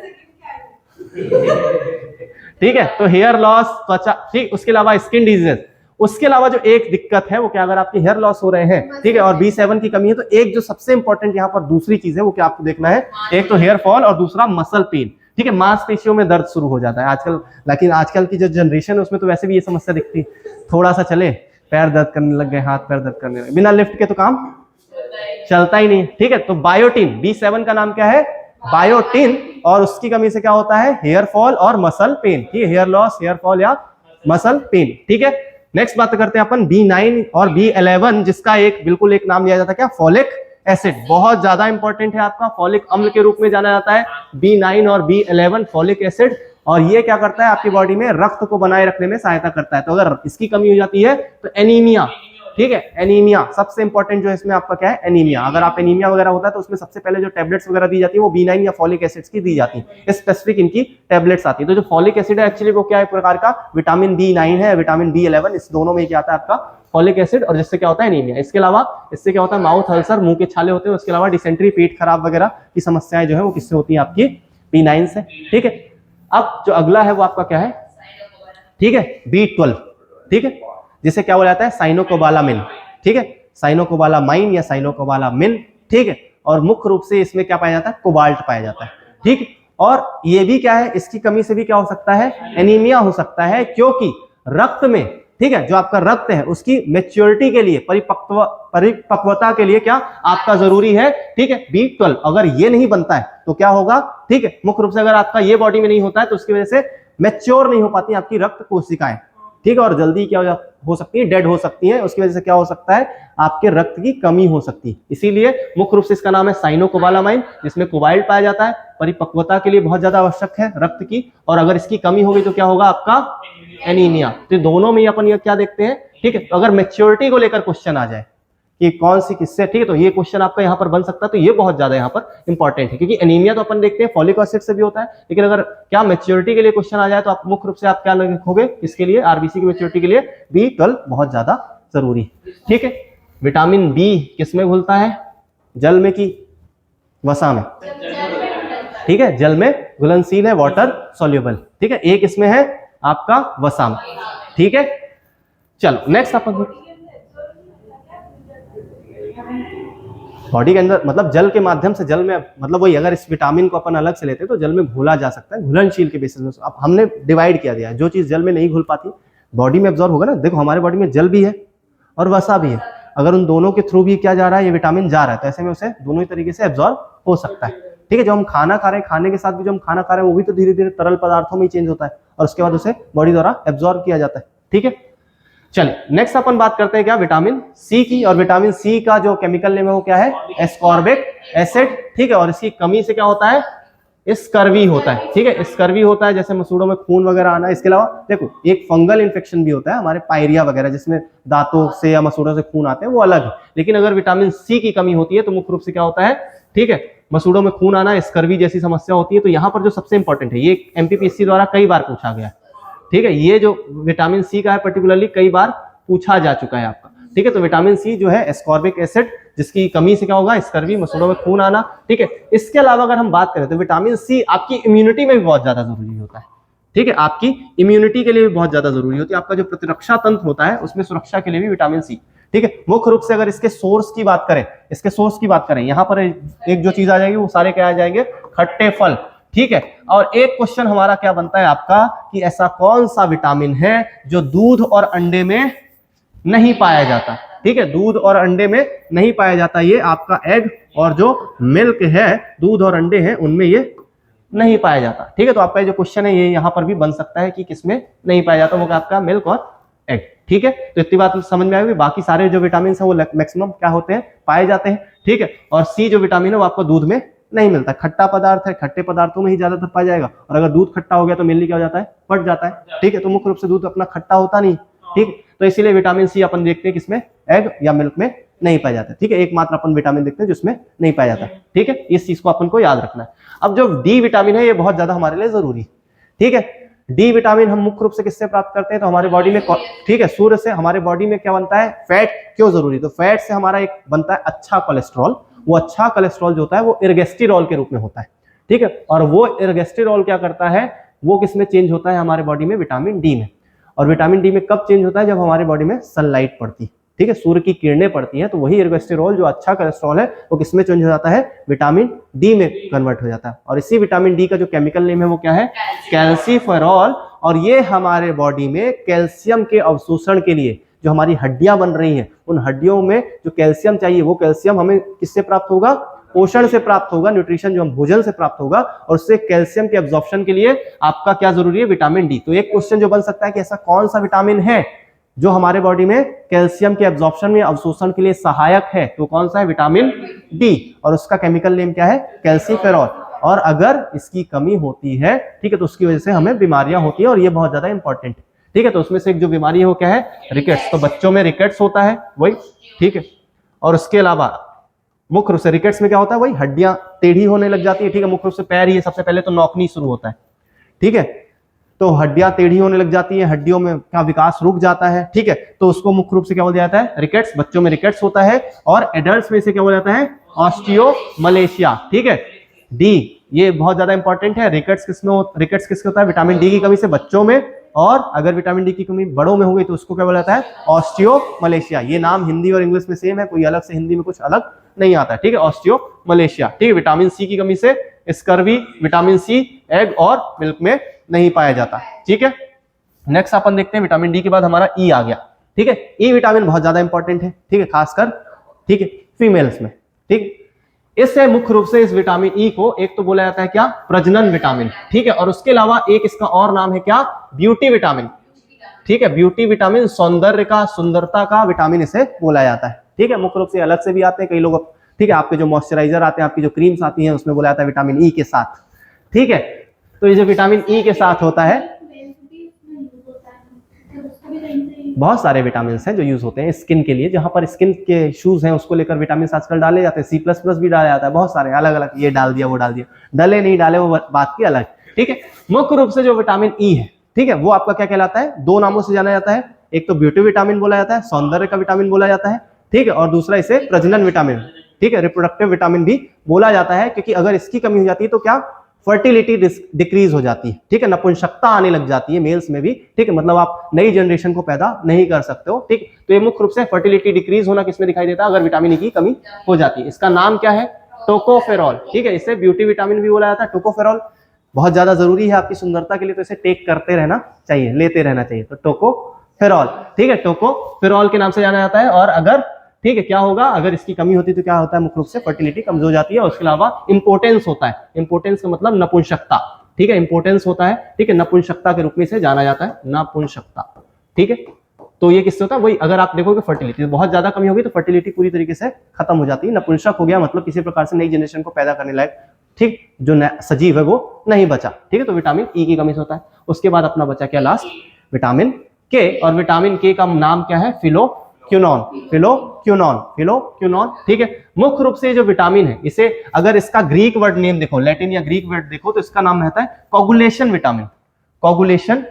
ठीक है, तो हेयर लॉस, त्वचा, ठीक। उसके अलावा स्किन डिजीज, उसके अलावा जो एक दिक्कत है वो क्या, अगर आपके हेयर लॉस हो रहे हैं, ठीक है, और B7 की कमी है, तो एक जो सबसे इंपॉर्टेंट यहाँ पर दूसरी चीज है वो क्या आपको देखना है, एक तो हेयर फॉल और दूसरा मसल पेन, ठीक है। मांसपेशियों में दर्द शुरू हो जाता है आजकल। लेकिन आजकल की जो जनरेशन है उसमें तो वैसे भी ये समस्या दिखती, थोड़ा सा चले पैर दर्द करने लग गए, हाथ पैर दर्द करने लगे, बिना लिफ्ट के तो काम चलता ही नहीं, ठीक है। तो बायोटिन, B7 का नाम क्या है, बायोटिन, और उसकी कमी से क्या होता है, हेयर फॉल और मसल पेन, ठीक है। हेयर लॉस, हेयर फॉल या मसल पेन, ठीक है। नेक्स्ट बात करते हैं अपन B9 और B11, जिसका एक बिल्कुल एक नाम लिया जाता है क्या, फॉलिक एसिड। बहुत ज्यादा इंपॉर्टेंट है आपका, फॉलिक अम्ल के रूप में जाना जाता है B9 और B11, फॉलिक एसिड। और ये क्या करता है, आपकी बॉडी में रक्त को बनाए रखने में सहायता करता है। तो अगर इसकी कमी हो जाती है तो एनीमिया, ठीक है, एनीमिया सबसे इंपॉर्टेंट जो है इसमें आपका क्या है, एनीमिया। अगर आप एनीमिया वगैरह होता है तो उसमें सबसे पहले जो टैबलेट्स वगैरह दी जाती है वो B9 या फॉलिक एसिड्स की दी जाती है, स्पेसिफिक इनकी टैबलेट्स आती है। तो जो फॉलिक एसिड है एक्चुअली वो क्या है, एक प्रकार का विटामिन B9 है, विटामिन B11, इस दोनों में क्या आता है आपका, फॉलिक एसिड, और जिससे क्या होता है, एनीमिया। इसके अलावा इससे क्या होता है, माउथ अल्सर, मुंह के छाले होते हैं। उसके अलावा डिसेंट्री, पेट खराब वगैरह की समस्याएं जो है वो किससे होती है, आपकी B9 से, ठीक है। अब जो अगला है वो आपका क्या है, ठीक है, B12, ठीक है, जिसे क्या बोला जाता है, साइनोकोबालामिन, ठीक है, साइनोकोबालामाइन या साइनोकोबालामिन, ठीक है। और मुख्य रूप से इसमें क्या पाया जाता है, कोबाल्ट पाया जाता है, ठीक। और ये भी क्या है, इसकी कमी से भी क्या हो सकता है, एनीमिया हो सकता है, क्योंकि रक्त में, ठीक है, जो आपका रक्त है उसकी मैच्योरिटी के लिए, परिपक्वता के लिए क्या आपका जरूरी है, ठीक है, B12। अगर ये नहीं बनता है तो क्या होगा, ठीक है, मुख्य रूप से अगर आपका ये बॉडी में नहीं होता है तो उसकी वजह से मैच्योर नहीं हो पाती आपकी रक्त कोशिकाएं, ठीक है, और जल्दी क्या हो सकती है, डेड हो सकती है। उसकी वजह से क्या हो सकता है, आपके रक्त की कमी हो सकती है। इसीलिए मुख्य रूप से इसका नाम है साइनोकोबालामाइन, जिसमें कोबाल्ट पाया जाता है, परिपक्वता के लिए बहुत ज्यादा आवश्यक है रक्त की। और अगर इसकी कमी होगी तो क्या होगा, आपका एनीमिया। तो दोनों में अपन ये क्या देखते हैं, ठीक है। तो अगर मैच्योरिटी को लेकर क्वेश्चन आ जाए कि कौन सी किससे, ठीक है, तो ये क्वेश्चन आपका यहाँ पर बन सकता है। तो ये बहुत ज्यादा यहाँ पर इंपॉर्टेंट है, क्योंकि एनीमिया तो अपन देखते हैं फॉलिक एसिड से भी होता है, लेकिन अगर क्या मैच्योरिटी के लिए क्वेश्चन आ जाए तो आप मुख्य रूप से आप क्या लिखोगे, इसके लिए आरबीसी की मैच्योरिटी के लिए B12 बहुत ज्यादा जरूरी, ठीक है। विटामिन B किसमें घुलता है, जल में की वसा में, ठीक है, जल में घुलनशील है, वाटर सॉल्युबल, ठीक है। एक इसमें है आपका वसा में, ठीक है। चलो नेक्स्ट अपन बॉडी के अंदर, मतलब जल के माध्यम से, जल में मतलब वही, अगर इस विटामिन को अपन अलग से लेते हैं तो जल में घोला जा सकता है, घुलनशील के बेसिस में। अब हमने डिवाइड किया दिया है, जो चीज जल में नहीं घुल पाती बॉडी में एब्जॉर्ब होगा ना। देखो हमारे बॉडी में जल भी है और वसा भी है, अगर उन दोनों के थ्रू भी क्या जा रहा है, ये विटामिन जा रहा है, तो ऐसे में उसे दोनों ही तरीके से एब्जॉर्ब हो सकता है, ठीक है। जो हम खाना खा रहे हैं, खाने के साथ भी जो हम खाना खा रहे हैं वो भी तो धीरे धीरे तरल पदार्थों में ही चेंज होता है और उसके बाद उसे बॉडी द्वारा एब्जॉर्ब किया जाता है, ठीक है। चलिए नेक्स्ट अपन बात करते हैं क्या, विटामिन सी की। और विटामिन सी का जो केमिकल नेम है वो क्या है, एस्कॉर्बिक एसिड, ठीक है। और इसकी कमी से क्या होता है, स्कर्वी होता है, ठीक है, स्कर्वी होता है, जैसे मसूड़ों में खून वगैरह आना। इसके अलावा देखो एक फंगल इन्फेक्शन भी होता है, हमारे पायरिया वगैरह, जिसमें दांतों से या मसूड़ों से खून आते हैं, वो अलग है। लेकिन अगर विटामिन सी की कमी होती है तो मुख्य रूप से क्या होता है, ठीक है, मसूड़ों में खून आना, स्कर्वी जैसी समस्या होती है। तो यहाँ पर जो सबसे इंपॉर्टेंट है, ये एमपीपीएससी द्वारा कई बार पूछा गया, ठीक है, ये जो विटामिन सी का है पर्टिकुलरली कई बार पूछा जा चुका है आपका, ठीक है। तो विटामिन सी जो है एस्कॉर्बिक एसिड, जिसकी कमी से क्या होगा, स्कर्वी, मसूड़ों में खून आना, ठीक है। इसके अलावा अगर हम बात करें तो विटामिन सी आपकी इम्यूनिटी में भी बहुत ज्यादा जरूरी होता है, ठीक है, आपकी इम्यूनिटी के लिए भी बहुत ज्यादा जरूरी होती है। आपका जो प्रतिरक्षा तंत्र होता है उसमें सुरक्षा के लिए भी विटामिन सी, ठीक है। मुख्य रूप से अगर इसके सोर्स की बात करें, यहाँ पर एक जो चीज आ जाएगी वो सारे क्या आ जाएंगे, खट्टे फल, ठीक है। और एक क्वेश्चन हमारा क्या बनता है आपका, कि ऐसा कौन सा विटामिन है जो दूध और अंडे में नहीं पाया जाता, ठीक है, दूध और अंडे में नहीं पाया जाता। ये आपका एग और जो मिल्क है, दूध और अंडे हैं, उनमें ये नहीं पाया जाता, ठीक है। तो आपका जो क्वेश्चन है ये यहाँ पर भी बन सकता है कि किसमें नहीं पाया जाता, वो आपका मिल्क और एग। ठीक है, तो इतनी बात समझ में आएगी। बाकी सारे जो विटामिन है वो मैक्सिमम क्या होते हैं, पाए जाते हैं। ठीक है, और सी जो विटामिन है वो आपको दूध में नहीं मिलता। खट्टा पदार्थ है, खट्टे पदार्थों में ही ज्यादातर पाया जाएगा, और अगर दूध खट्टा हो गया तो मेनली क्या हो जाता है, फट जाता है। ठीक है, तो मुख्य रूप से दूध अपना खट्टा होता नहीं। ठीक, तो इसीलिए विटामिन सी अपन देखते हैं किसमें, एग या मिल्क में नहीं पाया जाता। ठीक है, एकमात्र अपन विटामिन देखते हैं जिसमें नहीं पाया जाता। ठीक है, इस चीज को अपन को याद रखना है। अब जो डी विटामिन है ये बहुत ज्यादा हमारे लिए जरूरी। ठीक है, डी विटामिन हम मुख्य रूप से किससे प्राप्त करते हैं, तो हमारे बॉडी में, ठीक है, सूर्य से। हमारे बॉडी में क्या बनता है, फैट। क्यों जरूरी, तो फैट से हमारा एक बनता है अच्छा कोलेस्ट्रॉल। वो अच्छा कोलेस्ट्रॉल जो होता है वो इर्गेस्टेरॉल के रूप में होता है। ठीक है, और वो इर्गेस्टेरॉल क्या करता है, वो किसमें चेंज होता है, हमारे बॉडी में विटामिन डी में। और विटामिन डी में कब चेंज होता है, जब हमारे बॉडी में सनलाइट पड़ती है। ठीक है, सूर्य की किरणें पड़ती हैं, तो वही इर्गेस्टेरॉल जो अच्छा कोलेस्ट्रॉल है वो किसमें चेंज हो जाता है, विटामिन डी में कन्वर्ट हो जाता है। और इसी विटामिन डी का जो केमिकल नेम है वो क्या है, कैल्सीफेरॉल। और ये हमारे बॉडी में कैल्शियम के अवशोषण के लिए, जो हमारी हड्डियां बन रही हैं, उन हड्डियों में जो कैल्शियम चाहिए वो कैल्शियम हमें किससे प्राप्त होगा, पोषण से प्राप्त होगा, न्यूट्रिशन जो हम भोजन से प्राप्त होगा। और उससे कैल्शियम के एब्जॉर्प्शन के लिए आपका क्या जरूरी है, विटामिन डी। तो एक क्वेश्चन जो बन सकता है कि ऐसा कौन सा विटामिन है जो हमारे बॉडी में कैल्शियम के एब्जॉर्प्शन में, अवशोषण के लिए सहायक है, तो कौन सा है, विटामिन डी। और उसका केमिकल नेम क्या है, कैल्सीफेरॉल। और अगर इसकी कमी होती है, ठीक है, तो उसकी वजह से हमें बीमारियां होती है, और ये बहुत ज्यादा इंपॉर्टेंट है। ठीक है, तो उसमें से एक जो बीमारी है वो क्या है, रिकेट्स। तो बच्चों में रिकेट्स होता है वही। ठीक है, और उसके अलावा मुख्य रूप से रिकेट्स में क्या होता है, वही हड्डियां टेढ़ी होने लग जाती है। ठीक है, मुख्य रूप से पैर ही सबसे पहले तो नौकनी शुरू होता है। ठीक है, तो हड्डियां टेढ़ी होने लग जाती है, हड्डियों में का विकास रुक जाता है। ठीक है, तो उसको मुख्य रूप से क्या बोला जाता है, रिकेट्स। बच्चों में रिकेट्स होता है, और एडल्ट्स में से क्या बोला जाता है, ऑस्टियोमलेशिया। ठीक है, डी ये बहुत ज्यादा इंपॉर्टेंट है। रिकेट्स किसके होता है, विटामिन डी की कमी से बच्चों में, और अगर विटामिन डी की कमी बड़ों में होगी तो उसको क्या बोला जाता है, ऑस्टियोमलेशिया। ये नाम हिंदी और इंग्लिश में सेम है, कोई अलग से हिंदी में कुछ अलग नहीं आता है। ठीक है, ऑस्टियोमलेशिया। ठीक है, विटामिन सी की कमी से स्कर्वी, विटामिन सी एग और मिल्क में नहीं पाया जाता। ठीक है, नेक्स्ट अपन देखते हैं, विटामिन डी के बाद हमारा ई आ गया। ठीक है, ई विटामिन बहुत ज्यादा इंपॉर्टेंट है। ठीक है, खासकर ठीक है फीमेल्स में। ठीक, इससे मुख्य रूप से इस विटामिन ई को एक तो बोला जाता है क्या, प्रजनन विटामिन। ठीक है, और उसके अलावा एक इसका और नाम है क्या, ब्यूटी विटामिन। ठीक है, ब्यूटी विटामिन, सौंदर्य का, सुंदरता का विटामिन इसे बोला जाता है। ठीक है, मुख्य रूप से अलग से भी आते हैं कई लोग। ठीक है, आपके जो मॉइस्चराइजर आते हैं, आपकी जो क्रीम्स आती हैं, उसमें बोला जाता है विटामिन ई के साथ। ठीक है, तो ये जो विटामिन ई के साथ होता है, बहुत सारे विटामिन हैं जो यूज होते हैं स्किन के लिए। जहां पर स्किन के इश्यूज हैं उसको लेकर विटामिन आजकल डाले जाते हैं, C++ भी डाला जाता है, बहुत सारे अलग अलग, ये डाल दिया वो डाल दिया, डले नहीं डाले वो बात की अलग। ठीक है, मुख्य रूप से जो विटामिन ई है, ठीक है, वो आपका क्या कहलाता है, दो नामों से जाना जाता है। एक तो ब्यूटी विटामिन बोला जाता है, सौंदर्य का विटामिन बोला जाता है। ठीक है, और दूसरा इसे प्रजनन विटामिन, ठीक है, रिप्रोडक्टिव विटामिन भी बोला जाता है, क्योंकि अगर इसकी कमी हो जाती है तो क्या, फर्टिलिटी डिक्रीज हो जाती है। ठीक है, नपुंसकता आने लग जाती है मेल्स में भी। ठीक है, मतलब आप नई जनरेशन को पैदा नहीं कर सकते हो। ठीक, तो ये मुख्य रूप से फर्टिलिटी डिक्रीज होना किसमें दिखाई देता है, अगर विटामिन ई की कमी हो जाती है। इसका नाम क्या है, टोकोफेरॉल। ठीक है, इसे ब्यूटी विटामिन भी बोला जाता है। टोकोफेरॉल बहुत ज्यादा जरूरी है आपकी सुंदरता के लिए, तो इसे टेक करते रहना चाहिए, लेते रहना चाहिए। तो टोकोफेरॉल, ठीक है, टोकोफेरॉल के नाम से जाना जाता है। और अगर ठीक है, क्या होगा, अगर इसकी कमी होती है तो क्या होता है, मुख्य रूप से फर्टिलिटी कमजोर हो जाती है। और उसके अलावा इंपोर्टेंस होता है। इंपोर्टेंस का मतलब नपुंसकता। ठीक है, इंपोर्टेंस होता है। ठीक है, नपुंसकता के रूप में इसे जाना जाता है, नपुंसकता। ठीक है, तो ये किससे होता है, वही अगर आप देखोगे फर्टिलिटी बहुत ज्यादा कमी होगी तो फर्टिलिटी पूरी तरीके से खत्म हो जाती है। नपुंसक हो गया मतलब किसी प्रकार से नई जनरेशन को पैदा करने लायक, ठीक, जो सजीव है वो नहीं बचा। ठीक है, तो विटामिन ई की कमी से होता है। उसके बाद अपना बचा क्या लास्ट, विटामिन के। और विटामिन के का नाम क्या है, फिलोक्विनोन। फिलोक्विनोन। ठीक है, मुख्य रूप से जो विटामिन है, इसे अगर इसका ग्रीक वर्ड नेम देखो, लैटिन या ग्रीक वर्ड देखो, तो इसका नाम रहता है कोगुलेशन विटामिन। कोगुलेशन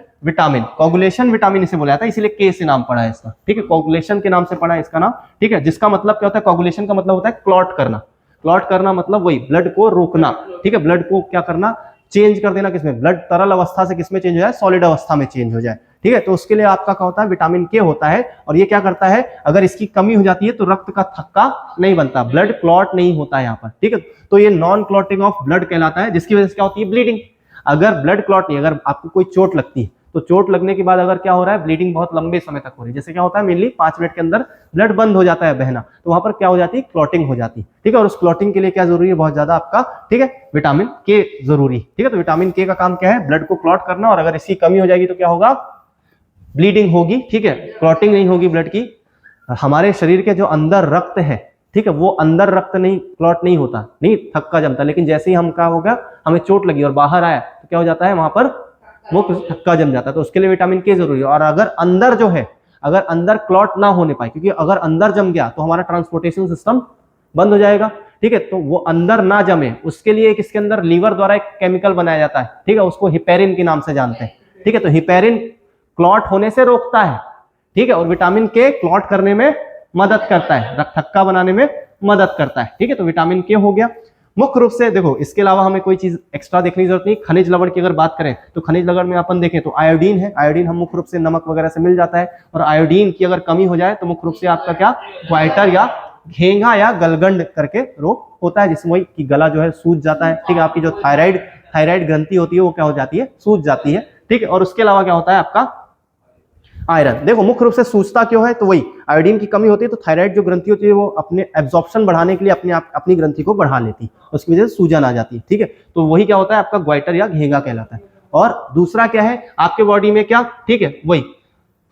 विटामिन इसे बोला जाता है, इसीलिए के से नाम पड़ा है इसका। ठीक है, कोगुलेशन के नाम से पड़ा है इसका नाम। ठीक है, जिसका मतलब क्या होता है, कोगुलेशन का मतलब होता है क्लॉट करना। क्लॉट करना मतलब वही ब्लड को रोकना। ठीक है, ब्लड को क्या करना, चेंज कर देना, किसमें, ब्लड तरल अवस्था से किसमें चेंज हो जाए, सॉलिड अवस्था में चेंज हो जाए। ठीक है, तो उसके लिए आपका क्या होता है, विटामिन के होता है। और ये क्या करता है, अगर इसकी कमी हो जाती है तो रक्त का थक्का नहीं बनता, ब्लड क्लॉट नहीं होता है यहाँ पर। ठीक है, तो ये नॉन क्लॉटिंग ऑफ ब्लड कहलाता है, जिसकी वजह से क्या होती है, ब्लीडिंग। अगर ब्लड क्लॉट नहीं, अगर आपको कोई चोट लगती है तो चोट लगने के बाद अगर क्या हो रहा है, ब्लीडिंग बहुत लंबे समय तक हो रही है, जैसे क्या होता है, मेनली 5 मिनट के अंदर ब्लड बंद हो जाता है बहना, तो वहां पर क्या हो जाती है, क्लॉटिंग हो जाती है। ठीक है, और उस क्लॉटिंग के लिए क्या जरूरी है, बहुत ज्यादा आपका, ठीक है, विटामिन के जरूरी। ठीक है, तो विटामिन के का काम क्या है, ब्लड को क्लॉट करना। और अगर इसकी कमी हो जाएगी तो क्या होगा, ब्लीडिंग होगी, ठीक है, क्लॉटिंग नहीं होगी ब्लड की। हमारे शरीर के जो अंदर रक्त है, ठीक है, वो अंदर रक्त नहीं, क्लॉट नहीं होता, नहीं थक्का जमता, लेकिन जैसे ही हम क्या होगा, हमें चोट लगी और बाहर आया तो क्या हो जाता है, वहां पर वो थक्का जम जाता है। तो उसके लिए विटामिन के जरूरी है। और अगर अंदर जो है, अगर अंदर क्लॉट ना होने पाए, क्योंकि अगर अंदर जम गया तो हमारा ट्रांसपोर्टेशन सिस्टम बंद हो जाएगा, ठीक है, तो वो अंदर ना जमे उसके लिए एक इसके अंदर लीवर द्वारा एक केमिकल बनाया जाता है, ठीक है, उसको हिपेरिन के नाम से जानते हैं, ठीक है। तो हिपेरिन क्लॉट होने से रोकता है, ठीक है, और विटामिन के क्लॉट करने में मदद करता है, रक्त थक्का बनाने में मदद करता है, ठीक है। तो विटामिन के हो गया। मुख्य रूप से देखो, इसके अलावा हमें कोई चीज एक्स्ट्रा देखने की जरूरत नहीं। खनिज लवण की अगर बात करें तो खनिज लवण में अपन देखें तो आयोडीन है। आयोडीन हम मुख्य रूप से नमक वगैरह से मिल जाता है, और आयोडीन की अगर कमी हो जाए तो मुख्य रूप से आपका क्या, ग्वाइटर या घेंघा या गलगंड करके रोग होता है, जिसमें कि गला जो है सूज जाता है, ठीक है। आपकी जो थायराइड ग्रंथि होती है वो क्या हो जाती है, सूज जाती है, ठीक है। और उसके अलावा क्या होता है आपका आयरन। देखो मुख्य रूप से सूजता क्यों है, तो वही आयोडीन की कमी होती है, तो थायराइड जो ग्रंथि होती है वो अपने एब्जॉर्प्शन बढ़ाने के लिए अपनी ग्रंथि को बढ़ा लेती है, उसकी वजह से सूजन आ जाती है, ठीक है। तो वही क्या होता है आपका ग्वाइटर या घेंघा कहलाता है। और दूसरा क्या है आपके बॉडी में, क्या, ठीक है, वही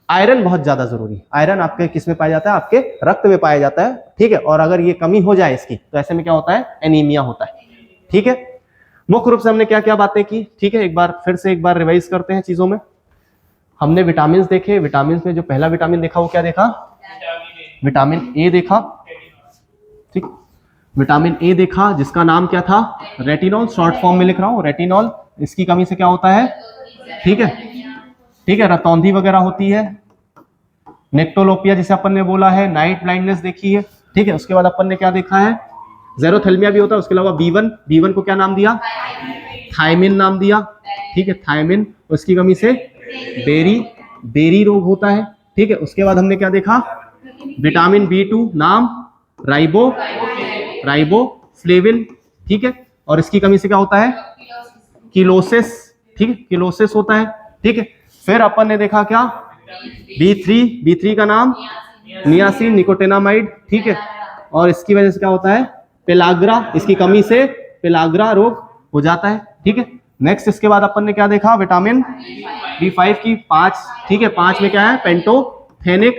आयरन बहुत ज्यादा जरूरी है। आयरन आपके किस में पाया जाता है, आपके रक्त में पाया जाता है, ठीक है। और अगर ये कमी हो जाए इसकी, तो ऐसे में क्या होता है, एनीमिया होता है, ठीक है। मुख्य रूप से हमने क्या क्या बातें की, ठीक है, एक बार फिर से एक बार रिवाइज करते हैं चीजों में। हमने विटामिन देखे, विटामिन में जो पहला विटामिन देखा वो क्या देखा, विटामिन ए देखा, ठीक, विटामिन ए देखा जिसका नाम क्या था, रेटिनॉल, शॉर्ट फॉर्म में लिख रहा हूं रेटिनॉल। इसकी कमी से क्या होता है, ठीक है, ठीक है, रतौंधी वगैरह होती है, नेक्टोलोपिया जिसे अपन ने बोला है, नाइट ब्लाइंडनेस देखी है, ठीक है। उसके बाद अपन ने क्या देखा है, जेरोथेल्मिया भी होता है। उसके अलावा B1 को क्या नाम दिया, थायमिन नाम दिया, ठीक है, थायमिन। उसकी कमी से बेरी रोग होता है, ठीक है। उसके बाद हमने क्या देखा, विटामिन B2 नाम राइबोफ्लेविन, ठीक है। और इसकी कमी से क्या होता है, किलोसिस, ठीक है, किलोसिस होता है, ठीक है। फिर अपन ने देखा क्या, B3 का नाम नियासिन निकोटिनामाइड, ठीक है। और इसकी वजह से क्या होता है, पेलाग्रा, इसकी कमी से पेलाग्रा रोग हो जाता है, ठीक है। नेक्स्ट इसके बाद अपन ने क्या देखा, विटामिन B5 की 5, ठीक है, 5 में क्या है, पेंटोथेनिक,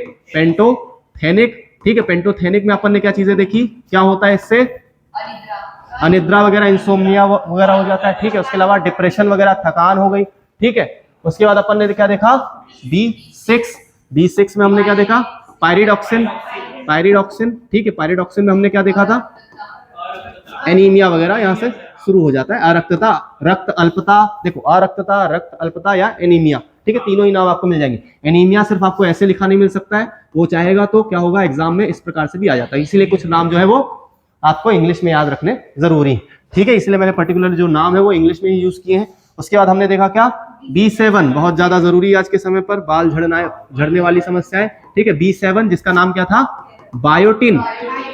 ठीक है। पेंटोथेनिक में अपन ने क्या चीजें देखी, क्या होता है इससे, अनिद्रा वगैरह, इंसोम्निया वगैरह हो जाता है, ठीक है। उसके अलावा डिप्रेशन वगैरह, थकान हो गई, ठीक है। उसके बाद अपन ने क्या देखा, B6 में हमने क्या देखा, पायरिडॉक्सिन, ठीक है। पायरिडॉक्सिन में हमने क्या देखा था, एनीमिया वगैरह यहां से शुरू हो जाता है। अरक्तता, रक्त अल्पता, देखो अरक्तता, रक्त अल्पता या एनीमिया, ठीक है, तीनों ही नाम आपको मिल जाएंगे। एनीमिया सिर्फ आपको ऐसे लिखा नहीं मिल सकता है, वो चाहेगा तो क्या होगा, एग्जाम में इस प्रकार से भी आ जाता है। इसीलिए कुछ नाम जो है वो आपको इंग्लिश में याद रखने जरूरी है, ठीक है। इसलिए मैंने पर्टिकुलर जो नाम है वो इंग्लिश में ही यूज किए हैं। उसके बाद हमने देखा क्या, B7 बहुत ज्यादा जरूरी है आज के समय पर, बाल झड़ने वाली समस्याएं, ठीक है। B7 जिसका नाम क्या था, बायोटिन,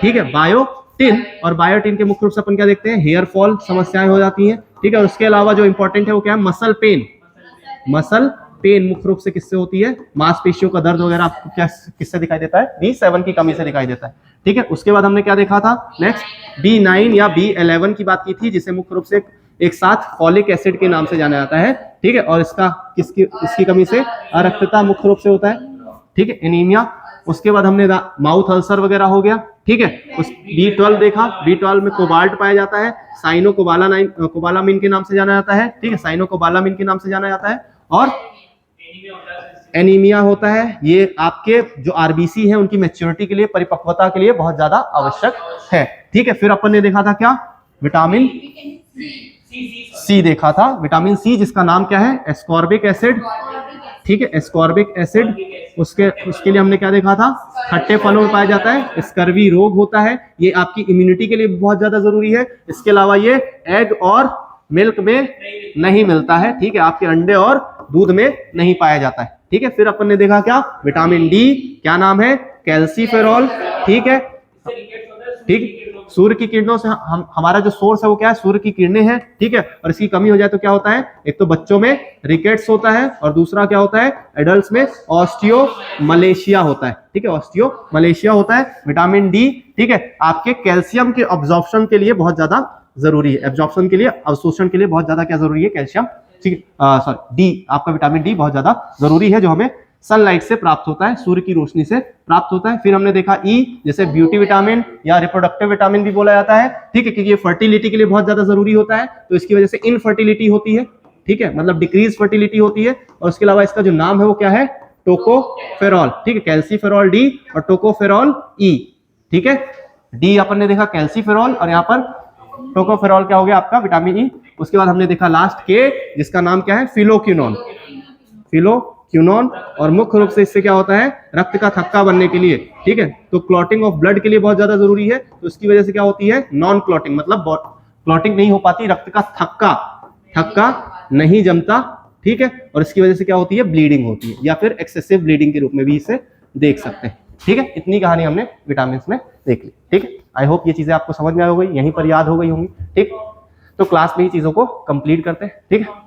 ठीक है, बायोटिन। और बायोटिन के मुख्य रूप से अपन क्या देखते हैं, हेयर फॉल समस्याएं हो जाती हैं, ठीक है। और उसके अलावा जो इंपॉर्टेंट है वो क्या है, मसल पेन मुख्य रूप से किससे होती है, मांसपेशियों का दर्द वगैरह आपको क्या किससे दिखाई देता है, B7 की कमी से दिखाई देता है, ठीक है। उसके बाद हमने क्या देखा था, नेक्स्ट B9 या B11 की बात की थी, जिसे मुख्य रूप से एक साथ फॉलिक एसिड के नाम से जाना जाता है, ठीक है। और इसकी कमी से अरक्तता मुख्य रूप से होता है, ठीक है, एनीमिया। उसके बाद हमने माउथ अल्सर वगैरह हो गया, ठीक है। उस B12 देखा, B12 में कोबाल्ट पाया जाता है, साइनोकोबालामिन के नाम से जाना जाता है, ठीक है, साइनोकोबालामिन के नाम से जाना जाता है। और एनीमिया होता है, ये आपके जो आरबीसी है उनकी मैच्योरिटी के लिए, परिपक्वता के लिए बहुत ज्यादा आवश्यक है, ठीक है। फिर अपन ने देखा था क्या, विटामिन सी देखा था, विटामिन सी जिसका नाम क्या है, एस्कॉर्बिक एसिड, ठीक है, एस्कॉर्बिक एसिड। उसके लिए हमने क्या देखा था, खट्टे फलों में पाया जाता है, स्कर्वी रोग होता है, ये आपकी इम्यूनिटी के लिए बहुत ज्यादा जरूरी है। इसके अलावा ये एग और मिल्क में नहीं मिलता है, ठीक है, आपके अंडे और दूध में नहीं पाया जाता है, ठीक है। फिर अपन ने देखा क्या, विटामिन डी, क्या नाम है, कैल्सीफेरॉल, ठीक है, ठीक। सूर्य की किरणों से हमारा जो सोर्स है वो क्या है, सूर्य की किरणें हैं, ठीक है। और इसकी कमी हो जाए तो क्या होता है, एक तो बच्चों में रिकेट्स होता है, और दूसरा क्या होता है, एडल्ट्स में ऑस्टियोमलेशिया होता है, ठीक है, ऑस्टियोमलेशिया होता है। विटामिन डी, ठीक है, आपके कैल्शियम के अब्जॉर्प्शन के लिए बहुत ज्यादा जरूरी है, एब्जॉर्प्शन के लिए, अवशोषण के लिए बहुत ज्यादा क्या जरूरी है, कैल्शियम, ठीक है, सॉरी डी, आपका विटामिन डी बहुत ज्यादा जरूरी है, जो हमें सनलाइट से प्राप्त होता है, सूर्य की रोशनी से प्राप्त होता है। फिर हमने देखा ई, जैसे ब्यूटी विटामिन या रिप्रोडक्टिव विटामिन भी बोला जाता है, ठीक है, क्योंकि ये फर्टिलिटी के लिए बहुत ज्यादा जरूरी होता है, तो इसकी वजह से इनफर्टिलिटी होती है, ठीक है, मतलब डिक्रीज फर्टिलिटी होती है। और उसके अलावा इसका जो नाम है वो क्या है, टोकोफेरॉल, ठीक है, कैल्सीफेरॉल डी और टोकोफेरॉल ई, ठीक है। डी अपन ने देखा कैल्सीफेरॉल और यहाँ पर टोकोफेरॉल क्या हो गया आपका, विटामिन ई। उसके बाद हमने देखा लास्ट के, जिसका नाम क्या है, फिलोक्विनोन, फिलोक्विनोन। और मुख्य रूप से इससे क्या होता है, रक्त का थक्का बनने के लिए, ठीक है, तो क्लॉटिंग ऑफ ब्लड के लिए बहुत ज्यादा जरूरी है। तो इसकी वजह से क्या होती है, नॉन क्लॉटिंग, मतलब क्लॉटिंग नहीं हो पाती, रक्त का थक्का नहीं जमता, ठीक है। और इसकी वजह से क्या होती है, ब्लीडिंग होती है, या फिर एक्सेसिव ब्लीडिंग के रूप में भी इसे देख सकते हैं, ठीक है। इतनी कहानी हमने विटामिन में देख ली, ठीक है। आई होप ये चीजें आपको समझ में आ गई, यहीं पर याद हो गई होंगी, ठीक। तो क्लास में ही चीजों को कंप्लीट करते हैं, ठीक है।